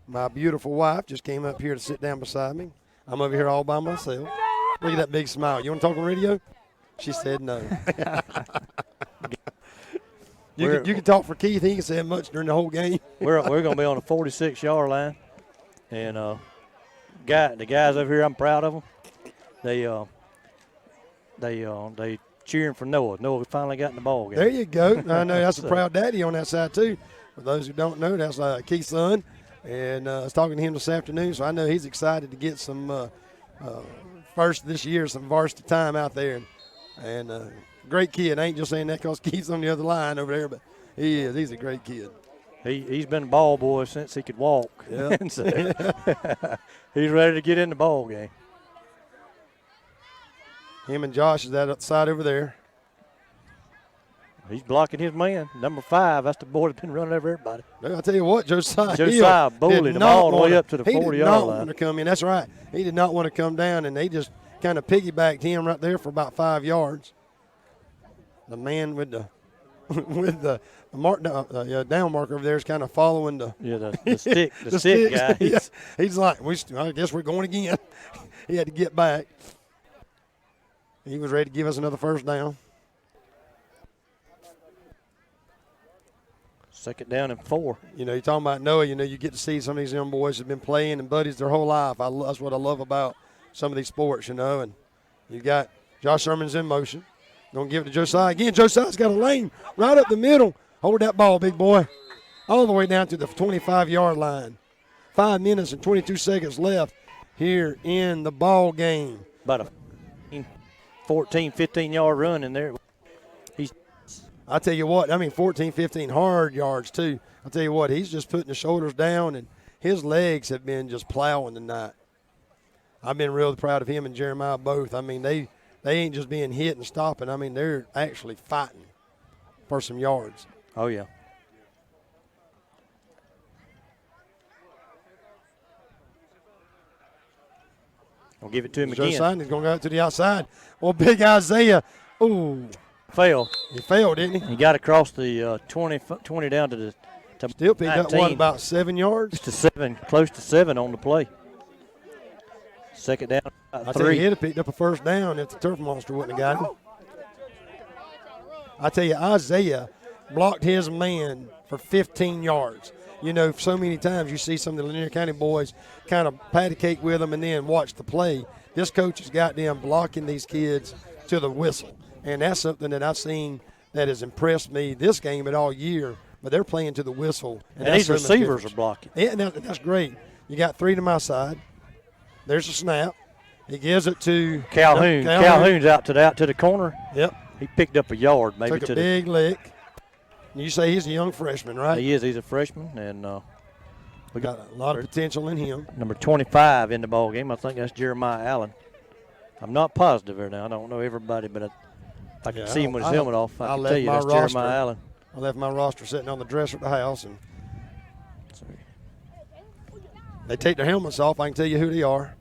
Speaker 7: My beautiful wife just came up here to sit down beside me. I'm over here all by myself. Look at that big smile. You want to talk on radio? She said no. You can talk for Keith. He can say much during the whole game.
Speaker 6: We're going to be on the 46-yard line. And the guys over here, I'm proud of them. They cheering for Noah. Noah finally got in the ball game.
Speaker 7: There you go. I know that's a proud daddy on that side too. For those who don't know, that's Keith's son, and I was talking to him this afternoon, so I know he's excited to get some first this year, some varsity time out there, and great kid. I ain't just saying that because Keith's on the other line over there, but he is. He's a great kid.
Speaker 6: He's been a ball boy since he could walk.
Speaker 7: Yeah.
Speaker 6: So he's ready to get in the ball game.
Speaker 7: Him and Josh is that side over there.
Speaker 6: He's blocking his man. Number 5, that's the boy that's been running over everybody.
Speaker 7: I'll tell you what,
Speaker 6: Josiah bullied him all the way up to the 40-yard line.
Speaker 7: He did not want to come in. That's right. He did not want to come down, and they just kind of piggybacked him right there for about 5 yards. The man with the down marker over there is kind of following
Speaker 6: the stick guy.
Speaker 7: Yeah. He's like, I guess we're going again. He had to get back. He was ready to give us another first down.
Speaker 6: 2nd down and 4.
Speaker 7: You're talking about Noah. You get to see some of these young boys have been playing and buddies their whole life. That's what I love about some of these sports, And you got Josh Sherman's in motion. Going to give it to Josiah again. Josiah's got a lane right up the middle. Hold that ball, big boy. All the way down to the 25-yard line. 5 minutes and 22 seconds left here in the ball game.
Speaker 6: About a 14, 15-yard run in there.
Speaker 7: I tell you what, 14, 15 hard yards too. I tell you what, he's just putting the shoulders down, and his legs have been just plowing tonight. I've been real proud of him and Jeremiah both. They ain't just being hit and stopping. They're actually fighting for some yards.
Speaker 6: Oh, yeah. I'll give it to him again.
Speaker 7: He's going to go out to the outside. Well, big Isaiah, ooh.
Speaker 6: Fell.
Speaker 7: He fell, didn't he?
Speaker 6: He got across the 20 down to the
Speaker 7: Still picked
Speaker 6: 19.
Speaker 7: up, about 7 yards?
Speaker 6: Close to 7 on the play. 2nd down,
Speaker 7: I tell you, he'd have picked up a first down if the turf monster wouldn't have got him. I tell you, Isaiah blocked his man for 15 yards. So many times you see some of the Lanier County boys kind of patty cake with them and then watch the play. This coach has got them blocking these kids to the whistle. And that's something that I've seen that has impressed me this game and all year. But they're playing to the whistle.
Speaker 6: And these receivers are blocking.
Speaker 7: Yeah, that's great. You got 3 to my side. There's a snap. He gives it to
Speaker 6: Calhoun. Calhoun's out to the corner.
Speaker 7: Yep.
Speaker 6: He picked up a yard maybe.
Speaker 7: Took a big lick. You say he's a young freshman, right?
Speaker 6: He is. He's a freshman, and
Speaker 7: we got a lot of potential in him.
Speaker 6: Number 25 in the ball game. I think that's Jeremiah Allen. I'm not positive here now. I don't know everybody, but I can see him with his helmet off. I can tell you that's Jeremiah Allen.
Speaker 7: I left my roster sitting on the dresser at the house, and They take their helmets off. I can tell you who they are.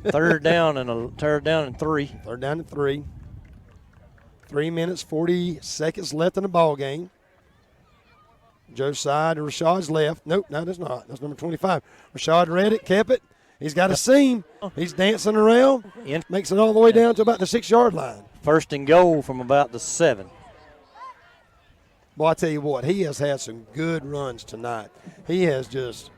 Speaker 6: Third down and 3.
Speaker 7: Third down and 3. 3 minutes, 40 seconds left in the ball game. Josiah to Rashad's left. Nope, no, that's not. That's number 25. Rashad read it, kept it. He's got a seam. He's dancing around. Makes it all the way down to about the 6-yard line.
Speaker 6: First and goal from about the 7.
Speaker 7: Well, I tell you what, he has had some good runs tonight. He has just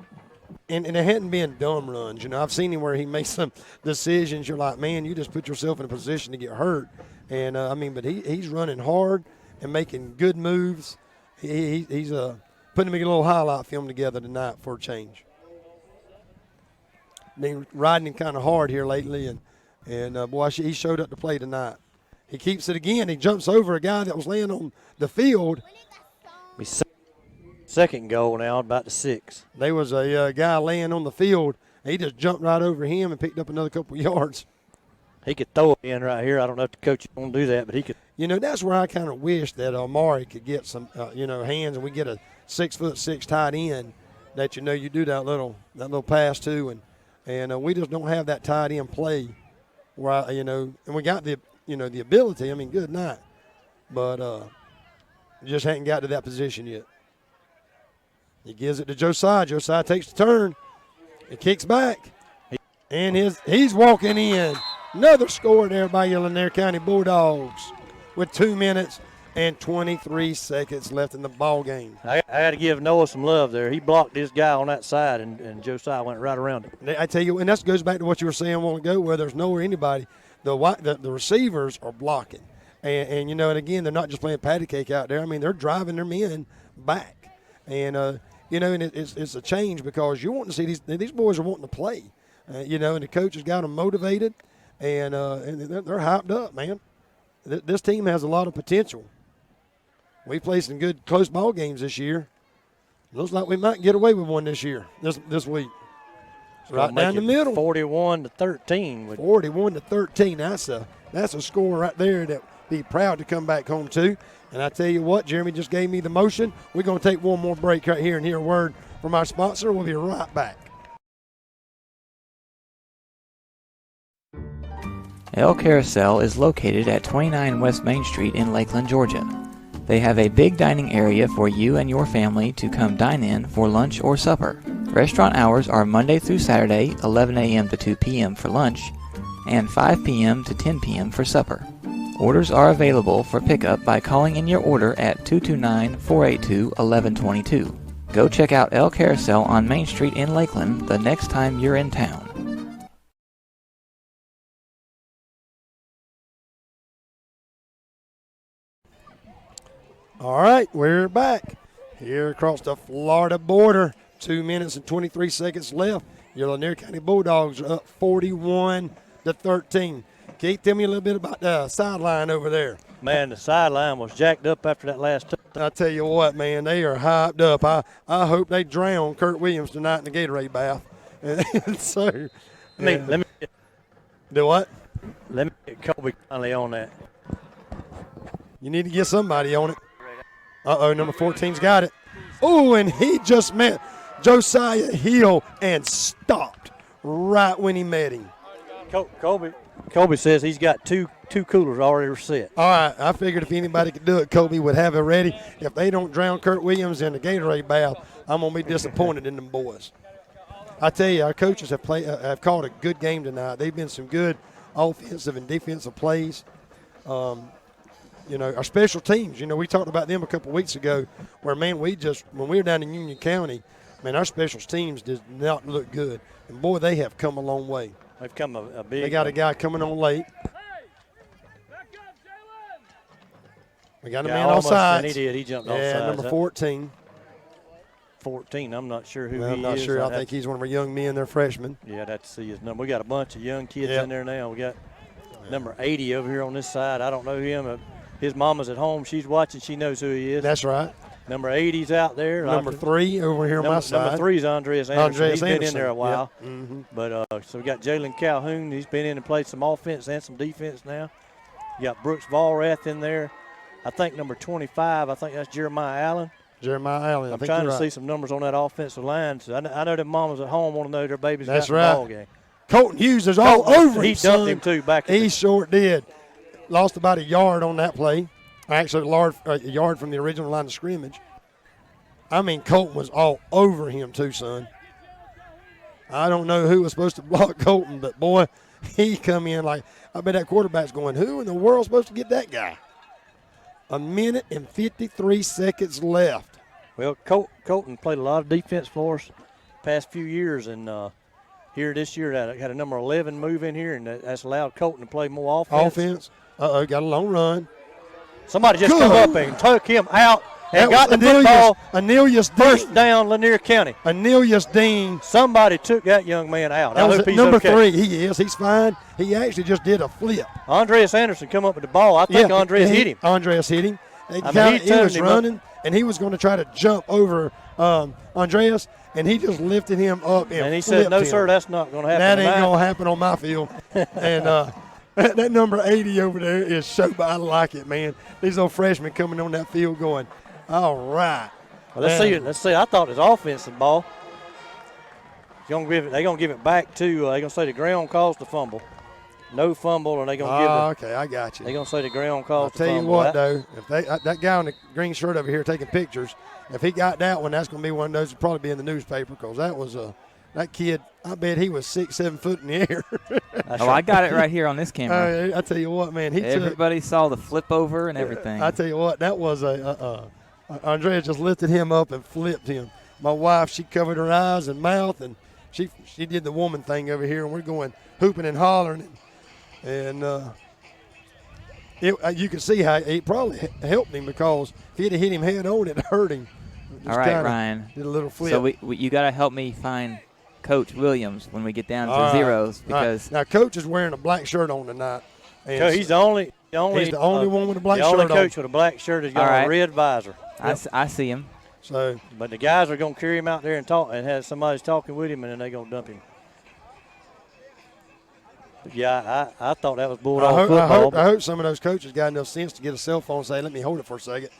Speaker 7: – and it hadn't been dumb runs. You know, I've seen him where he makes some decisions. You're like, man, you just put yourself in a position to get hurt. And, but he's running hard and making good moves. He's putting a little highlight film together tonight for a change. Been riding him kind of hard here lately, and boy, he showed up to play tonight. He keeps it again. He jumps over a guy that was laying on the field.
Speaker 6: Second goal now, about the 6.
Speaker 7: There was a guy laying on the field. He just jumped right over him and picked up another couple of yards.
Speaker 6: He could throw it in right here. I don't know if the coach is going to do that, but he could. You
Speaker 7: know, that's where I kind of wish that Amari could get some, hands, and we get a 6'6" tight end that you do that little pass to, and we just don't have that tight end play where and we got the ability. I mean, good night, but just hadn't got to that position yet. He gives it to Josiah. Josiah takes the turn. He kicks back, and he's walking in. Another score there by your Lanier County Bulldogs with 2 minutes and 23 seconds left in the ball game.
Speaker 6: I got to give Noah some love there. He blocked this guy on that side, and Josiah went right around him.
Speaker 7: I tell you, and that goes back to what you were saying a while ago, where there's nowhere anybody. The receivers are blocking. And again, they're not just playing patty cake out there. I mean, they're driving their men back. And, and it's a change because you want to see these boys are wanting to play. And the coach has got them motivated. And they're hyped up, man. This team has a lot of potential. We played some good close ball games this year. Looks like we might get away with one this year, this week. Right down the middle.
Speaker 6: 41-13.
Speaker 7: 41-13. That's a score right there that be proud to come back home to. And I tell you what, Jeremy just gave me the motion. We're going to take one more break right here and hear a word from our sponsor. We'll be right back.
Speaker 5: El Carousel is located at 29 West Main Street in Lakeland, Georgia. They have a big dining area for you and your family to come dine in for lunch or supper. Restaurant hours are Monday through Saturday, 11 a.m. to 2 p.m. for lunch, and 5 p.m. to 10 p.m. for supper. Orders are available for pickup by calling in your order at 229-482-1122. Go check out El Carousel on Main Street in Lakeland the next time you're in town.
Speaker 7: All right, we're back here across the Florida border. 2 minutes and 23 seconds left. Your Lanier County Bulldogs are up 41-13. Keith, tell me a little bit about the sideline over there.
Speaker 6: Man, the sideline was jacked up after that last touchdown.
Speaker 7: I tell you what, man, they are hyped up. I hope they drown Kurt Williams tonight in the Gatorade bath. And so,
Speaker 6: let me
Speaker 7: do what?
Speaker 6: Let me get Kobe Conley on that.
Speaker 7: You need to get somebody on it. Number 14's got it. Oh, and he just met Josiah Hill and stopped right when he met him.
Speaker 6: Kobe says he's got two coolers already set.
Speaker 7: All right, I figured if anybody could do it, Kobe would have it ready. If they don't drown Kurt Williams in the Gatorade bath, I'm going to be disappointed in them boys. I tell you, our coaches have called a good game tonight. They've been some good offensive and defensive plays. Our special teams, we talked about them a couple weeks ago where, man, when we were down in Union County, man, our special teams did not look good. And, boy, they have come a long way.
Speaker 6: They've come a big.
Speaker 7: They got a guy coming on late. We got a man off sides.
Speaker 6: And he did. He jumped off sides.
Speaker 7: Yeah, number 14.
Speaker 6: 14, I'm not sure who he is.
Speaker 7: I'm not sure. I think he's one of our young men. They're freshmen.
Speaker 6: Yeah, I'd have to see his number. We got a bunch of young kids in there now. We got number 80 over here on this side. I don't know him. His mama's at home. She's watching. She knows who he is.
Speaker 7: That's right.
Speaker 6: Number 80's out there.
Speaker 7: Number 3 over here on my side.
Speaker 6: Number 3 is Andreas Anderson. He's been in there a while.
Speaker 7: Yep. Mm-hmm.
Speaker 6: But so we got Jalen Calhoun. He's been in and played some offense and some defense now. You got Brooks Vollrath in there. I think number 25, I think that's Jeremiah Allen.
Speaker 7: Jeremiah Allen.
Speaker 6: I'm trying to see some numbers on that offensive line. So I know the mamas at home want to know their babies
Speaker 7: That's
Speaker 6: got
Speaker 7: right.
Speaker 6: the ball game.
Speaker 7: Colton Hughes is all over him.
Speaker 6: He dumped him, too, back.
Speaker 7: He sure did. Lost about a yard on that play. Actually, a yard from the original line of scrimmage. I mean, Colton was all over him, too, son. I don't know who was supposed to block Colton, but, boy, he come in like, I bet that quarterback's going, who in the world's supposed to get that guy? 1 minute and 53 seconds left.
Speaker 6: Well, Colton played a lot of defense for us past few years, and here this year had a number 11 move in here, and that's allowed Colton to play more offense.
Speaker 7: Uh-oh, got a long run.
Speaker 6: Somebody just come up and took him out and got the football.
Speaker 7: Anelius
Speaker 6: First down, Lanier County.
Speaker 7: Anelius Dean.
Speaker 6: Somebody took that young man out.
Speaker 7: That
Speaker 6: I
Speaker 7: was
Speaker 6: hope he's
Speaker 7: number
Speaker 6: okay.
Speaker 7: 3. He is. He's fine. He actually just did a flip.
Speaker 6: Andreas Anderson come up with the ball. I think Andreas hit him.
Speaker 7: Andreas hit him. He was running, and he was going to try to jump over Andreas, and he just lifted him up and
Speaker 6: he said, "No, sir, that's not going to happen.
Speaker 7: That ain't going to happen on my field." And that number 80 over there is so – I like it, man. These old freshmen coming on that field going, all right.
Speaker 6: Well, let's see. I thought it was offensive ball. They're going to give it back to they're going to say the ground caused the fumble. No fumble, and they're going to give it.
Speaker 7: Okay, I got you.
Speaker 6: They're going to say the ground caused the
Speaker 7: fumble. I'll tell you what, though, if that guy in the green shirt over here taking pictures, if he got that one, that's going to be one of those that probably be in the newspaper because that was that kid, I bet he was 6-7 foot in the air.
Speaker 5: I got it right here on this camera.
Speaker 7: I tell you what, man.
Speaker 5: Everybody saw the flip over and everything.
Speaker 7: I tell you what, that was Andrea just lifted him up and flipped him. My wife, she covered her eyes and mouth, and she did the woman thing over here, and we're going hooping and hollering. And you can see how it probably helped him because if he'd have hit him head on, it hurt him.
Speaker 5: All right, Ryan.
Speaker 7: Did a little flip.
Speaker 5: So you got to help me find Coach Williams when we get down to zeros because
Speaker 7: now Coach is wearing a black shirt on tonight.
Speaker 6: And he's the only
Speaker 7: he's the only one with a black shirt on.
Speaker 6: The only coach with a black shirt has got a red visor.
Speaker 5: Yep. I see him.
Speaker 7: So,
Speaker 6: but the guys are going to carry him out there and talk, and have somebody's talking with him, and then they're going to dump him. Yeah, I thought that was Bulldog football.
Speaker 7: I hope some of those coaches got enough sense to get a cell phone and say, let me hold it for a second.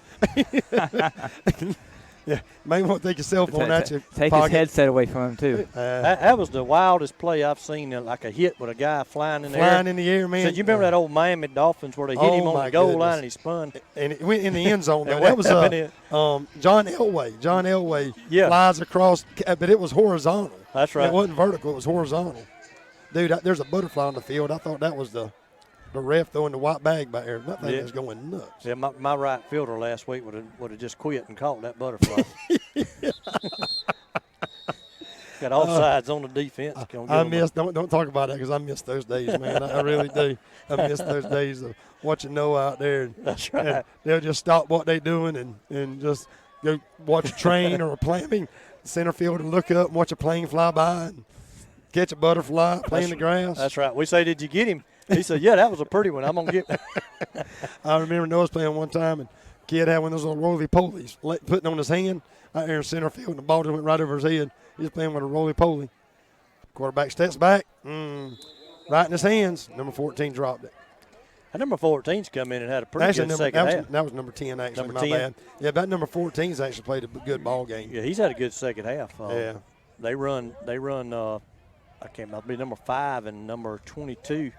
Speaker 7: Yeah, maybe want to take your cell phone out your
Speaker 5: Take
Speaker 7: pocket.
Speaker 5: his headset away from him, too.
Speaker 6: That was the wildest play I've seen, like a hit with a guy flying in the air.
Speaker 7: Flying in the air, man.
Speaker 6: So you remember that old Miami Dolphins where they hit him on the goal line and he spun?
Speaker 7: And it went in the end zone. That was John Elway. John Elway flies across, but it was horizontal.
Speaker 6: That's right.
Speaker 7: It wasn't vertical. It was horizontal. Dude, there's a butterfly on the field. I thought that was the ref throwing the white bag back there. That thing is going nuts.
Speaker 6: Yeah, my right fielder last week would have just quit and caught that butterfly. Got all sides on the defense.
Speaker 7: Don't talk about that because I miss those days, man. I really do. I miss those days of watching Noah out there.
Speaker 6: That's right.
Speaker 7: And they'll just stop what they're doing and just go watch a train or a plane, center field, and look up and watch a plane fly by and catch a butterfly, play in the grass.
Speaker 6: That's right. We say, did you get him? He said, yeah, that was a pretty one. I'm going to get
Speaker 7: I remember Noah's playing one time, and kid had one of those little roly-polies putting on his hand out there in center field, and the ball just went right over his head. He was playing with a roly-poly. Quarterback steps back, right in his hands. Number 14 dropped it.
Speaker 6: That number 14's come in and had a pretty good second half.
Speaker 7: That was number 10, actually.
Speaker 6: Number
Speaker 7: my
Speaker 6: 10?
Speaker 7: bad. Yeah, that number 14's actually played a good ball game.
Speaker 6: Yeah, he's had a good second half.
Speaker 7: Yeah.
Speaker 6: They run I can't remember, number 5 and number 22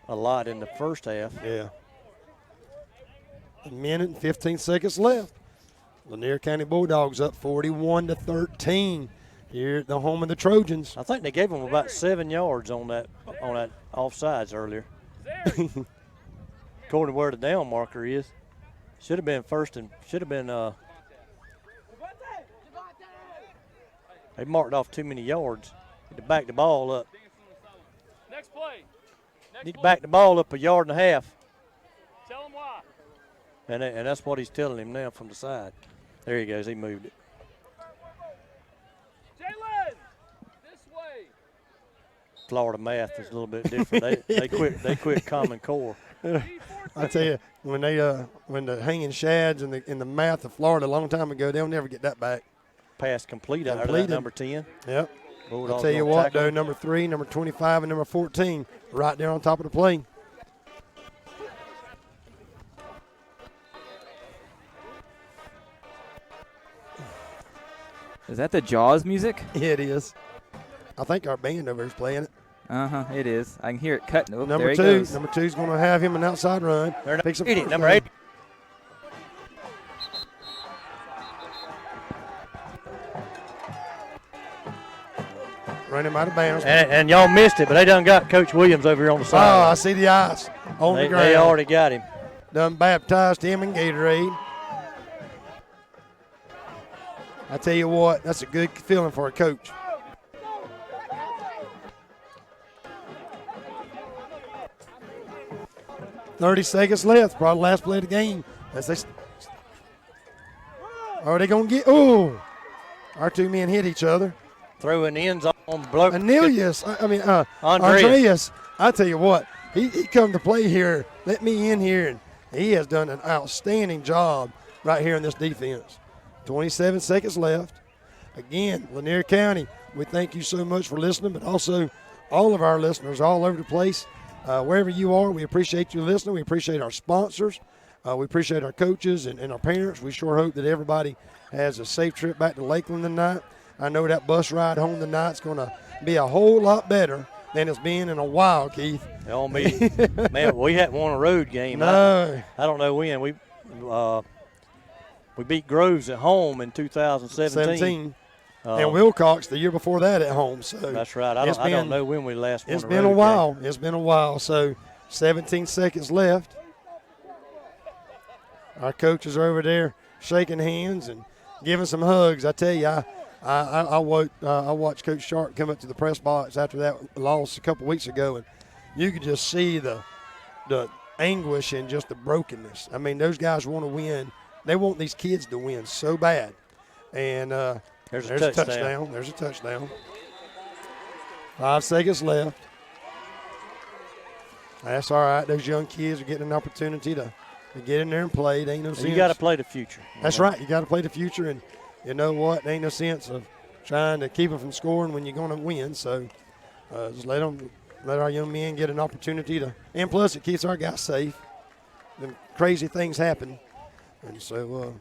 Speaker 6: a lot in the first half.
Speaker 7: Yeah. 1 minute and 15 seconds left. Lanier County Bulldogs up 41-13 here at the home of the Trojans.
Speaker 6: I think they gave them about 7 yards on that offsides earlier. According to where the down marker is. Should have been they marked off too many yards. Need to back the ball up.
Speaker 4: Next play.
Speaker 6: Need to back the ball up a yard and a half.
Speaker 4: Tell him why.
Speaker 6: And that's what he's telling him now from the side. There he goes. He moved it.
Speaker 4: Jalen, this way.
Speaker 6: Florida math is a little bit different. They quit Common Core.
Speaker 7: I tell you, when the hanging shads and the math of Florida a long time ago, they'll never get that back.
Speaker 6: Pass complete out of that number 10.
Speaker 7: Yep.
Speaker 6: Bulldogs
Speaker 7: I'll tell you what,
Speaker 6: tackle.
Speaker 7: though, number 3, number 25, and number 14 right there on top of the play.
Speaker 5: Is that the Jaws music?
Speaker 7: Yeah, it is. I think our band over is playing it.
Speaker 5: It is. I can hear it cutting. Oh,
Speaker 7: Number
Speaker 5: there he
Speaker 7: 2.
Speaker 5: goes.
Speaker 7: Number 2's going to have him an outside run.
Speaker 6: Number 8.
Speaker 7: Run him out of bounds.
Speaker 6: And y'all missed it, but they done got Coach Williams over here on the side.
Speaker 7: Oh, I see the eyes on the ground.
Speaker 6: They already got him.
Speaker 7: Done baptized him in Gatorade. I tell you what, that's a good feeling for a coach. "30 seconds left, probably last play of the game. Are they going to get? Oh, our two men hit each other.
Speaker 6: Throwing ends on bloke.
Speaker 7: Andreas. I tell you what, he come to play here, let me in here, and he has done an outstanding job right here in this defense. 27 seconds left. Again, Lanier County, we thank you so much for listening, but also all of our listeners all over the place. Wherever you are, we appreciate you listening. We appreciate our sponsors. We appreciate our coaches and our parents. We sure hope that everybody has a safe trip back to Lakeland tonight. I know that bus ride home tonight is going to be a whole lot better than it's been in a while, Keith.
Speaker 6: Man, we hadn't won a road game.
Speaker 7: No.
Speaker 6: I don't know when. We beat Groves at home in 2017.
Speaker 7: And Wilcox the year before that at home. So
Speaker 6: that's right. I don't know when we last won a road game.
Speaker 7: It's been a while. It's been a while. So 17 seconds left. Our coaches are over there shaking hands and giving some hugs. I tell you, I watched Coach Sharp come up to the press box after that loss a couple weeks ago, and you could just see the anguish and just the brokenness. I mean, those guys want to win. They want these kids to win so bad. And there's a touchdown. There's a touchdown. 5 seconds left. That's all right. Those young kids are getting an opportunity to get in there and play. It ain't no sense.
Speaker 6: You got to play the future.
Speaker 7: That's right. You got to play the future, and you know what? There ain't no sense of trying to keep them from scoring when you're going to win. So just let our young men get an opportunity to. And plus, it keeps our guys safe. Then crazy things happen, and so.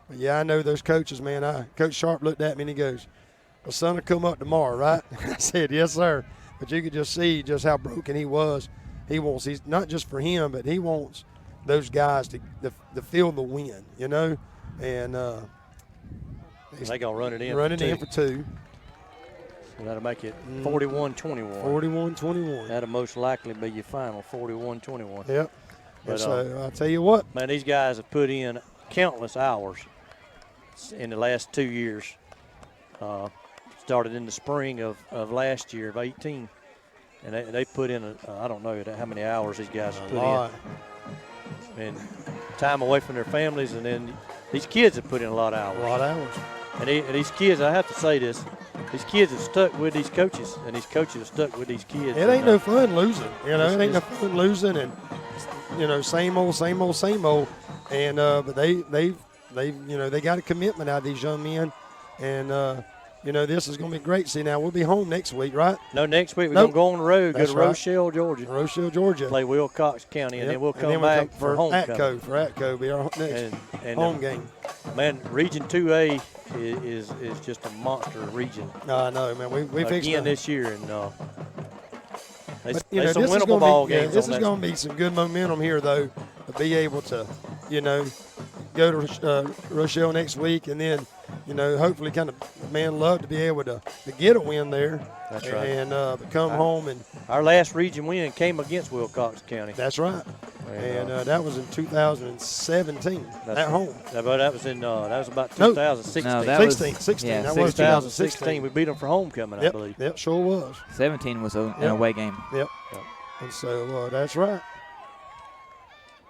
Speaker 7: But yeah, I know those coaches, man. Coach Sharp looked at me and he goes, "The sun will come up tomorrow, right?" I said, "Yes, sir." But you could just see just how broken he was. He's not just for him, but he wants those guys to feel the win, you know. And
Speaker 6: they gonna run it in.
Speaker 7: Run it in for 2.
Speaker 6: So that'll make it 41-21.
Speaker 7: 41-21.
Speaker 6: That'll most likely be your final, 41-21.
Speaker 7: Yep. But so I'll tell you what,
Speaker 6: man, these guys have put in countless hours in the last 2 years. Started in the spring of last year, of 18. And they put in, I don't know how many hours these guys have put in. And time away from their families. And then these kids have put in a lot of hours.
Speaker 7: A lot of hours.
Speaker 6: And these kids, I have to say this, these kids have stuck with these coaches. And these coaches have stuck with these kids.
Speaker 7: It ain't no fun losing. You know, it ain't no fun losing. And, you know, same old. And but they got a commitment out of these young men, and this is going to be great. See, now we'll be home next week, right?
Speaker 6: No, next week we're going to go on the road, go to Rochelle, Georgia. Play Wilcox County, and then we'll come back for homecoming.
Speaker 7: For Atco, be our next home game.
Speaker 6: Man, Region 2A is just a monster region.
Speaker 7: I know, man. We fixed
Speaker 6: again this year, and
Speaker 7: there's some winnable ball games. This is going to be some good momentum here, though, to be able to, go to Rochelle next week, and then, hopefully kind of love to be able to get a win there.
Speaker 6: That's right.
Speaker 7: And come home. And
Speaker 6: our last region win came against Wilcox County.
Speaker 7: That's right. And that was in 2017 at home.
Speaker 6: That was about 2016.
Speaker 5: No,
Speaker 7: that 16.
Speaker 5: Yeah,
Speaker 7: that was
Speaker 6: 2016. We beat them for homecoming, I believe.
Speaker 7: Yep, sure was.
Speaker 5: 17 was an away game.
Speaker 7: Yep. And so that's right.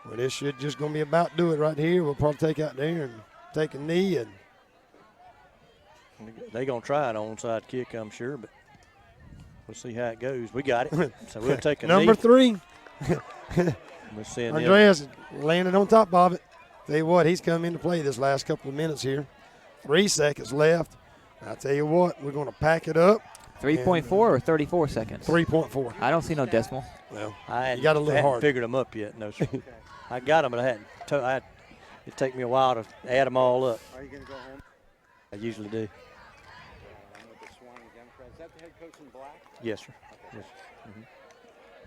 Speaker 7: Well, this should just going to be about do it right here. We'll probably take out there and take a knee. And
Speaker 6: they're going to try an onside kick, I'm sure, but we'll see how it goes. We got it. So we'll take a
Speaker 7: Number
Speaker 6: knee.
Speaker 7: 3.
Speaker 6: We'll send
Speaker 7: Andreas landed on top of it. Tell you what, he's come into play this last couple of minutes here. 3 seconds left. I tell you what, we're going to pack it up.
Speaker 5: 3.4 or 34 seconds?
Speaker 7: 3.4.
Speaker 5: I don't see no decimal.
Speaker 7: Well,
Speaker 6: you
Speaker 7: got a little hard.
Speaker 6: Figured them up yet. No, sir. I got them, but it'd take me a while to add them all up.
Speaker 7: Are you going to go home?
Speaker 6: I usually do. that the head coach in black? Yes, sir. Yes.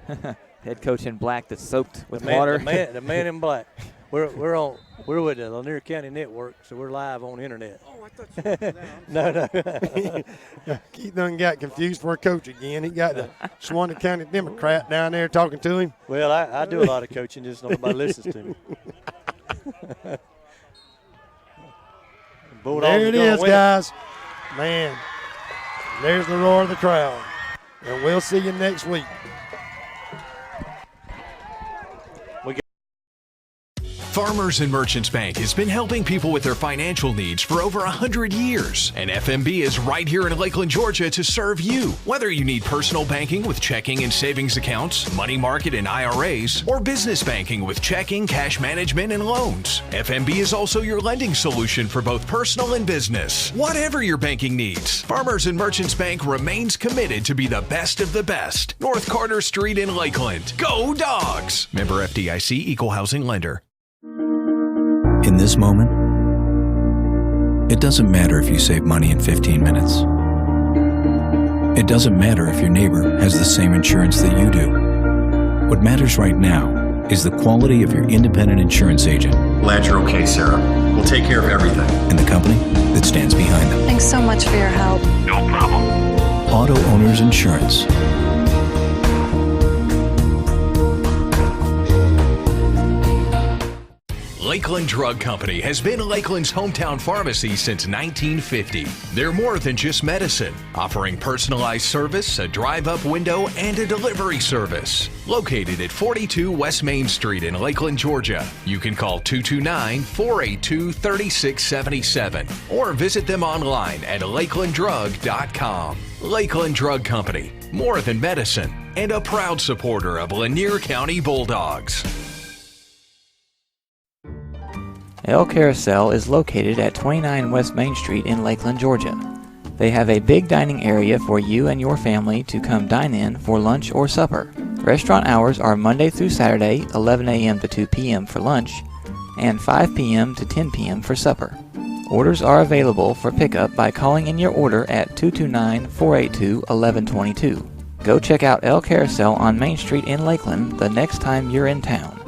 Speaker 5: Mm-hmm. Head coach in black that's soaked with
Speaker 6: the man,
Speaker 5: water.
Speaker 6: The man in black. We're with the Lanier County Network, so we're live on the internet.
Speaker 7: Oh, I thought you were that. No. Keith done got confused for a coach again. He got the Suwannee County Democrat down there talking to him.
Speaker 6: Well, I do a lot of coaching, just nobody listens to me.
Speaker 7: There it is, guys. Man, there's the roar of the crowd. And we'll see you next week.
Speaker 1: Farmers and Merchants Bank has been helping people with their financial needs for over 100 years. And FMB is right here in Lakeland, Georgia to serve you. Whether you need personal banking with checking and savings accounts, money market and IRAs, or business banking with checking, cash management, and loans, FMB is also your lending solution for both personal and business. Whatever your banking needs, Farmers and Merchants Bank remains committed to be the best of the best. North Carter Street in Lakeland. Go Dogs! Member FDIC, Equal Housing Lender.
Speaker 2: In this moment, it doesn't matter if you save money in 15 minutes. It doesn't matter if your neighbor has the same insurance that you do. What matters right now is the quality of your independent insurance agent.
Speaker 3: Glad you're okay, Sarah. We'll take care of everything.
Speaker 2: And the company that stands behind them.
Speaker 8: Thanks so much for your help.
Speaker 3: No problem.
Speaker 2: Auto Owners Insurance.
Speaker 1: Lakeland Drug Company has been Lakeland's hometown pharmacy since 1950. They're more than just medicine, offering personalized service, a drive-up window, and a delivery service. Located at 42 West Main Street in Lakeland, Georgia. You can call 229-482-3677 or visit them online at lakelanddrug.com. Lakeland Drug Company, more than medicine, and a proud supporter of Lanier County Bulldogs.
Speaker 5: El Carousel is located at 29 West Main Street in Lakeland, Georgia. They have a big dining area for you and your family to come dine in for lunch or supper. Restaurant hours are Monday through Saturday, 11 a.m. to 2 p.m. for lunch, and 5 p.m. to 10 p.m. for supper. Orders are available for pickup by calling in your order at 229-482-1122. Go check out El Carousel on Main Street in Lakeland the next time you're in town.